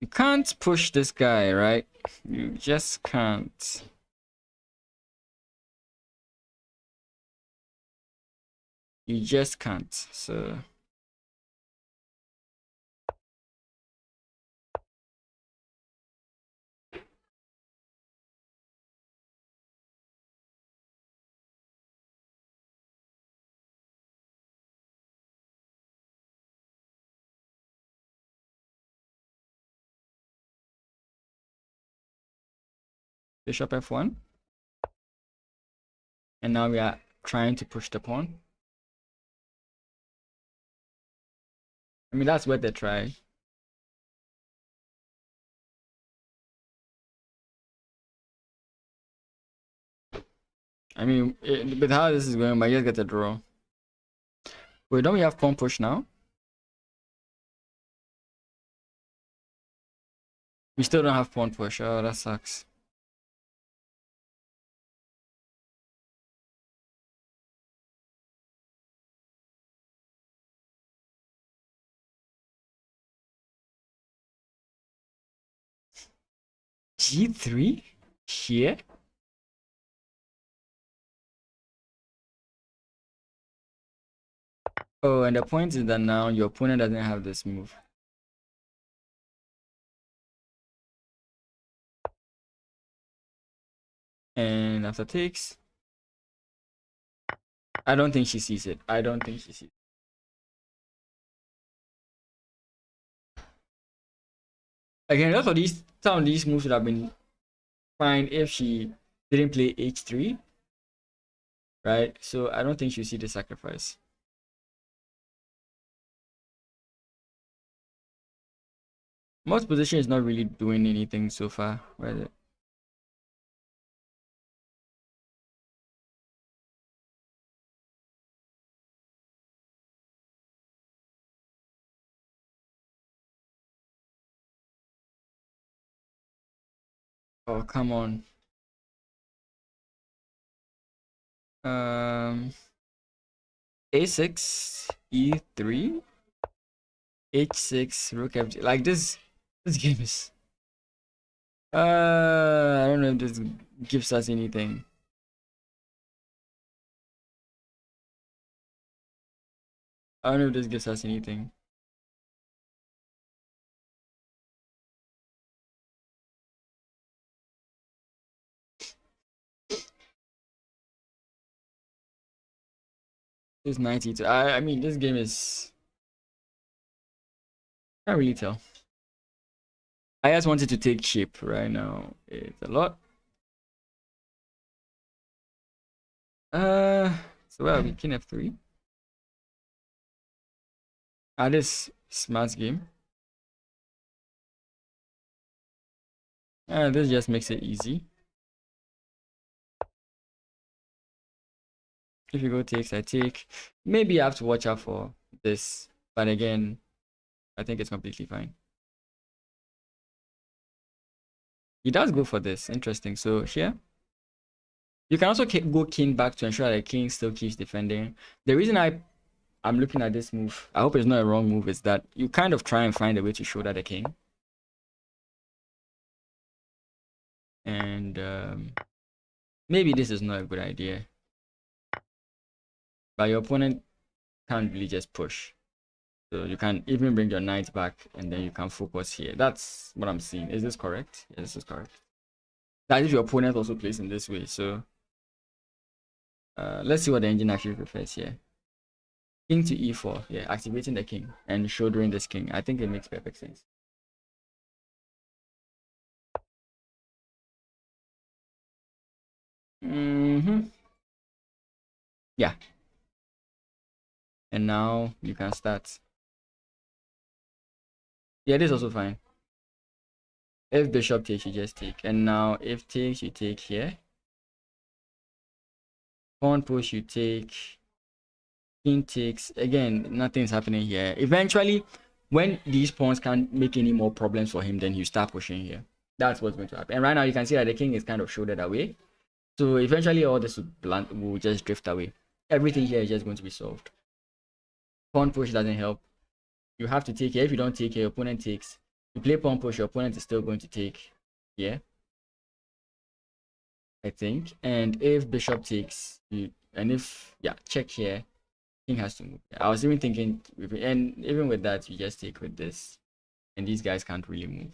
You can't push this guy, right? You just can't. You just can't. So bishop f1. And now we are trying to push the pawn. I mean, that's what they try. I mean, with how this is going, I might just get a draw. Wait, don't we have pawn push now? We still don't have pawn push. Oh, that sucks. G3 here. Oh, and the point is that now your opponent doesn't have this move. And after takes, I don't think she sees it. I don't think she sees it. Again, some of these moves would have been fine if she didn't play h3, right? So I don't think she'll see the sacrifice. Most position is not really doing anything so far, right? Oh, come on. A6, E3, H6, Rook F. Like this game is. I don't know if this gives us anything. I don't know if this gives us anything. This 92. I mean, this game is. Can't really tell. I just wanted to take shape right now. It's a lot. So where are we? King F3. This smart game. This just makes it easy. If you go takes, I take. Maybe I have to watch out for this, but again, I think it's completely fine. He does go for this. Interesting. So here, you can also go king back to ensure that the king still keeps defending. The reason I'm looking at this move, I hope it's not a wrong move, is that you kind of try and find a way to show that the king. And maybe this is not a good idea. But your opponent can't really just push. So you can even bring your knight back and then you can focus here. That's what I'm seeing. Is this correct? Yes, this is correct. That if your opponent also plays in this way. So let's see what the engine actually prefers here. King to e4, yeah, activating the king and shouldering this king. I think it makes perfect sense. Yeah. And now you can start. Yeah, this is also fine. If bishop takes, you just take. And now if takes, you take here. Pawn push, you take. King takes. Again, nothing's happening here. Eventually, when these pawns can't make any more problems for him, then you start pushing here. That's what's going to happen. And right now you can see that the king is kind of shouldered away. So eventually all this will just drift away. Everything here is just going to be solved. Pawn push doesn't help. You have to take here. If you don't take here, your opponent takes. You play pawn push, your opponent is still going to take here, I think. And if bishop takes, check here, king has to move. I was even thinking, and even with that, you just take with this, and these guys can't really move.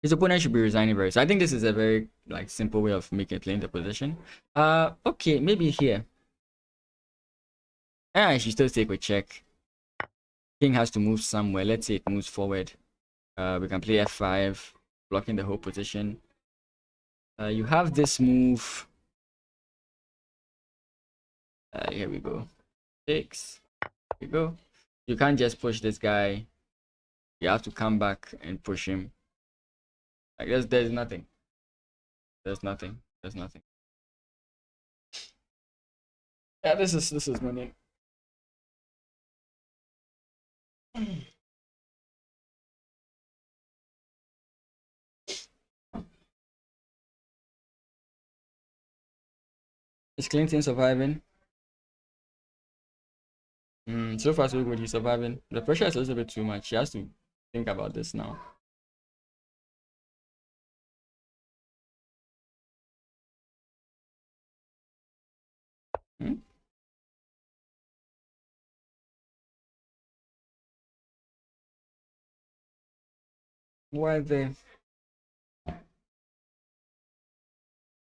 His opponent should be resigning very. So I think this is a very simple way of playing the position. Okay, maybe here. I should still take with check. King has to move somewhere. Let's say it moves forward. We can play f5, blocking the whole position. You have this move. Here we go. Takes. Here we go. You can't just push this guy. You have to come back and push him. I guess there's nothing. There's nothing. There's nothing. Yeah, this is winning. Is Clinton surviving? So far so good. He's surviving. The pressure is a little bit too much. He has to think about this now. Why there?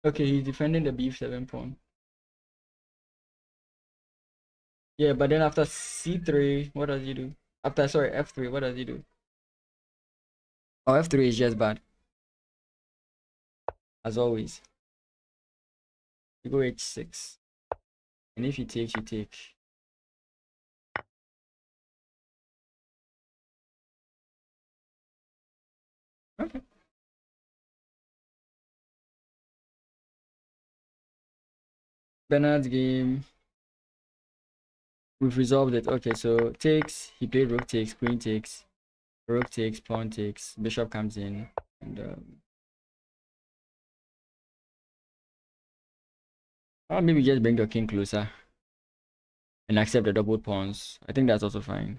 Okay, he's defending the b7 pawn. Yeah, but then after c3, what does he do? After f3, what does he do? Oh, f3 is just bad. As always. You go h6. And if he takes, you take. Okay. Bernard's game. We've resolved it. Okay, so takes. He played rook takes, queen takes, rook takes, pawn takes, bishop comes in, and maybe just bring the king closer and accept the double pawns. I think that's also fine.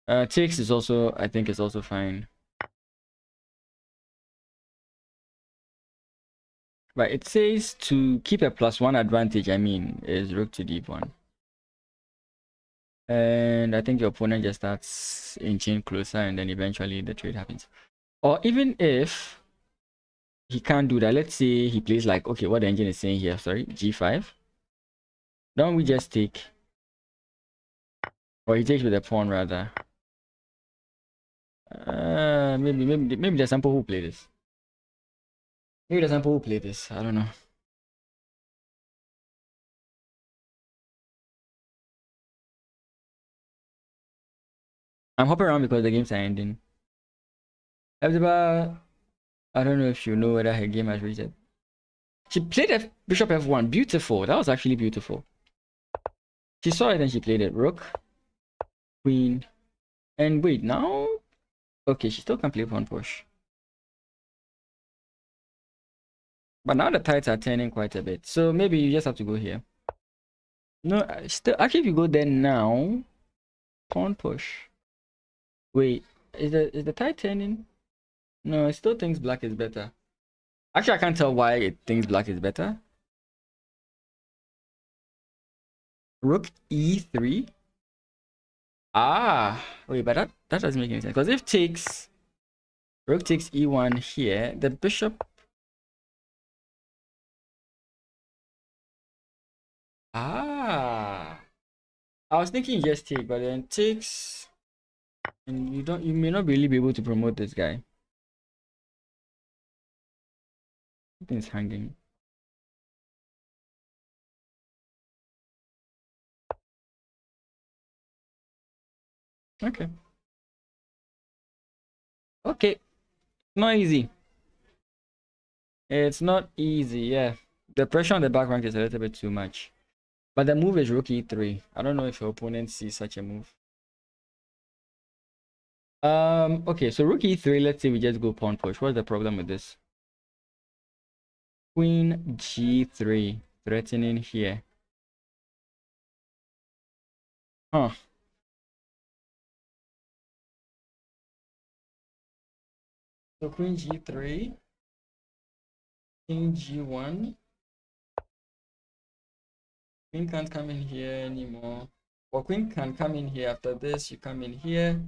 Right? Takes is also, I think, is also fine. Right, it says to keep a +1 advantage, is rook to d1. And I think your opponent just starts inching closer and then eventually the trade happens. Or even if he can't do that, let's say he plays okay, what the engine is saying here, sorry, g5. Don't we just take? Or he takes with a pawn rather. Maybe there's some people who play this. Maybe there's some people who play this. I don't know. I'm hopping around because the games are ending. Epsiba, I don't know if you know whether her game has reset. She played bishop f1. Beautiful. That was actually beautiful. She saw it and she played it. Rook, queen, and wait, now? Okay, she still can play pawn push. But now the tides are turning quite a bit. So maybe you just have to go here. No, still, actually, if you go there now, pawn push. Wait, is the tide turning? No, it still thinks black is better. Actually, I can't tell why it thinks black is better. Rook e3. Ah, wait, but that doesn't make any sense. Because if takes rook takes e1 here, the bishop. Ah, I was thinking just take, but then takes, and you may not really be able to promote this guy. Something's hanging. Okay. Okay. Not easy. It's not easy, yeah. The pressure on the back rank is a little bit too much. But the move is rook e3. I don't know if your opponent sees such a move. Okay, so rook e3, let's say we just go pawn push. What's the problem with this? Queen g3, threatening here. Huh. So queen g3, king g1. Queen can't come in here anymore. Or queen can come in here. After this, you come in here.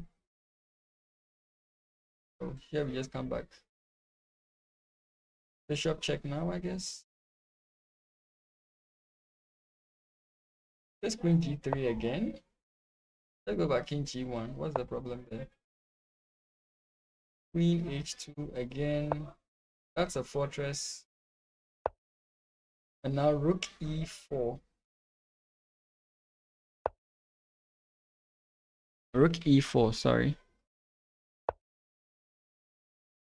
So here we just come back. Bishop check now, I guess. Let's queen g3 again. Let's go back king g1. What's the problem there? Queen h2 again. That's a fortress. And now rook e4. Rook e4, sorry.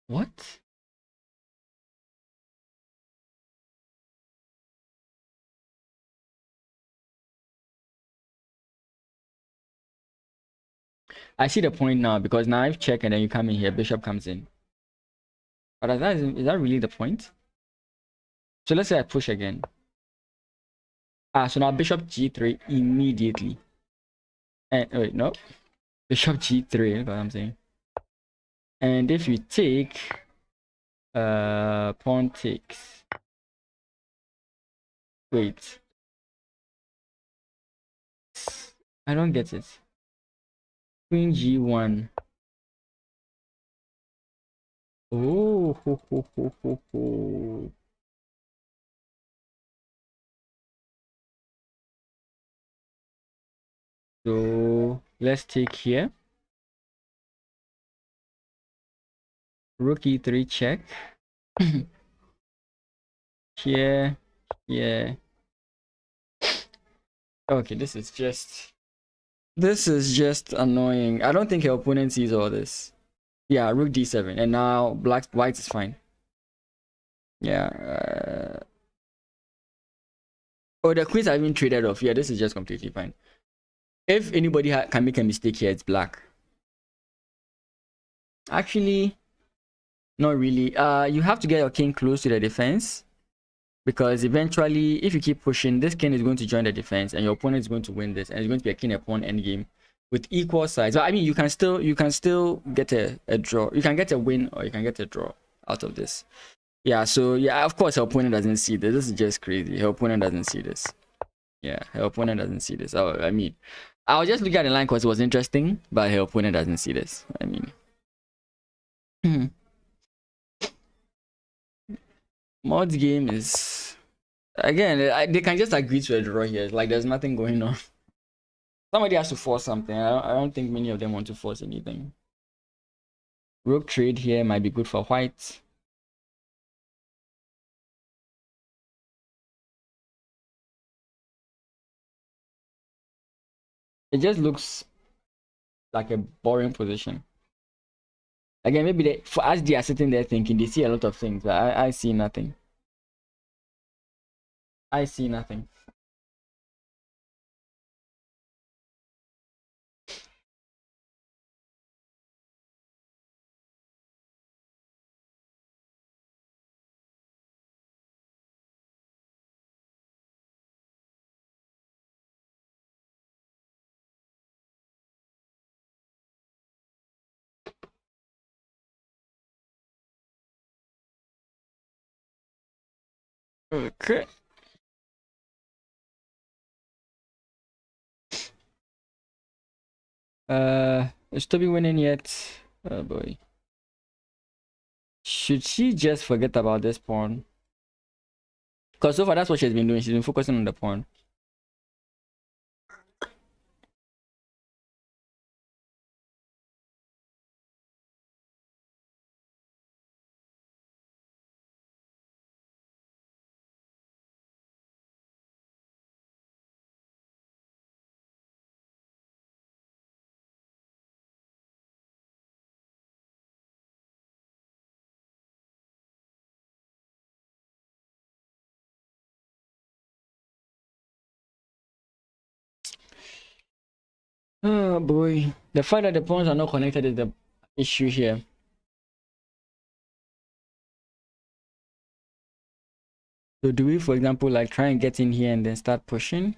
What? I see the point now, because now I've checked and then you come in here, bishop comes in. But is that really the point? So let's say I push again. So now bishop g3 immediately. And wait, no. Bishop g3, that's what I'm saying. And if you take pawn takes. Wait. I don't get it. Queen g1. Oh, ho, ho, ho, ho, ho. So let's take here. Rook e3 check. Here, here. Okay, this is just annoying. I don't think your opponent sees all this. Yeah, rook d7, and now white is fine. Yeah. Oh, the queens are even traded off. Yeah, this is just completely fine. If anybody can make a mistake here, it's black. Actually, not really. You have to get your king close to the defense, because eventually, if you keep pushing, this king is going to join the defense, and your opponent is going to win this, and it's going to be a king pawn endgame with equal sides. But I mean, you can still get a draw. You can get a win, or you can get a draw out of this. Yeah. So yeah, of course, her opponent doesn't see this. This is just crazy. Her opponent doesn't see this. Yeah, her opponent doesn't see this. Oh, I mean, I was just looking at the line because it was interesting, but her opponent doesn't see this. I mean, Mod's game is, again, they can just agree to a draw here. Like there's nothing going on. Somebody has to force something. I don't think many of them want to force anything. Rook trade here might be good for white. It just looks like a boring position. Again, maybe as they are sitting there thinking, they see a lot of things, but I see nothing. I see nothing. Okay. Is Toby winning yet? Oh boy. Should she just forget about this pawn? Because so far that's what she's been doing. She's been focusing on the pawn. Oh boy. The fact that the pawns are not connected is the issue here. So do we, for example, like try and get in here and then start pushing?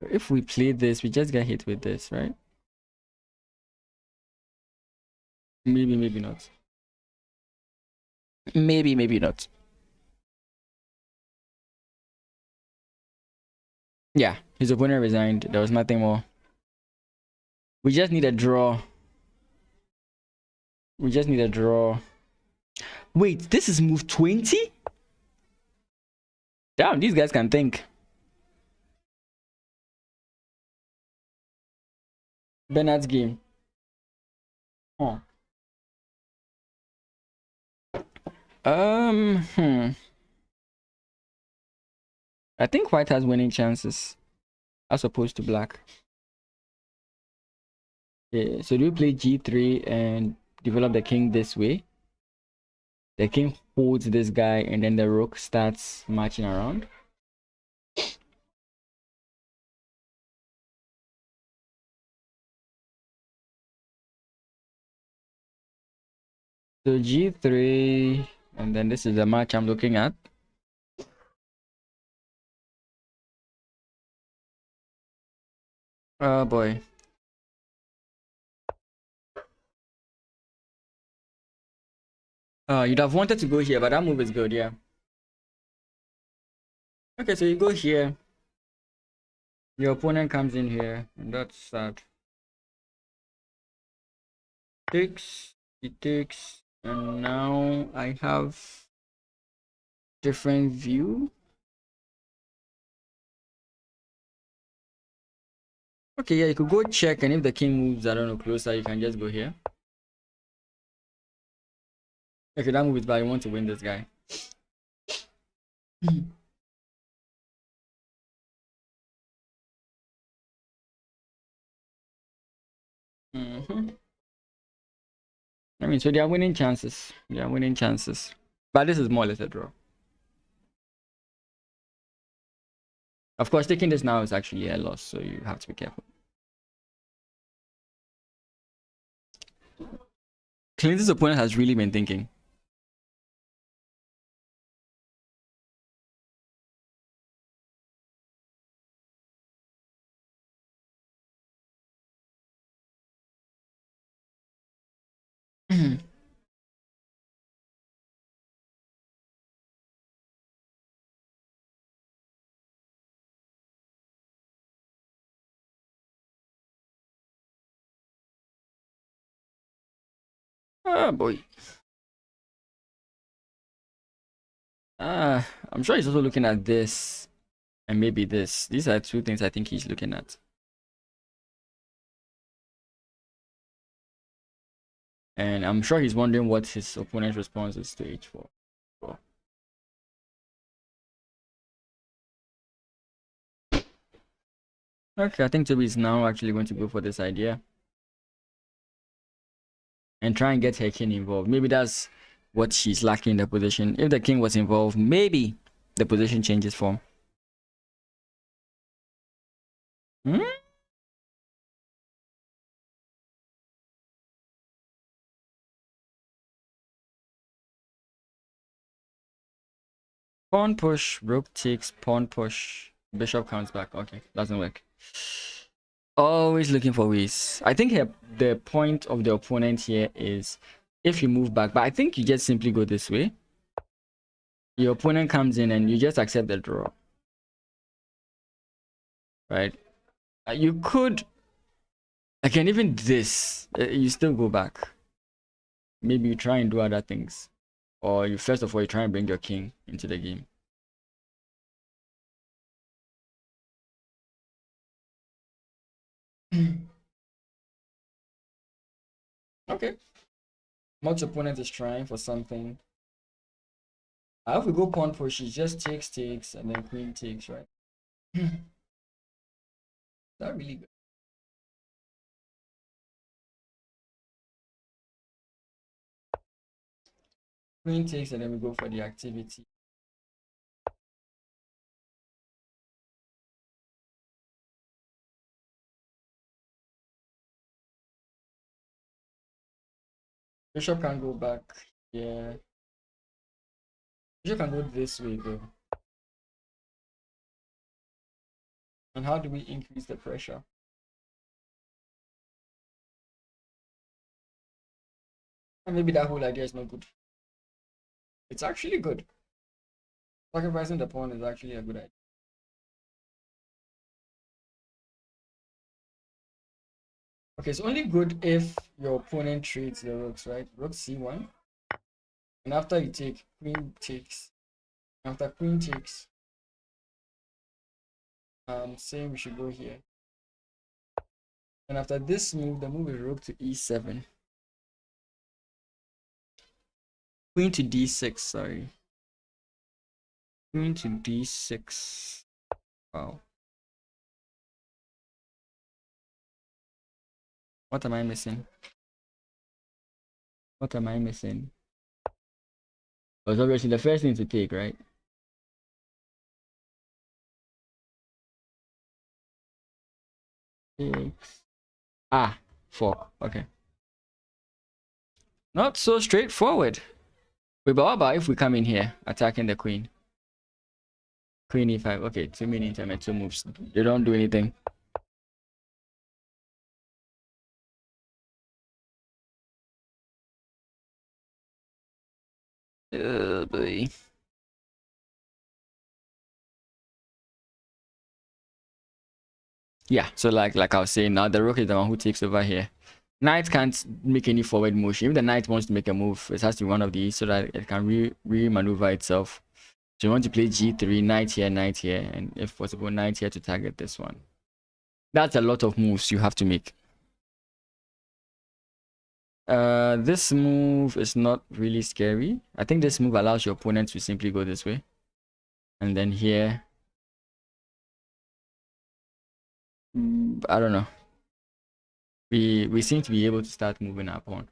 If we play this, we just get hit with this, right? Maybe, maybe not. Maybe, maybe not. Yeah, his opponent resigned. There was nothing more. We just need a draw. We just need a draw. Wait, this is move 20? Damn, these guys can think. Bernard's game. Oh. I think white has winning chances as opposed to black. Yeah, so do we play g3 and develop the king this way? The king holds this guy and then the rook starts marching around. So g3, and then this is the match I'm looking at. Oh boy. You'd have wanted to go here, but that move is good, yeah. Okay, so you go here. Your opponent comes in here, and that's sad. Takes, he takes, and now I have different view. Okay, yeah, you could go check, and if the king moves, I don't know, closer, you can just go here. Okay, that move is bad. You want to win this guy. I mean, so they are winning chances. They are winning chances. But this is more or less a draw. Of course, taking this now is actually a loss, so you have to be careful. Clinton's opponent has really been thinking. Oh boy. I'm sure he's also looking at this and maybe this. These are two things I think he's looking at. And I'm sure he's wondering what his opponent's response is to h4. Okay, I think Toby is now actually going to go for this idea and try and get her king involved. Maybe that's what she's lacking in the position. If the king was involved, maybe the position changes form. Pawn push, rook takes, pawn push, bishop comes back. Okay, doesn't work. Always looking for ways. I think the point of the opponent here is if you move back, but I think you just simply go this way. Your opponent comes in and you just accept the draw. Right? You could Again, even this, you still go back. Maybe you try and do other things. Or you first of all, you try and bring your king into the game. Okay. Much opponent is trying for something. If we go pawn push, she just takes, and then queen takes, right? That really good. Queen takes, and then we go for the activity. Bishop can go back. Yeah. Bishop can go this way though. And how do we increase the pressure? And maybe that whole idea is not good. It's actually good. Sacrificing the pawn is actually a good idea. Okay, it's only good if your opponent trades the rooks, right? Rook c1. And after you take, queen takes. After queen takes, saying we should go here. And after this move, the move is rook to e7. Queen to d6, sorry. Queen to d6. Wow. What am I missing? What am I missing? Was obviously the first thing to take, right? Six. Ah, 4. Okay. Not so straightforward. Wait, but what about if we come in here, attacking the queen? Queen e5. Okay, 2 mini intermezzo moves. They don't do anything. Boy. Yeah, so like I was saying, now the rook is the one who takes over here. Knight can't make any forward motion. If the knight wants to make a move, it has to be one of these so that it can re-maneuver itself. So you want to play g3, knight here, and if possible, knight here to target this one. That's a lot of moves you have to make. This move is not really scary. I think this move allows your opponent to simply go this way. And then here, I don't know. We seem to be able to start moving our pawn.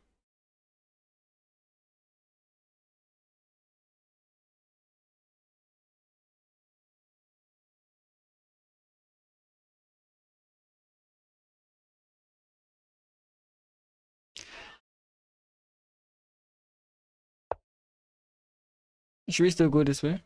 Should we still go this way?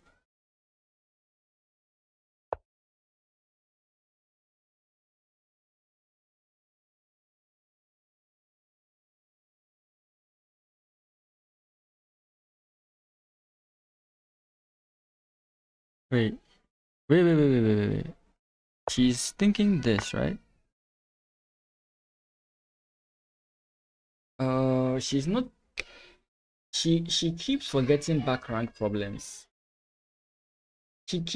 Wait. Wait. She's thinking this, right? She's not. She keeps forgetting back rank problems.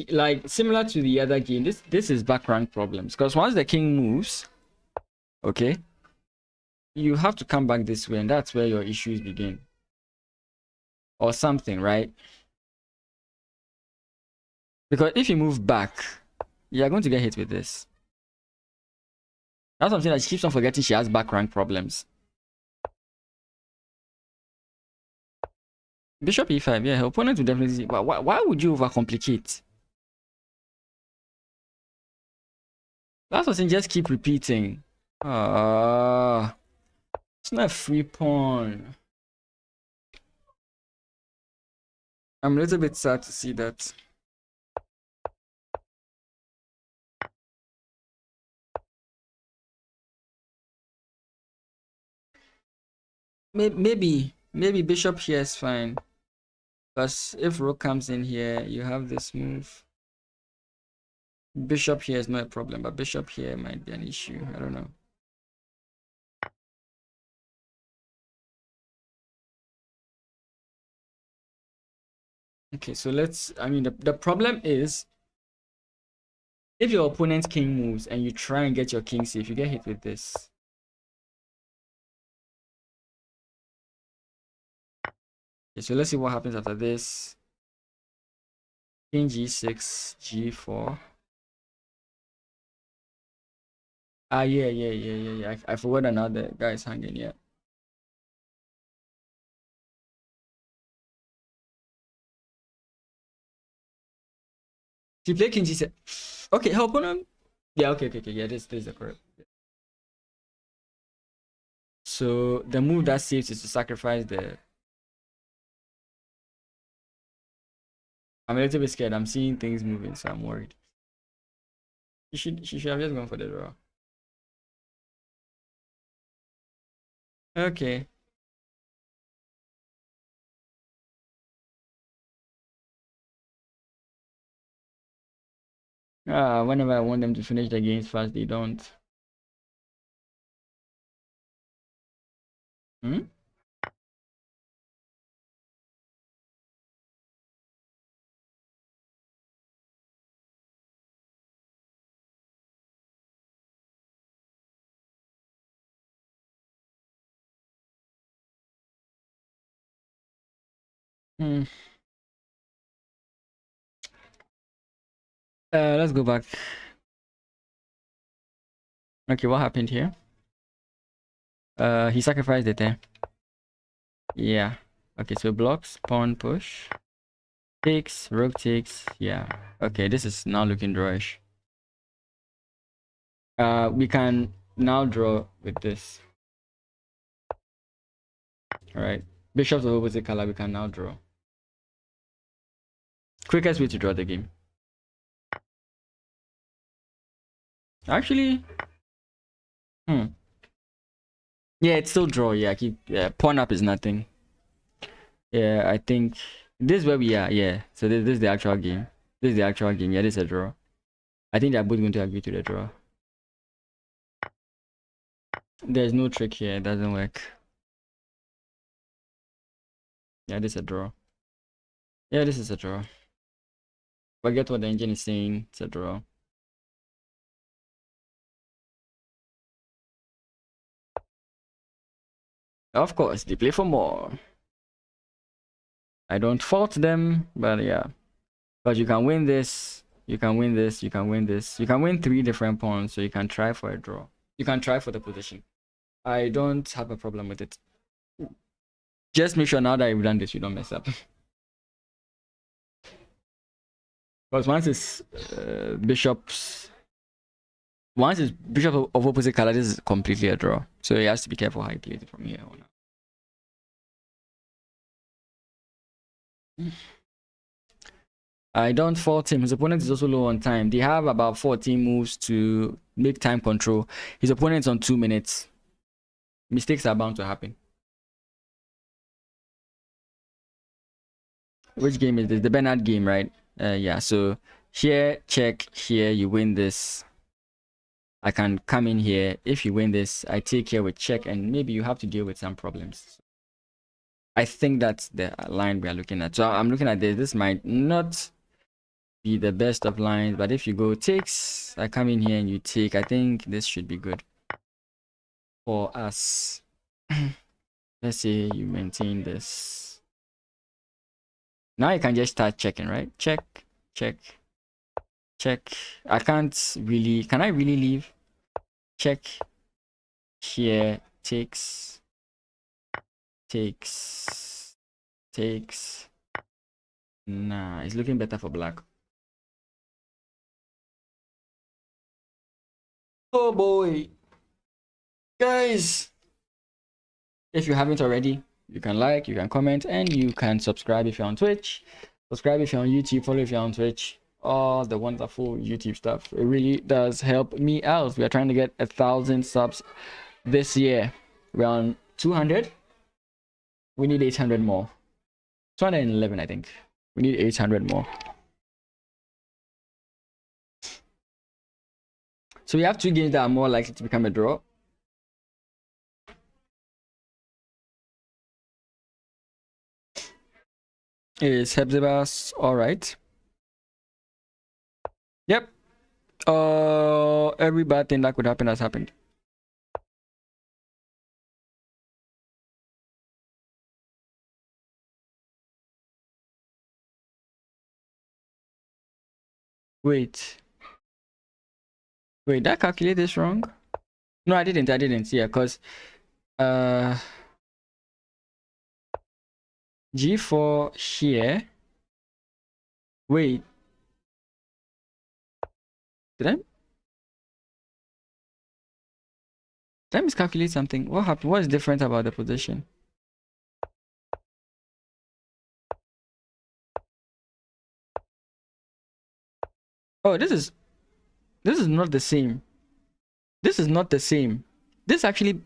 Like similar to the other game. This is back rank problems because once the king moves, okay, you have to come back this way, and that's where your issues begin, or something, right? Because if you move back, you're going to get hit with this. That's something that she keeps on forgetting. She has back rank problems. Bishop e5, yeah, her opponent will definitely. Why would you overcomplicate? That's what I'm saying, just keep repeating. It's not a free pawn. I'm a little bit sad to see that. Maybe bishop here is fine. Because if rook comes in here, you have this move. Bishop here is not a problem, but bishop here might be an issue. I don't know. Okay, so let's, I mean, the problem is if your opponent's king moves and you try and get your king safe, you get hit with this. Okay, so let's see what happens after this. King g6, g4. Ah, yeah. I forgot another guy is hanging, yeah. She played king g7. Okay, her opponent. Yeah, okay. Yeah, this is the correct. So the move that saves is to sacrifice the. I'm a little bit scared. I'm seeing things moving, so I'm worried. She should have just gone for the draw. Okay. Whenever I want them to finish the games fast, they don't. Hmm? Hmm. Let's go back. Okay, what happened here? He sacrificed it there. Yeah. Okay, so blocks, pawn push, takes, rook takes. Yeah. Okay, this is now looking drawish. We can now draw with this. All right. Bishops of opposite color. We can now draw. Quickest way to draw the game. Actually, yeah, it's still draw. Yeah, pawn up is nothing. Yeah, I think this is where we are. Yeah, so this is the actual game. This is the actual game. Yeah, this is a draw. I think they're both going to agree to the draw. There's no trick here. It doesn't work. Yeah, this is a draw. Yeah, this is a draw. Forget what the engine is saying. It's a draw. Of course, they play for more. I don't fault them, but yeah. But you can win this. You can win this. You can win this. You can win 3 different pawns, so you can try for a draw. You can try for the position. I don't have a problem with it. Just make sure now that you've done this, you don't mess up. Because once it's bishop of opposite color, this is completely a draw. So he has to be careful how he plays it from here on out. I don't fault him. His opponent is also low on time. They have about 14 moves to make time control. His opponent's on 2 minutes. Mistakes are bound to happen. Which game is this? The Bernard game, right? Yeah, so here, check, here, you win this. I can come in here. If you win this, I take here with check, and maybe you have to deal with some problems. I think that's the line we are looking at. So I'm looking at this. This might not be the best of lines, but if you go takes, I come in here and you take, I think this should be good for us. Let's say you maintain this. Now you can just start checking, right? Check. I can't really, can I really leave? Check here, takes. Nah, it's looking better for black. Oh boy, guys, if you haven't already, you can like, you can comment, and you can subscribe if you're on Twitch. Subscribe if you're on YouTube, follow if you're on Twitch. All the wonderful YouTube stuff. It really does help me out. We are trying to get 1,000 subs this year. We're on 200. We need 800 more. 211, I think. We need 800 more. So we have 2 games that are more likely to become a draw. Is Hepzibah's all right? Yep. Every bad thing that could happen has happened. Wait, did I calculate this wrong? No, I didn't. Yeah, because G4 here. Wait, did I miscalculate something? What happened? What is different about the position? Oh, this is not the same. This is not the same. This actually,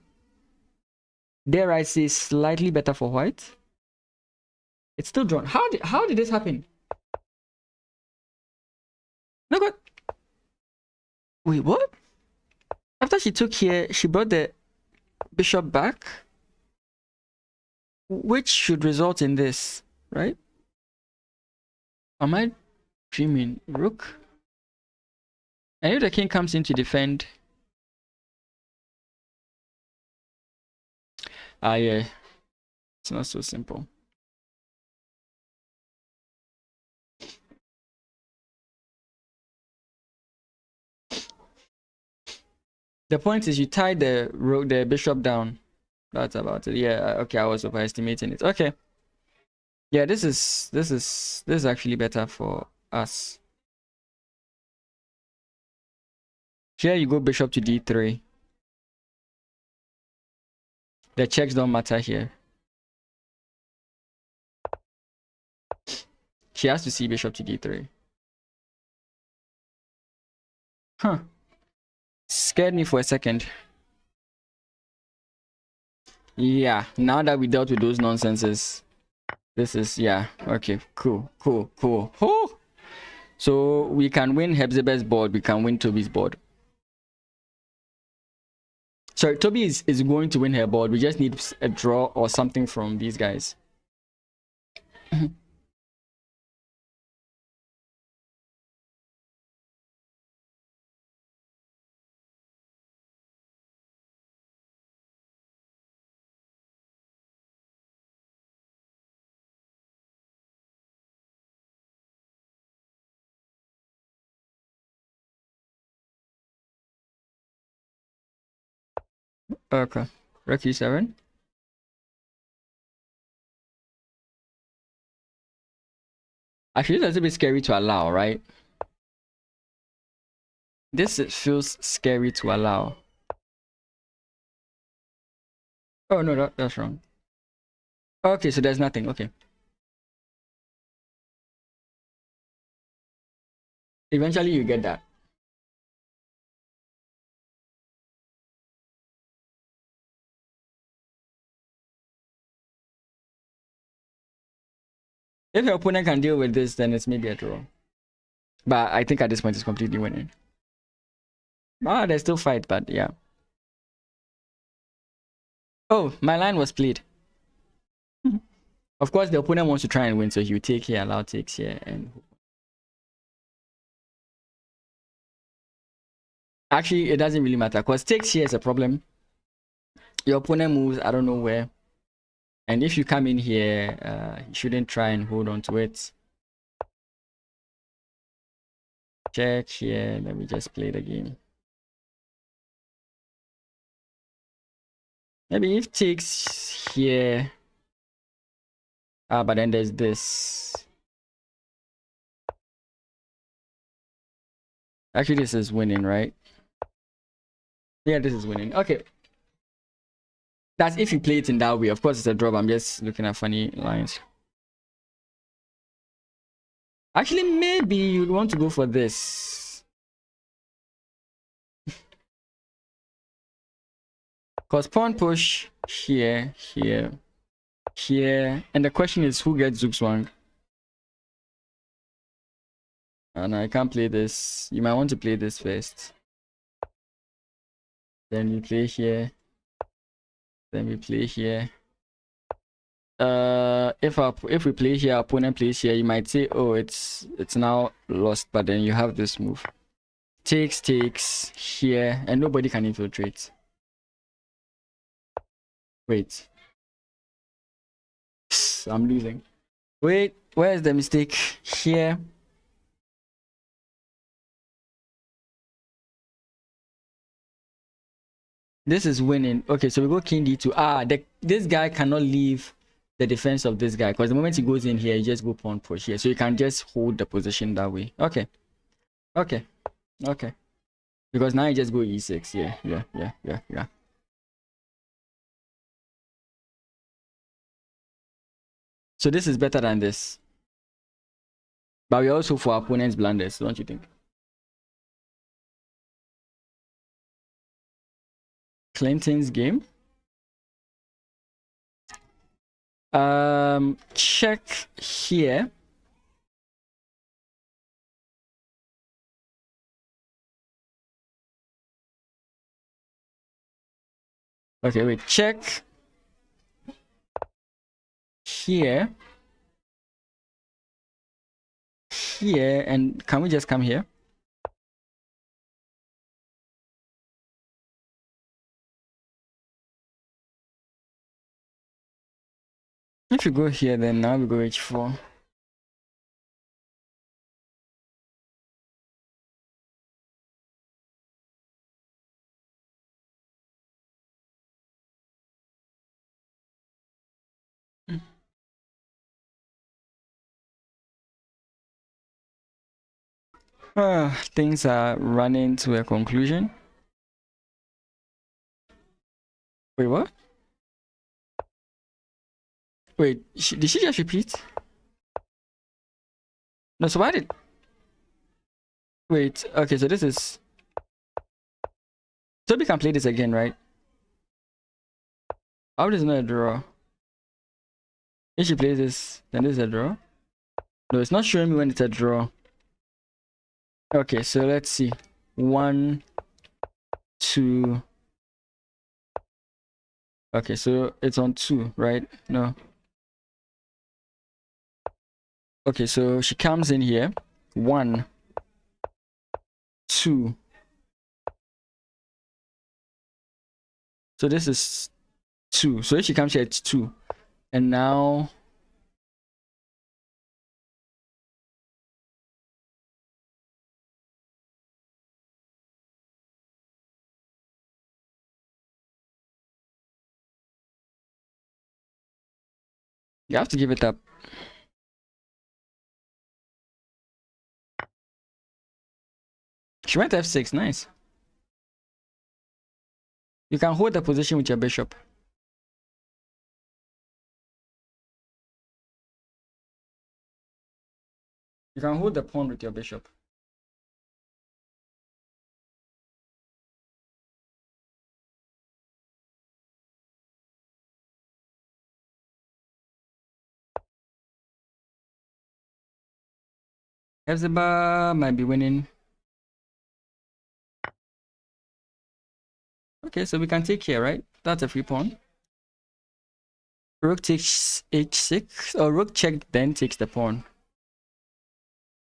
dare I say, slightly better for white. It's still drawn. How did this happen? No, God. Wait, what? After she took here, she brought the bishop back, which should result in this, right? Am I dreaming? Rook. And if the king comes in to defend, yeah, it's not so simple. The point is you tie the bishop down. That's about it. Yeah, okay, I was overestimating it. Okay. Yeah, this is actually better for us. Here you go bishop to d3. The checks don't matter here. She has to see bishop to d3. Huh. Scared me for a second. Yeah, now that we dealt with those nonsenses, this is, yeah, okay, cool. Oh! So we can win Hepzibah's board, we can win Toby's board. Sorry, Toby is going to win her board. We just need a draw or something from these guys. Okay, rook e7. Actually, that's a bit scary to allow, right? This feels scary to allow. Oh no, that's wrong. Okay, so there's nothing. Okay. Eventually you get that. If your opponent can deal with this, then it's maybe a draw. But I think at this point it's completely winning. Ah, there's still fight, but yeah. Oh, my line was played. Of course, the opponent wants to try and win, so he will take here, allow takes here, and actually it doesn't really matter because takes here is a problem. Your opponent moves, I don't know where, and if you come in here, you shouldn't try and hold on to it. Check here. Let me just play the game. Maybe if takes here, but then there's this. Actually, this is winning, right? Yeah, this is winning. Okay. That's if you play it in that way. Of course, it's a drop. I'm just looking at funny lines. Actually, maybe you'd want to go for this. Because pawn push here, here, here. And the question is, who gets Zugzwang? And I can't play this. You might want to play this first. Then you play here. Then we play here. If we play here, opponent plays here, you might say, oh, it's now lost, but then you have this move. Takes here, and nobody can infiltrate. Wait. I'm losing. Wait, where's the mistake? Here. This is winning. Okay, so we go king d2. Ah, this guy cannot leave the defense of this guy, because the moment he goes in here, you just go pawn push here. So you can just hold the position that way. Okay. Okay. Okay. Because now you just go e6. Yeah. So this is better than this. But we also for opponent's blunders, don't you think? Clinton's game. Check here. Okay, wait. Check here. Here, and can we just come here? If you go here, then now we go h4. Things are running to a conclusion. Wait, what? Wait, did she just repeat? No, so why did... Wait, okay, so this is... So we can play this again, right? How is not a draw? If she plays this, then this is a draw? No, it's not showing me when it's a draw. Okay, so let's see. 1, 2... Okay, so it's on 2, right? No. Okay, so she comes in here. 1, 2. So this is 2. So if she comes here, it's 2. And now... You have to give it up. She went f6, nice. You can hold the position with your bishop. You can hold the pawn with your bishop. Hezbollah might be winning. Okay, so we can take here, right? That's a free pawn. Rook takes h6, or rook check, then takes the pawn.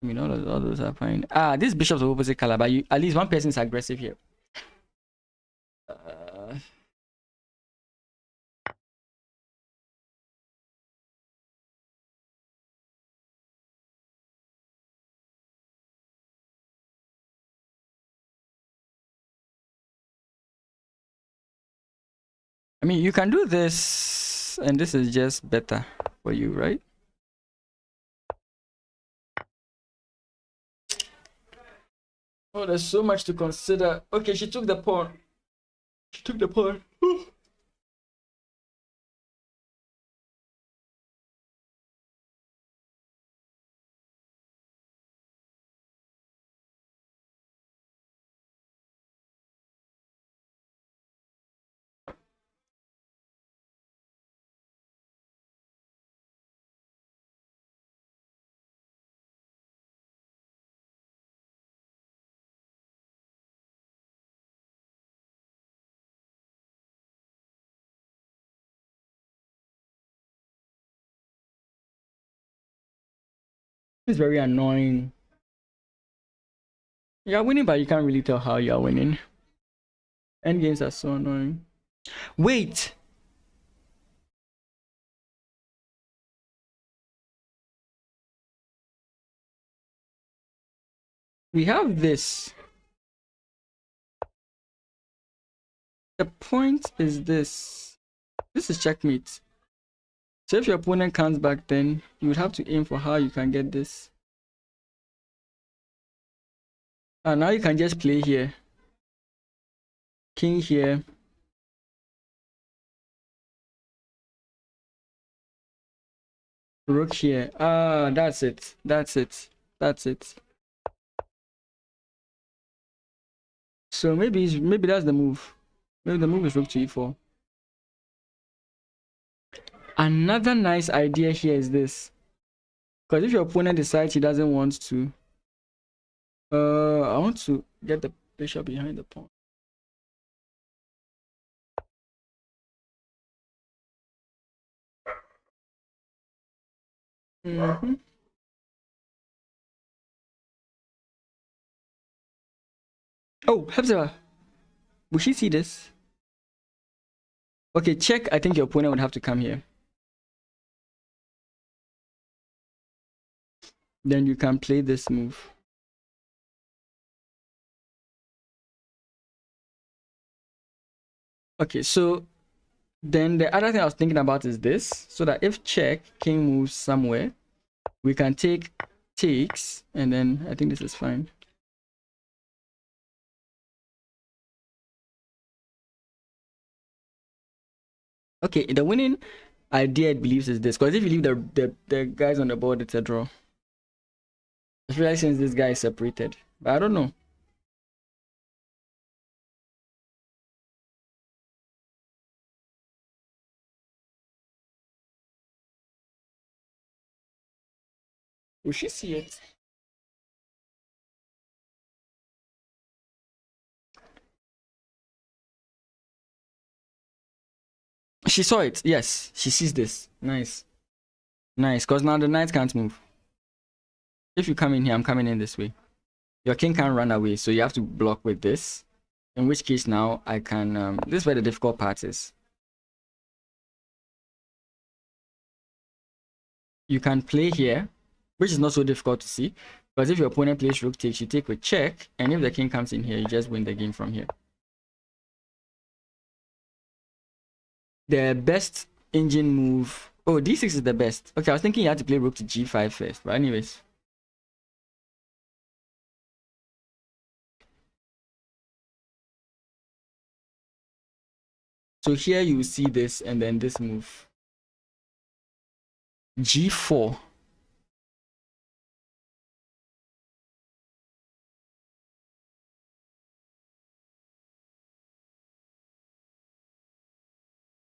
I mean, all those are fine. Ah, this bishop's of opposite color, but you, at least one person is aggressive here. I mean, you can do this, and this is just better for you, right? Oh, there's so much to consider. Okay, she took the pawn. She took the pawn. It's very annoying. You're winning, but you can't really tell how you're winning. Endgames are so annoying. Wait! We have this. The point is this. This is checkmate. So if your opponent comes back, then you would have to aim for how you can get this. And now you can just play here. King here. Rook here. Ah, that's it. That's it. That's it. So maybe that's the move. Maybe the move is rook to e4. Another nice idea here is this. Because if your opponent decides he doesn't want to, I want to get the bishop behind the pawn. Oh, Hepzibah, will she see this? Okay, check. I think your opponent would have to come here. Then you can play this move. Okay, so then the other thing I was thinking about is this. So that if check, king moves somewhere, we can take takes, and then I think this is fine. Okay, the winning idea it believes is this, because if you leave the guys on the board, it's a draw. Especially since this guy is separated. But I don't know. Will she see it? She saw it. Yes, she sees this. Nice. Nice, because now the knight can't move. If you come in here, I'm coming in this way. Your king can't run away, so you have to block with this. In which case now I can... this is where the difficult part is. You can play here, which is not so difficult to see. Because if your opponent plays rook takes, you take with check. And if the king comes in here, you just win the game from here. The best engine move... Oh, d6 is the best. Okay, I was thinking you had to play rook to g5 first. But anyways... So here you see this and then this move. G4.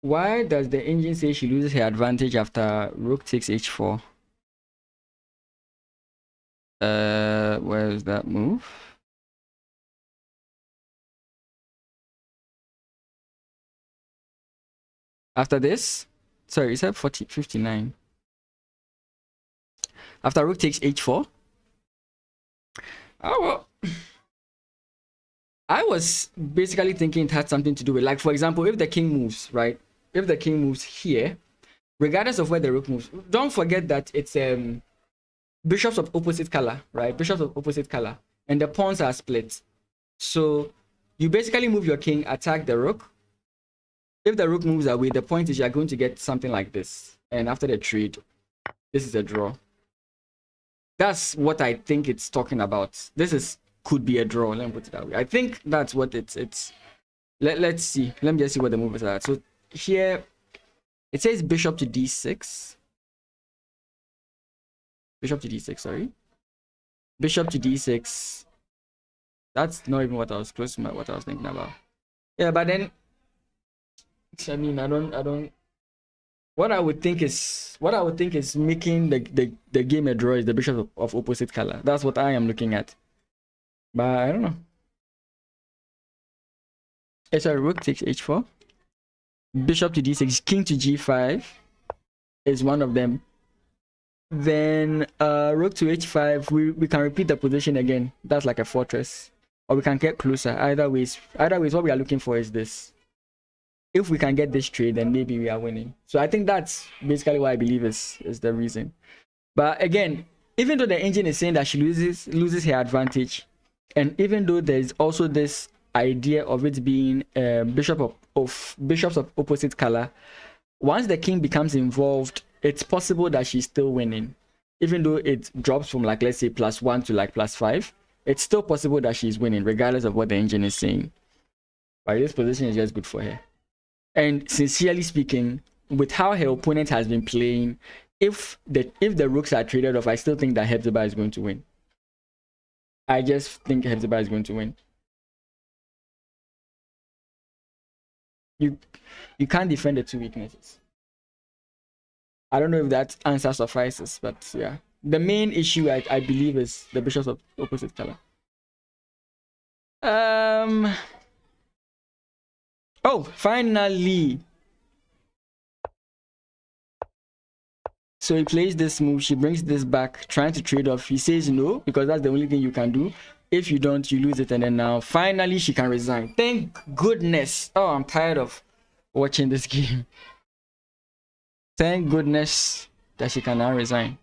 Why does the engine say she loses her advantage after rook takes h4? Where is that move? After this? Sorry, is that 59? After rook takes h4? Oh, well. I was basically thinking it had something to do with, like, for example, if the king moves, right? If the king moves here, regardless of where the rook moves, don't forget that it's bishops of opposite color, right? Bishops of opposite color. And the pawns are split. So you basically move your king, attack the rook. If the rook moves away, the point is you're going to get something like this. And after the trade, this is a draw. That's what I think it's talking about. This could be a draw. Let me put it that way. I think that's what it's. Let's see. Let me just see what the moves are. So here, it says bishop to d6. Bishop to d6, sorry. Bishop to d6. That's not even what I was close to what I was thinking about. Yeah, but then I mean I don't what I would think is making the game a draw is the bishop of opposite color. That's what I am looking at. But I don't know. Sorry, rook takes h4. Bishop to d6, king to g5 is one of them. Then rook to h5, we can repeat the position again. That's like a fortress, or we can get closer. Either ways, what we are looking for is this. If we can get this trade, then maybe we are winning. So I think that's basically what I believe is the reason. But again, even though the engine is saying that she loses her advantage, and even though there's also this idea of it being bishops of opposite color, once the king becomes involved, it's possible that she's still winning. Even though it drops from, like, let's say +1 to like +5, it's still possible that she's winning regardless of what the engine is saying. But this position is just good for her. And sincerely speaking, with how her opponent has been playing, if the rooks are traded off, I still think that Hepzibah is going to win. I just think Hepzibah is going to win. You can't defend the two weaknesses. I don't know if that answer suffices, but yeah. The main issue I believe is the bishops of opposite color. Oh, finally. So he plays this move. She brings this back, trying to trade off. He says no, because that's the only thing you can do. If you don't, you lose it. And then now, finally, she can resign. Thank goodness. Oh, I'm tired of watching this game. Thank goodness that she can now resign.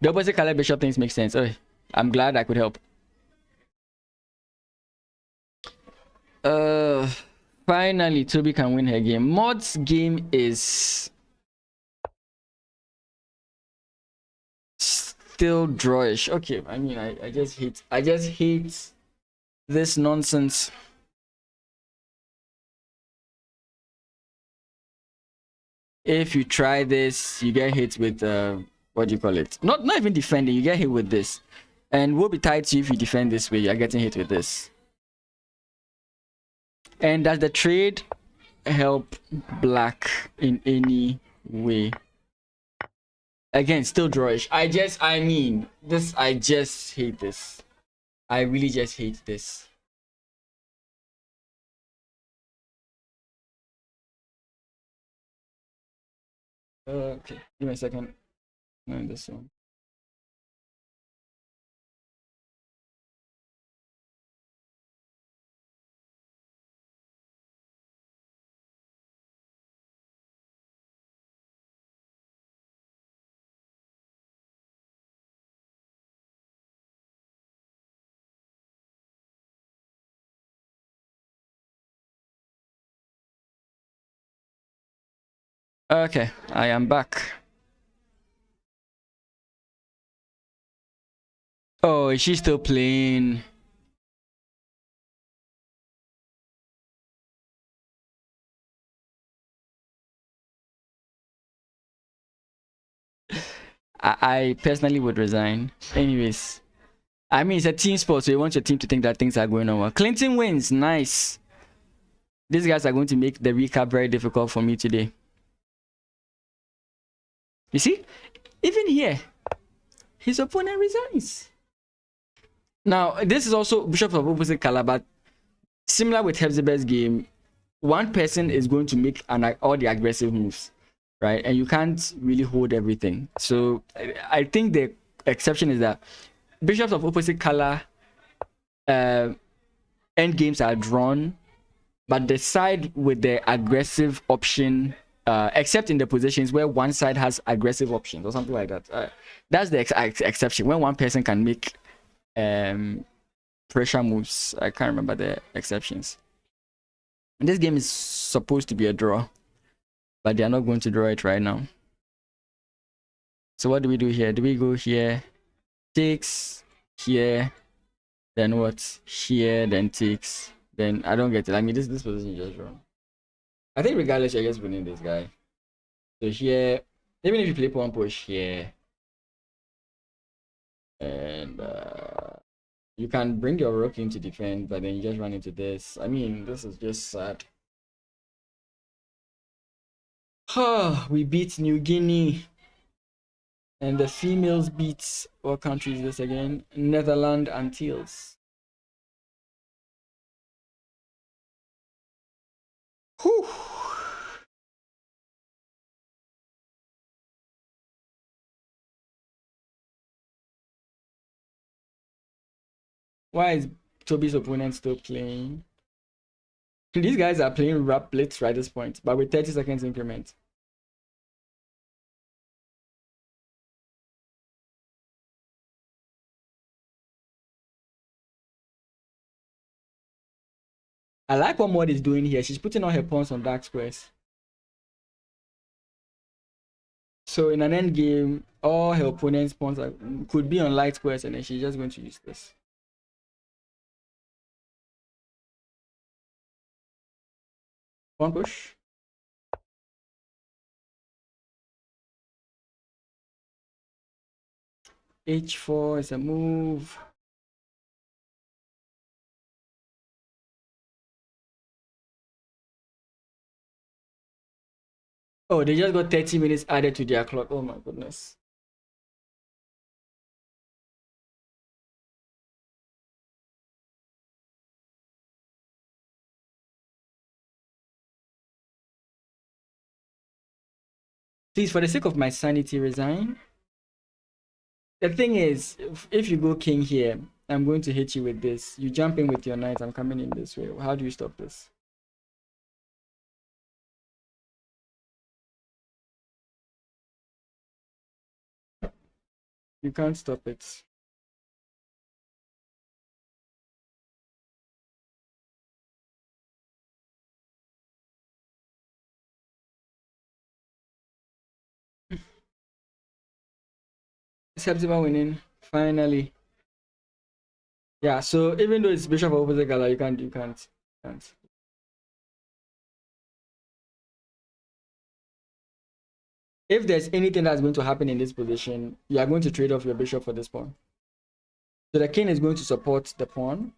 The opposite color bishop things make sense. Oh, I'm glad I could help. Finally, Toby can win her game. Maud's game is still drawish. Okay, I mean, I just hate this nonsense. If you try this, you get hit with what do you call it? Not even defending, you get hit with this. And we'll be tied to you if you defend this way, you're getting hit with this. And does the trade help black in any way? Again, still drawish. I just hate this. I really just hate this. Okay, give me a second. No, this one. Okay, I am back. Oh, is she still playing? I personally would resign. Anyways, I mean, it's a team sport, so you want your team to think that things are going on well. Clinton wins. Nice. These guys are going to make the recap very difficult for me today. You see? Even here, his opponent resigns. Now, this is also Bishop of opposite color, but similar with Hepzibah's game, one person is going to make all the aggressive moves, right? And you can't really hold everything. So I think the exception is that bishops of opposite color end games are drawn, but the side with the aggressive option, except in the positions where one side has aggressive options or something like that, that's the exception, when one person can make pressure moves. I can't remember the exceptions. And this game is supposed to be a draw, but they are not going to draw it right now. So what do we do here? Do we go here, takes, here, then what? Here, then takes, then I don't get it. I mean, this position is just wrong. I think regardless, you're just winning this guy. So here, even if you play pawn push here, and you can bring your rook in to defend, but then you just run into this. I mean, this is just sad. We beat New Guinea. And the females beat, what country is this again? Netherlands Antilles. Whew. Why is Toby's opponent still playing? These guys are playing rap blitz right at this point, but with 30 seconds increment. I like what Mod is doing here. She's putting all her pawns on dark squares. So in an end game, all her opponent's pawns could be on light squares, and then she's just going to use this. Pawn push. H4 is a move. Oh, they just got 30 minutes added to their clock. Oh my goodness. Please, for the sake of my sanity, resign. The thing is, if you go king here, I'm going to hit you with this. You jump in with your knight, I'm coming in this way. How do you stop this? You can't stop it. Septima winning, finally. Yeah, so even though it's bishop opposite gala, you can't. If there's anything that's going to happen in this position, you are going to trade off your bishop for this pawn. So the king is going to support the pawn.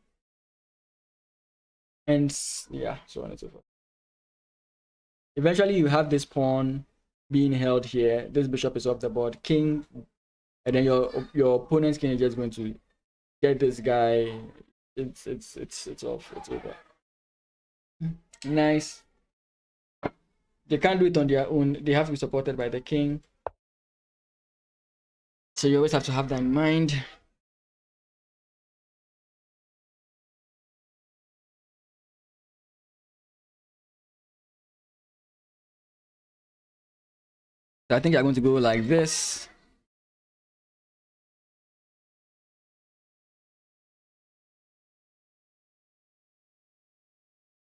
And yeah, so on and so forth. Eventually, you have this pawn being held here. This bishop is off the board. King, and then your opponent's king is just going to get this guy. It's off. It's over. Nice. They can't do it on their own. They have to be supported by the king. So you always have to have that in mind. So I think I'm going to go like this.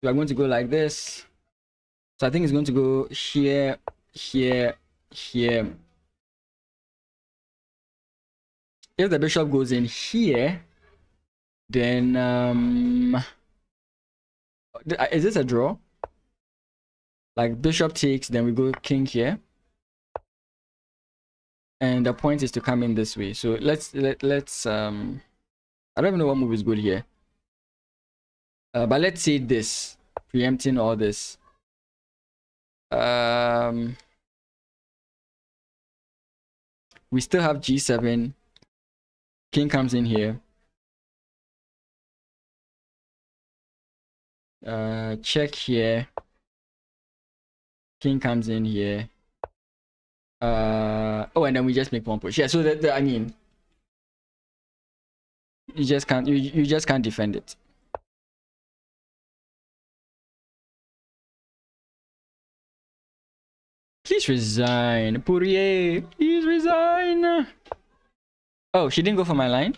So I'm going to go like this. So I think it's going to go here, here, here. If the bishop goes in here, then is this a draw? Like bishop takes, then we go king here, and the point is to come in this way. So let's I don't even know what move is good here, but let's say this, preempting all this. We still have g7. King comes in here. Check here. King comes in here. Oh, and then we just make one push. Yeah, so I mean, you just can't you just can't defend it. Please resign, Poirier. Please resign. Oh, she didn't go for my line.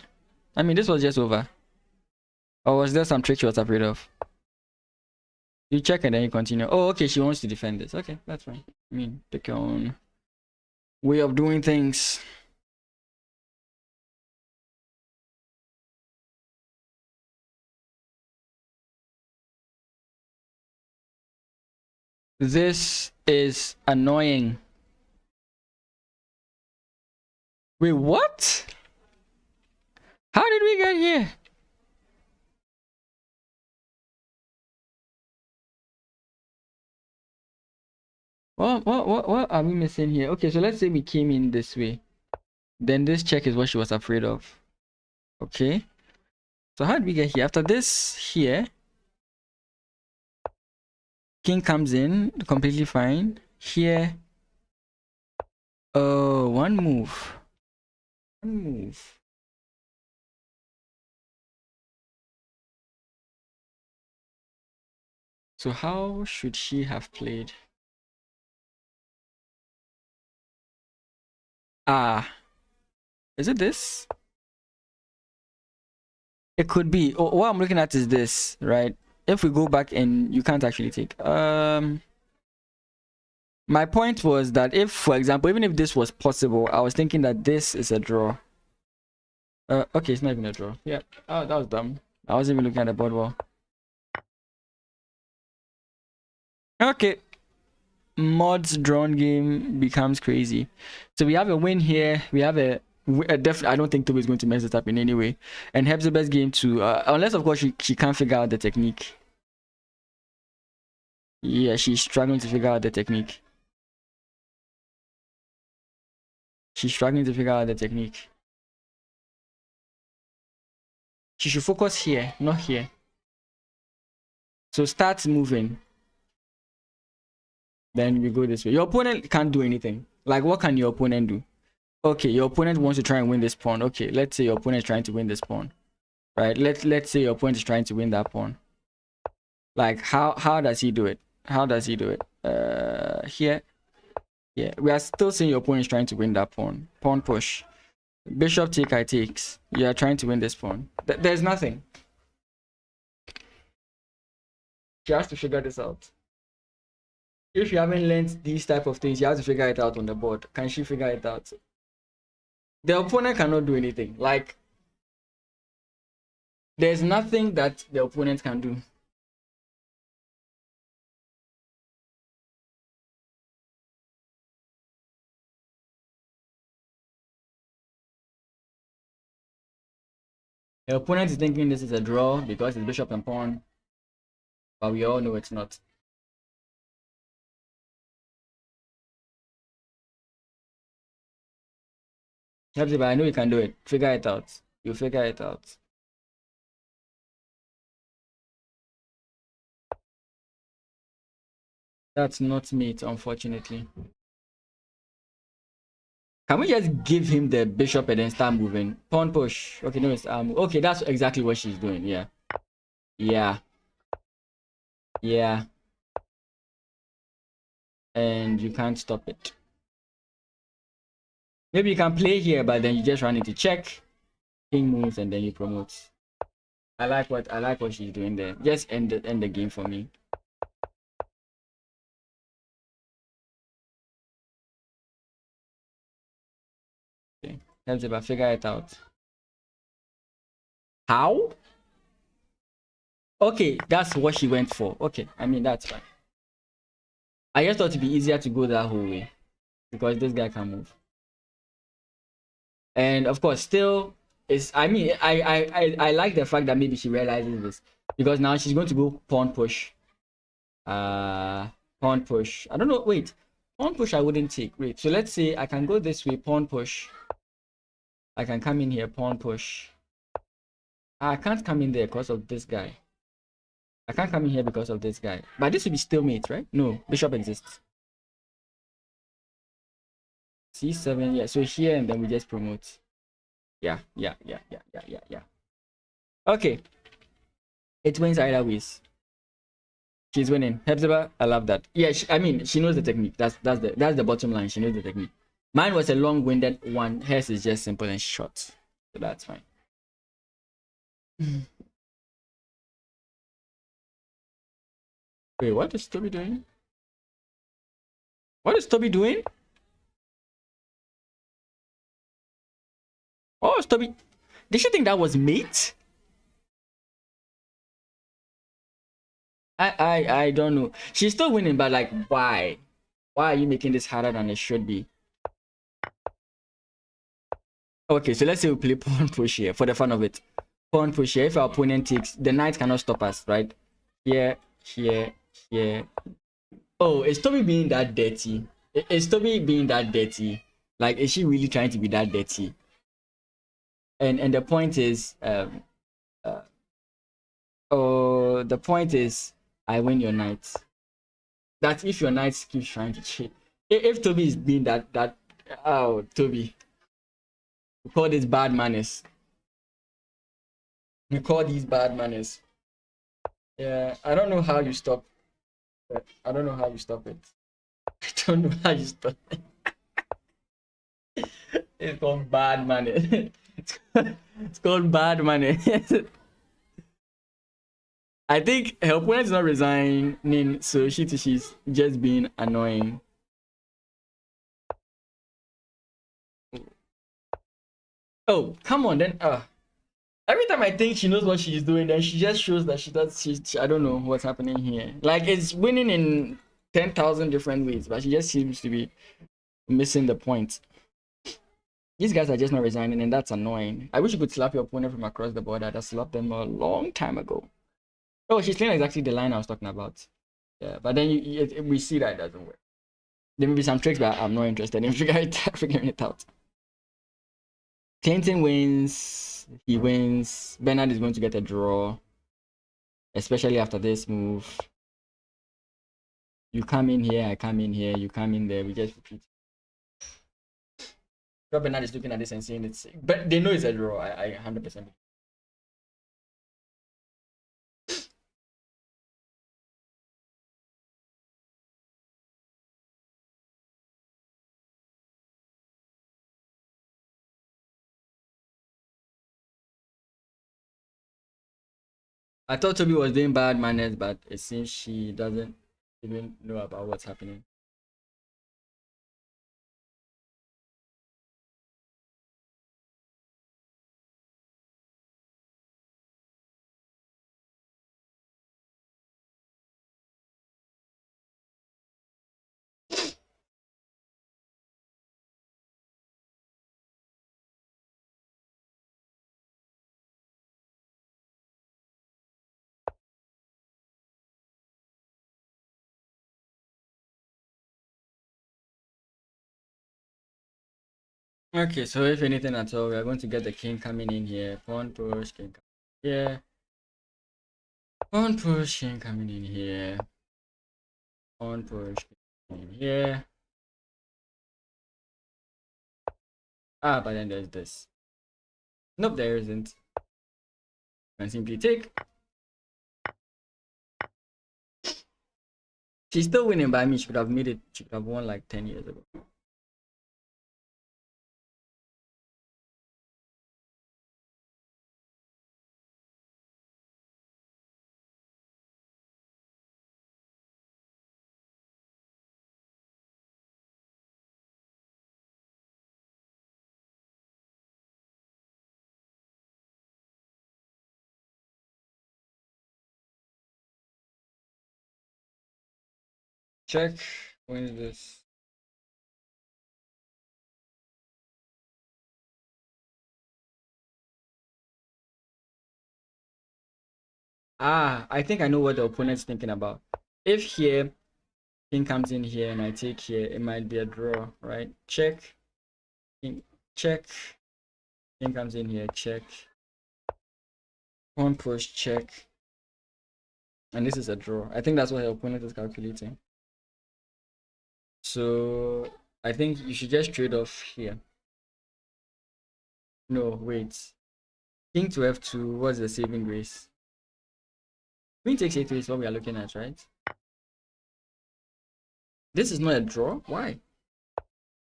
I mean, this was just over. Or was there some trick she was afraid of? You check and then you continue. Oh, okay, she wants to defend this. Okay, that's fine. I mean, take your own way of doing things. This is annoying. Wait, what? How did we get here? What are we missing here? Okay, so let's say we came in this way. Then this check is what she was afraid of. Okay. So how did we get here? After this here, king comes in, completely fine. Here. Oh, one move. One move. So how should she have played? Is it this? It could be. Oh, what I'm looking at is this, right? If we go back and you can't actually take. My point was that if, for example, even if this was possible, I was thinking that this is a draw. Okay, it's not even a draw. Yeah. Oh, that was dumb. I wasn't even looking at the board well. Okay. Mod's drawn game becomes crazy. So we have a win here. We have a definitely. I don't think Toby is going to mess it up in any way. And Hepzibah's game too, unless of course she can't figure out the technique. Yeah, she's struggling to figure out the technique. She's struggling to figure out the technique. She should focus here, not here. So start moving. Then we go this way. Your opponent can't do anything. Like, what can your opponent do? Okay, your opponent wants to try and win this pawn. Okay, let's say your opponent is trying to win this pawn. Right? Let's say your opponent is trying to win that pawn. Like, how does he do it? How does he do it? Here. Yeah, we are still saying your opponent is trying to win that pawn. Pawn push. Bishop take, I takes. You are trying to win this pawn. There's nothing. She has to figure this out. If you haven't learned these type of things, you have to figure it out on the board. Can she figure it out? The opponent cannot do anything. Like, there's nothing that the opponent can do. The opponent is thinking this is a draw because it's bishop and pawn, but we all know it's not. But I know you can do it. Figure it out. You figure it out. That's not mate, unfortunately. Can we just give him the bishop and then start moving? Pawn push. Okay, no, it's okay, that's exactly what she's doing. Yeah. Yeah. Yeah. And you can't stop it. Maybe you can play here, but then you just run into check, king moves, and then you promote. I like what she's doing there. Just end the game for me. Okay. Let's see, but figure it out. How? Okay, that's what she went for. Okay, I mean that's fine. I just thought it'd be easier to go that whole way because this guy can move. And of course, still is. I mean, I like the fact that maybe she realizes this because now she's going to go pawn push. Pawn push. I don't know. Wait, pawn push. I wouldn't take. Wait. So let's say I can go this way. Pawn push. I can come in here. Pawn push. I can't come in there because of this guy. I can't come in here because of this guy. But this would be stalemate, right? No, bishop exists. C7, yeah. So here and then we just promote. Yeah. Okay. It wins either ways. She's winning. Hepzibah, I love that. Yeah, I mean, she knows the technique. That's the bottom line. She knows the technique. Mine was a long-winded one. Hers is just simple and short. So that's fine. Wait, what is Toby doing? What is Toby doing? Oh, Toby. Did she think that was mate? I don't know. She's still winning, but like, why? Why are you making this harder than it should be? Okay, so let's say we play pawn push here for the fun of it. Pawn push here. If our opponent takes, the knight cannot stop us, right? Here. Oh, is Toby being that dirty? Is Toby being that dirty? Like, is she really trying to be that dirty? And the point is, the point is, I win your knight. That's if your knight keeps trying to cheat. If Toby is being that, oh, Toby. We call this bad manners. We call these bad manners. Yeah, I don't know how you stop I don't know how you stop it. I don't know how you stop it. It's called bad money. It's called bad money. I think her opponent is not resigning, so she's just being annoying. Oh, come on then. Every time I think she knows what she's doing, then she just shows that she does. I don't know what's happening here. Like it's winning in 10,000 different ways, but she just seems to be missing the point. These guys are just not resigning, and that's annoying. I wish you could slap your opponent from across the board. I slapped them a long time ago. Oh, she's playing exactly the line I was talking about. Yeah, but then we see that it doesn't work. There may be some tricks, but I'm not interested in figuring it out. Clinton wins. He wins. Bernard is going to get a draw, especially after this move. You come in here, I come in here, you come in there. We just repeat. Bernard is looking at this and saying it's, but they know it's a draw. I 100%. I thought Toby was doing bad manners, but it seems she doesn't even know about what's happening. Okay, so if anything at all, we are going to get the king coming in here. Pawn push, king coming here. Pawn push, king coming in here. Pawn push, king coming in here. Ah, but then there's this. Nope, there isn't. And simply take. She's still winning by me. She could have made it. She could have won like 10 years ago. Check. Wins this. Ah, I think I know what the opponent's thinking about. If here, king comes in here and I take here, it might be a draw, right? Check. King, check. King comes in here, check. Pawn push, check. And this is a draw. I think that's what her opponent is calculating. So I think you should just trade off here. No, wait. King to f2, what's the saving grace? Queen takes a3 is what we are looking at, right? This is not a draw. Why?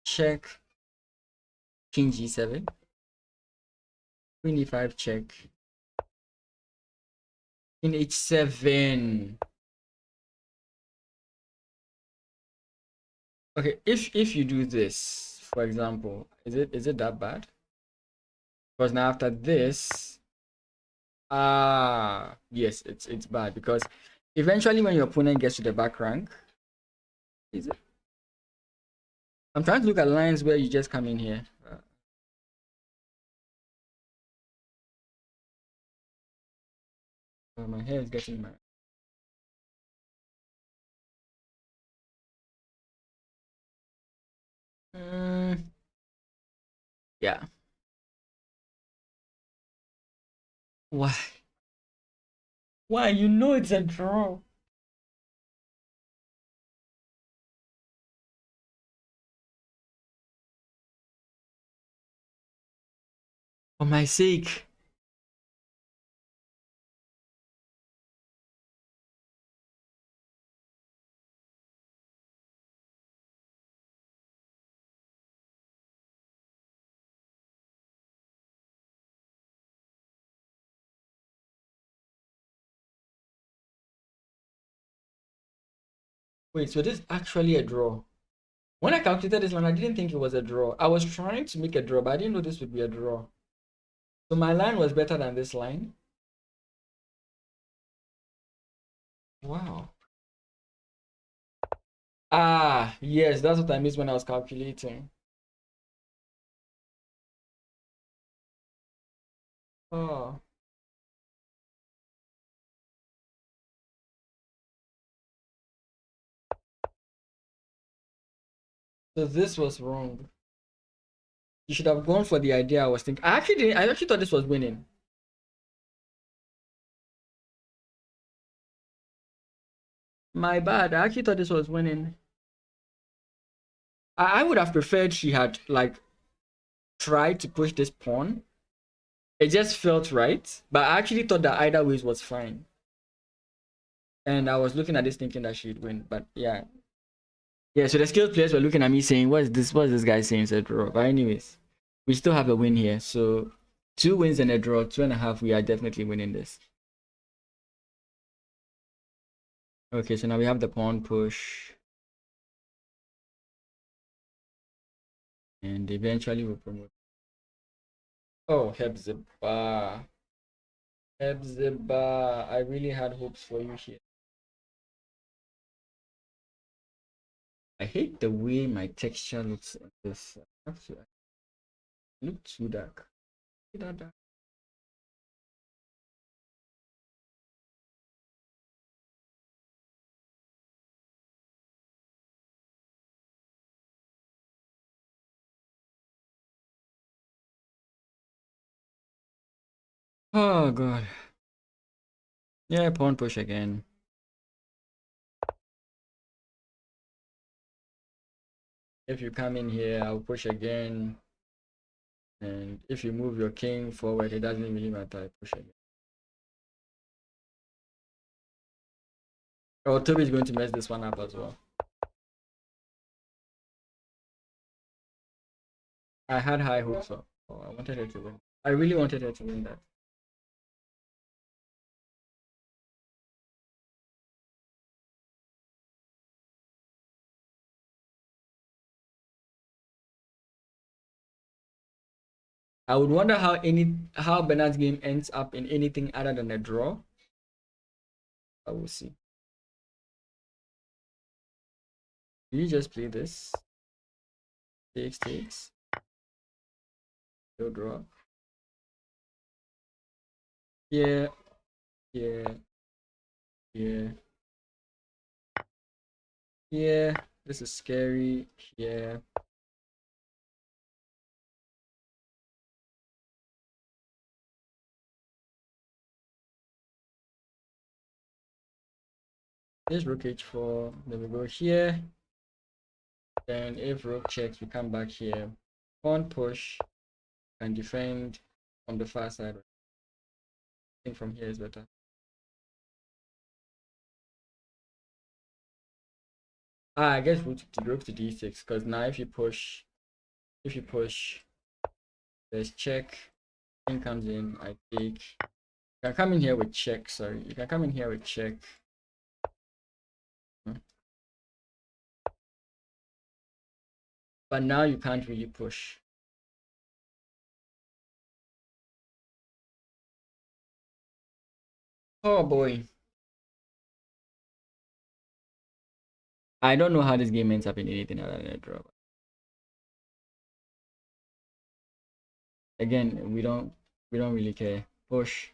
Check. King g7. Queen e5, check. Queen h7. Okay, if you do this, for example, is it that bad? Because now after this, yes, it's bad because eventually when your opponent gets to the back rank, is it? I'm trying to look at lines where you just come in here. My hair is getting mad. Yeah. Why? Why? You know it's a draw. For my sake. Wait, so this is actually a draw. When I calculated this line, I didn't think it was a draw. I was trying to make a draw, but I didn't know this would be a draw. So my line was better than this line. Wow. Ah, yes, that's what I missed when I was calculating. Oh. So this was wrong. You should have gone for the idea I was thinking. I actually thought this was winning. My bad. I actually thought this was winning. I would have preferred she had like tried to push this pawn. It just felt right. But I actually thought that either ways was fine. And I was looking at this thinking that she'd win. But yeah. Yeah, so the skilled players were looking at me saying, What's this guy saying? It's a draw. But anyways, we still have a win here. So 2 wins and a draw, 2.5. We are definitely winning this. Okay, so now we have the pawn push. And eventually we'll promote. Oh, Hebzibah. Hebzibah. I really had hopes for you here. I hate the way my texture looks on this. I have to look too dark. That dark. Oh god. Yeah, pawn push again. If you come in here, I'll push again. And if you move your king forward, it doesn't really matter. I push again. Oh, Toby is going to mess this one up as well. I had high hopes for. Oh, I wanted her to win. I really wanted her to win that. I would wonder how Bernard's game ends up in anything other than a draw. I will see. You just play this. Takes. No draw. Yeah. Yeah. Yeah. Yeah. This is scary. Yeah. Here's rook h4. Then we go here. Then if rook checks, we come back here. Pawn push and defend on the far side. I think from here is better. I guess rook to d6 because now if you push, there's check. King comes in. I take. You can come in here with check. Sorry, you can come in here with check. But now you can't really push. Oh boy. I don't know how this game ends up in anything other than a draw. Again, we don't really care. Push.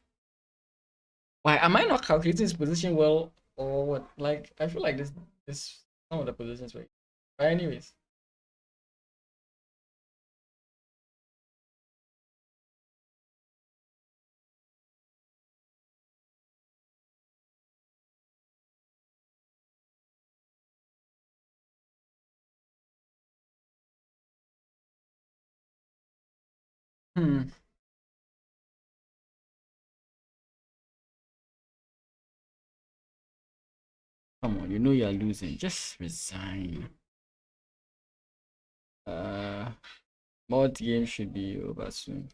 Why am I not calculating this position well or what? Like I feel like this some of the positions were. But anyways. Hmm. Come on, you know you're losing. Just resign. Mod game should be over soon.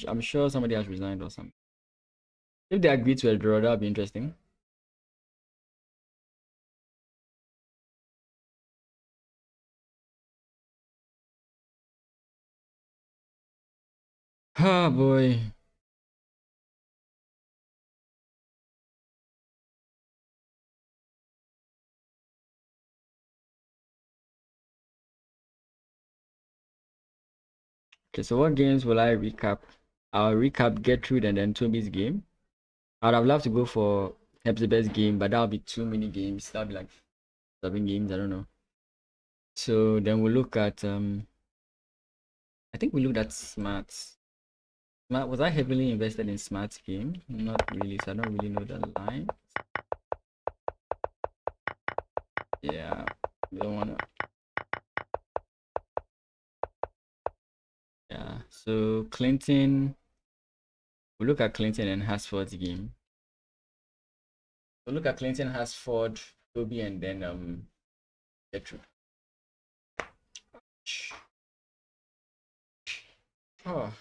I'm sure somebody has resigned or something. If they agree to a draw, that'll be interesting. Oh boy. Okay, so what games will I recap? I'll recap Gertrude and then Toby's game. I'd have loved to go for Hepzibah's game, but that'll be too many games. That'll be like 7 games. I don't know. So then we'll look at I think we looked at Smarts. Smart, was I heavily invested in Smart's game? Not really, so I don't really know the line. Yeah, we don't wanna. Yeah, so Clinton. We look at Clinton and Hasford's game. So look at Clinton, Hasford, Toby, and then Gertrude. Oh.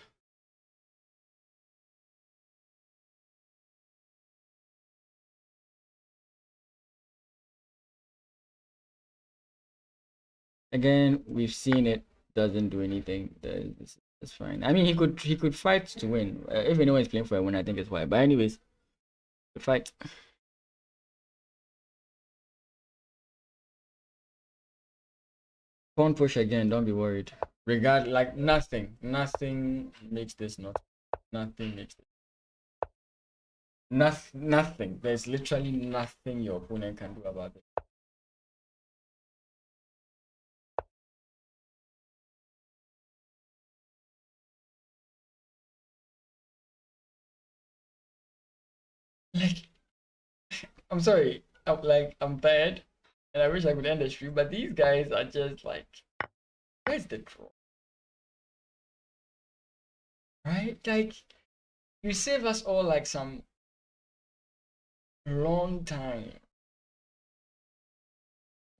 Again, we've seen it doesn't do anything. That's fine. I mean, he could fight to win. If anyone is playing for a win, I think it's why. But anyways, the fight. Pawn push again. Don't be worried. Like nothing makes this not. Nothing makes it. Nothing. There's literally nothing your opponent can do about it. Like, I'm sorry. I'm tired, and I wish I could end the stream, but these guys are just like, where's the draw? Right? Like, you save us all like some long time.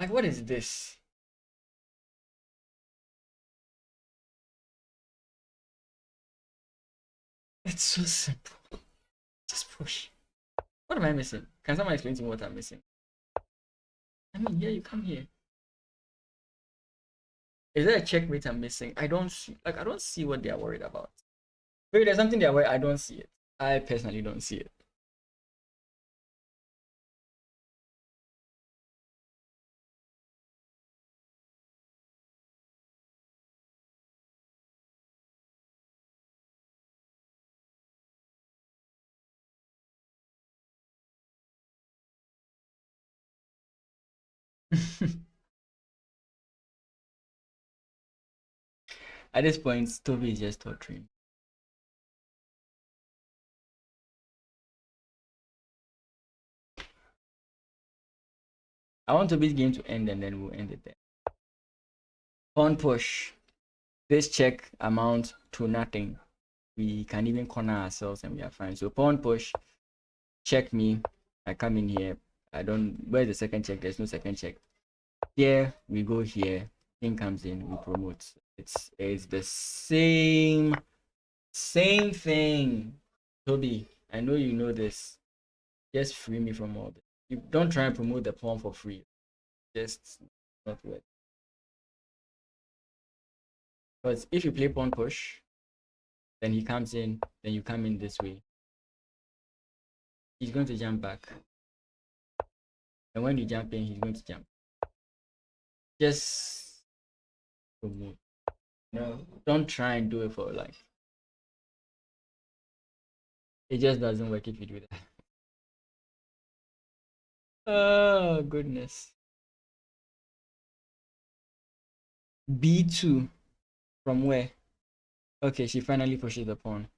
Like, what is this? It's so simple. Just push. What am I missing? Can someone explain to me what I'm missing? I mean, yeah, you come here. Is there a checkmate I'm missing? I don't see. Like, I don't see what they are worried about. Maybe there's something they're worried. I don't see it. I personally don't see it. At this point, Toby is just torturing. I want Toby's game to end and then we'll end it there. Pawn push. This check amount to nothing. We can even corner ourselves and we are fine. So pawn push, check me. I come in here. I don't. Where's the second check? There's no second check. Here we go here. King comes in. We promote. It's the same thing. Toby, I know you know this. Just free me from all this. You don't try and promote the pawn for free. Just not worth. Because if you play pawn push, then he comes in, then you come in this way. He's going to jump back. And when you jump in, he's going to jump. Just promote. No, don't try and do it for like. It just doesn't work if you do that. Oh goodness. B2 from where? Okay, she finally pushes the pawn.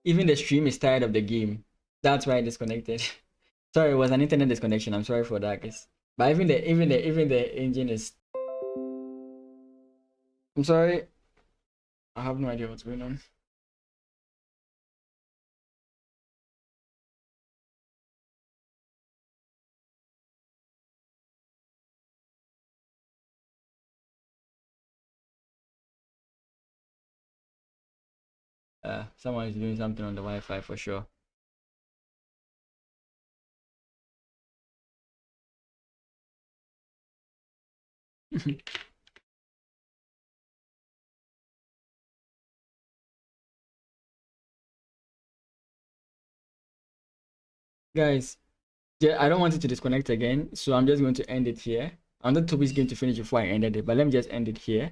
Even the stream is tired of the game. That's why I disconnected. Sorry, it was an internet disconnection. I'm sorry for that, guys. But even the engine is. I'm sorry. I have no idea what's going on. Someone is doing something on the Wi-Fi for sure. Guys, yeah, I don't want it to disconnect again, so I'm just going to end it here. Another topic is going to finish before I ended it, but let me just end it here.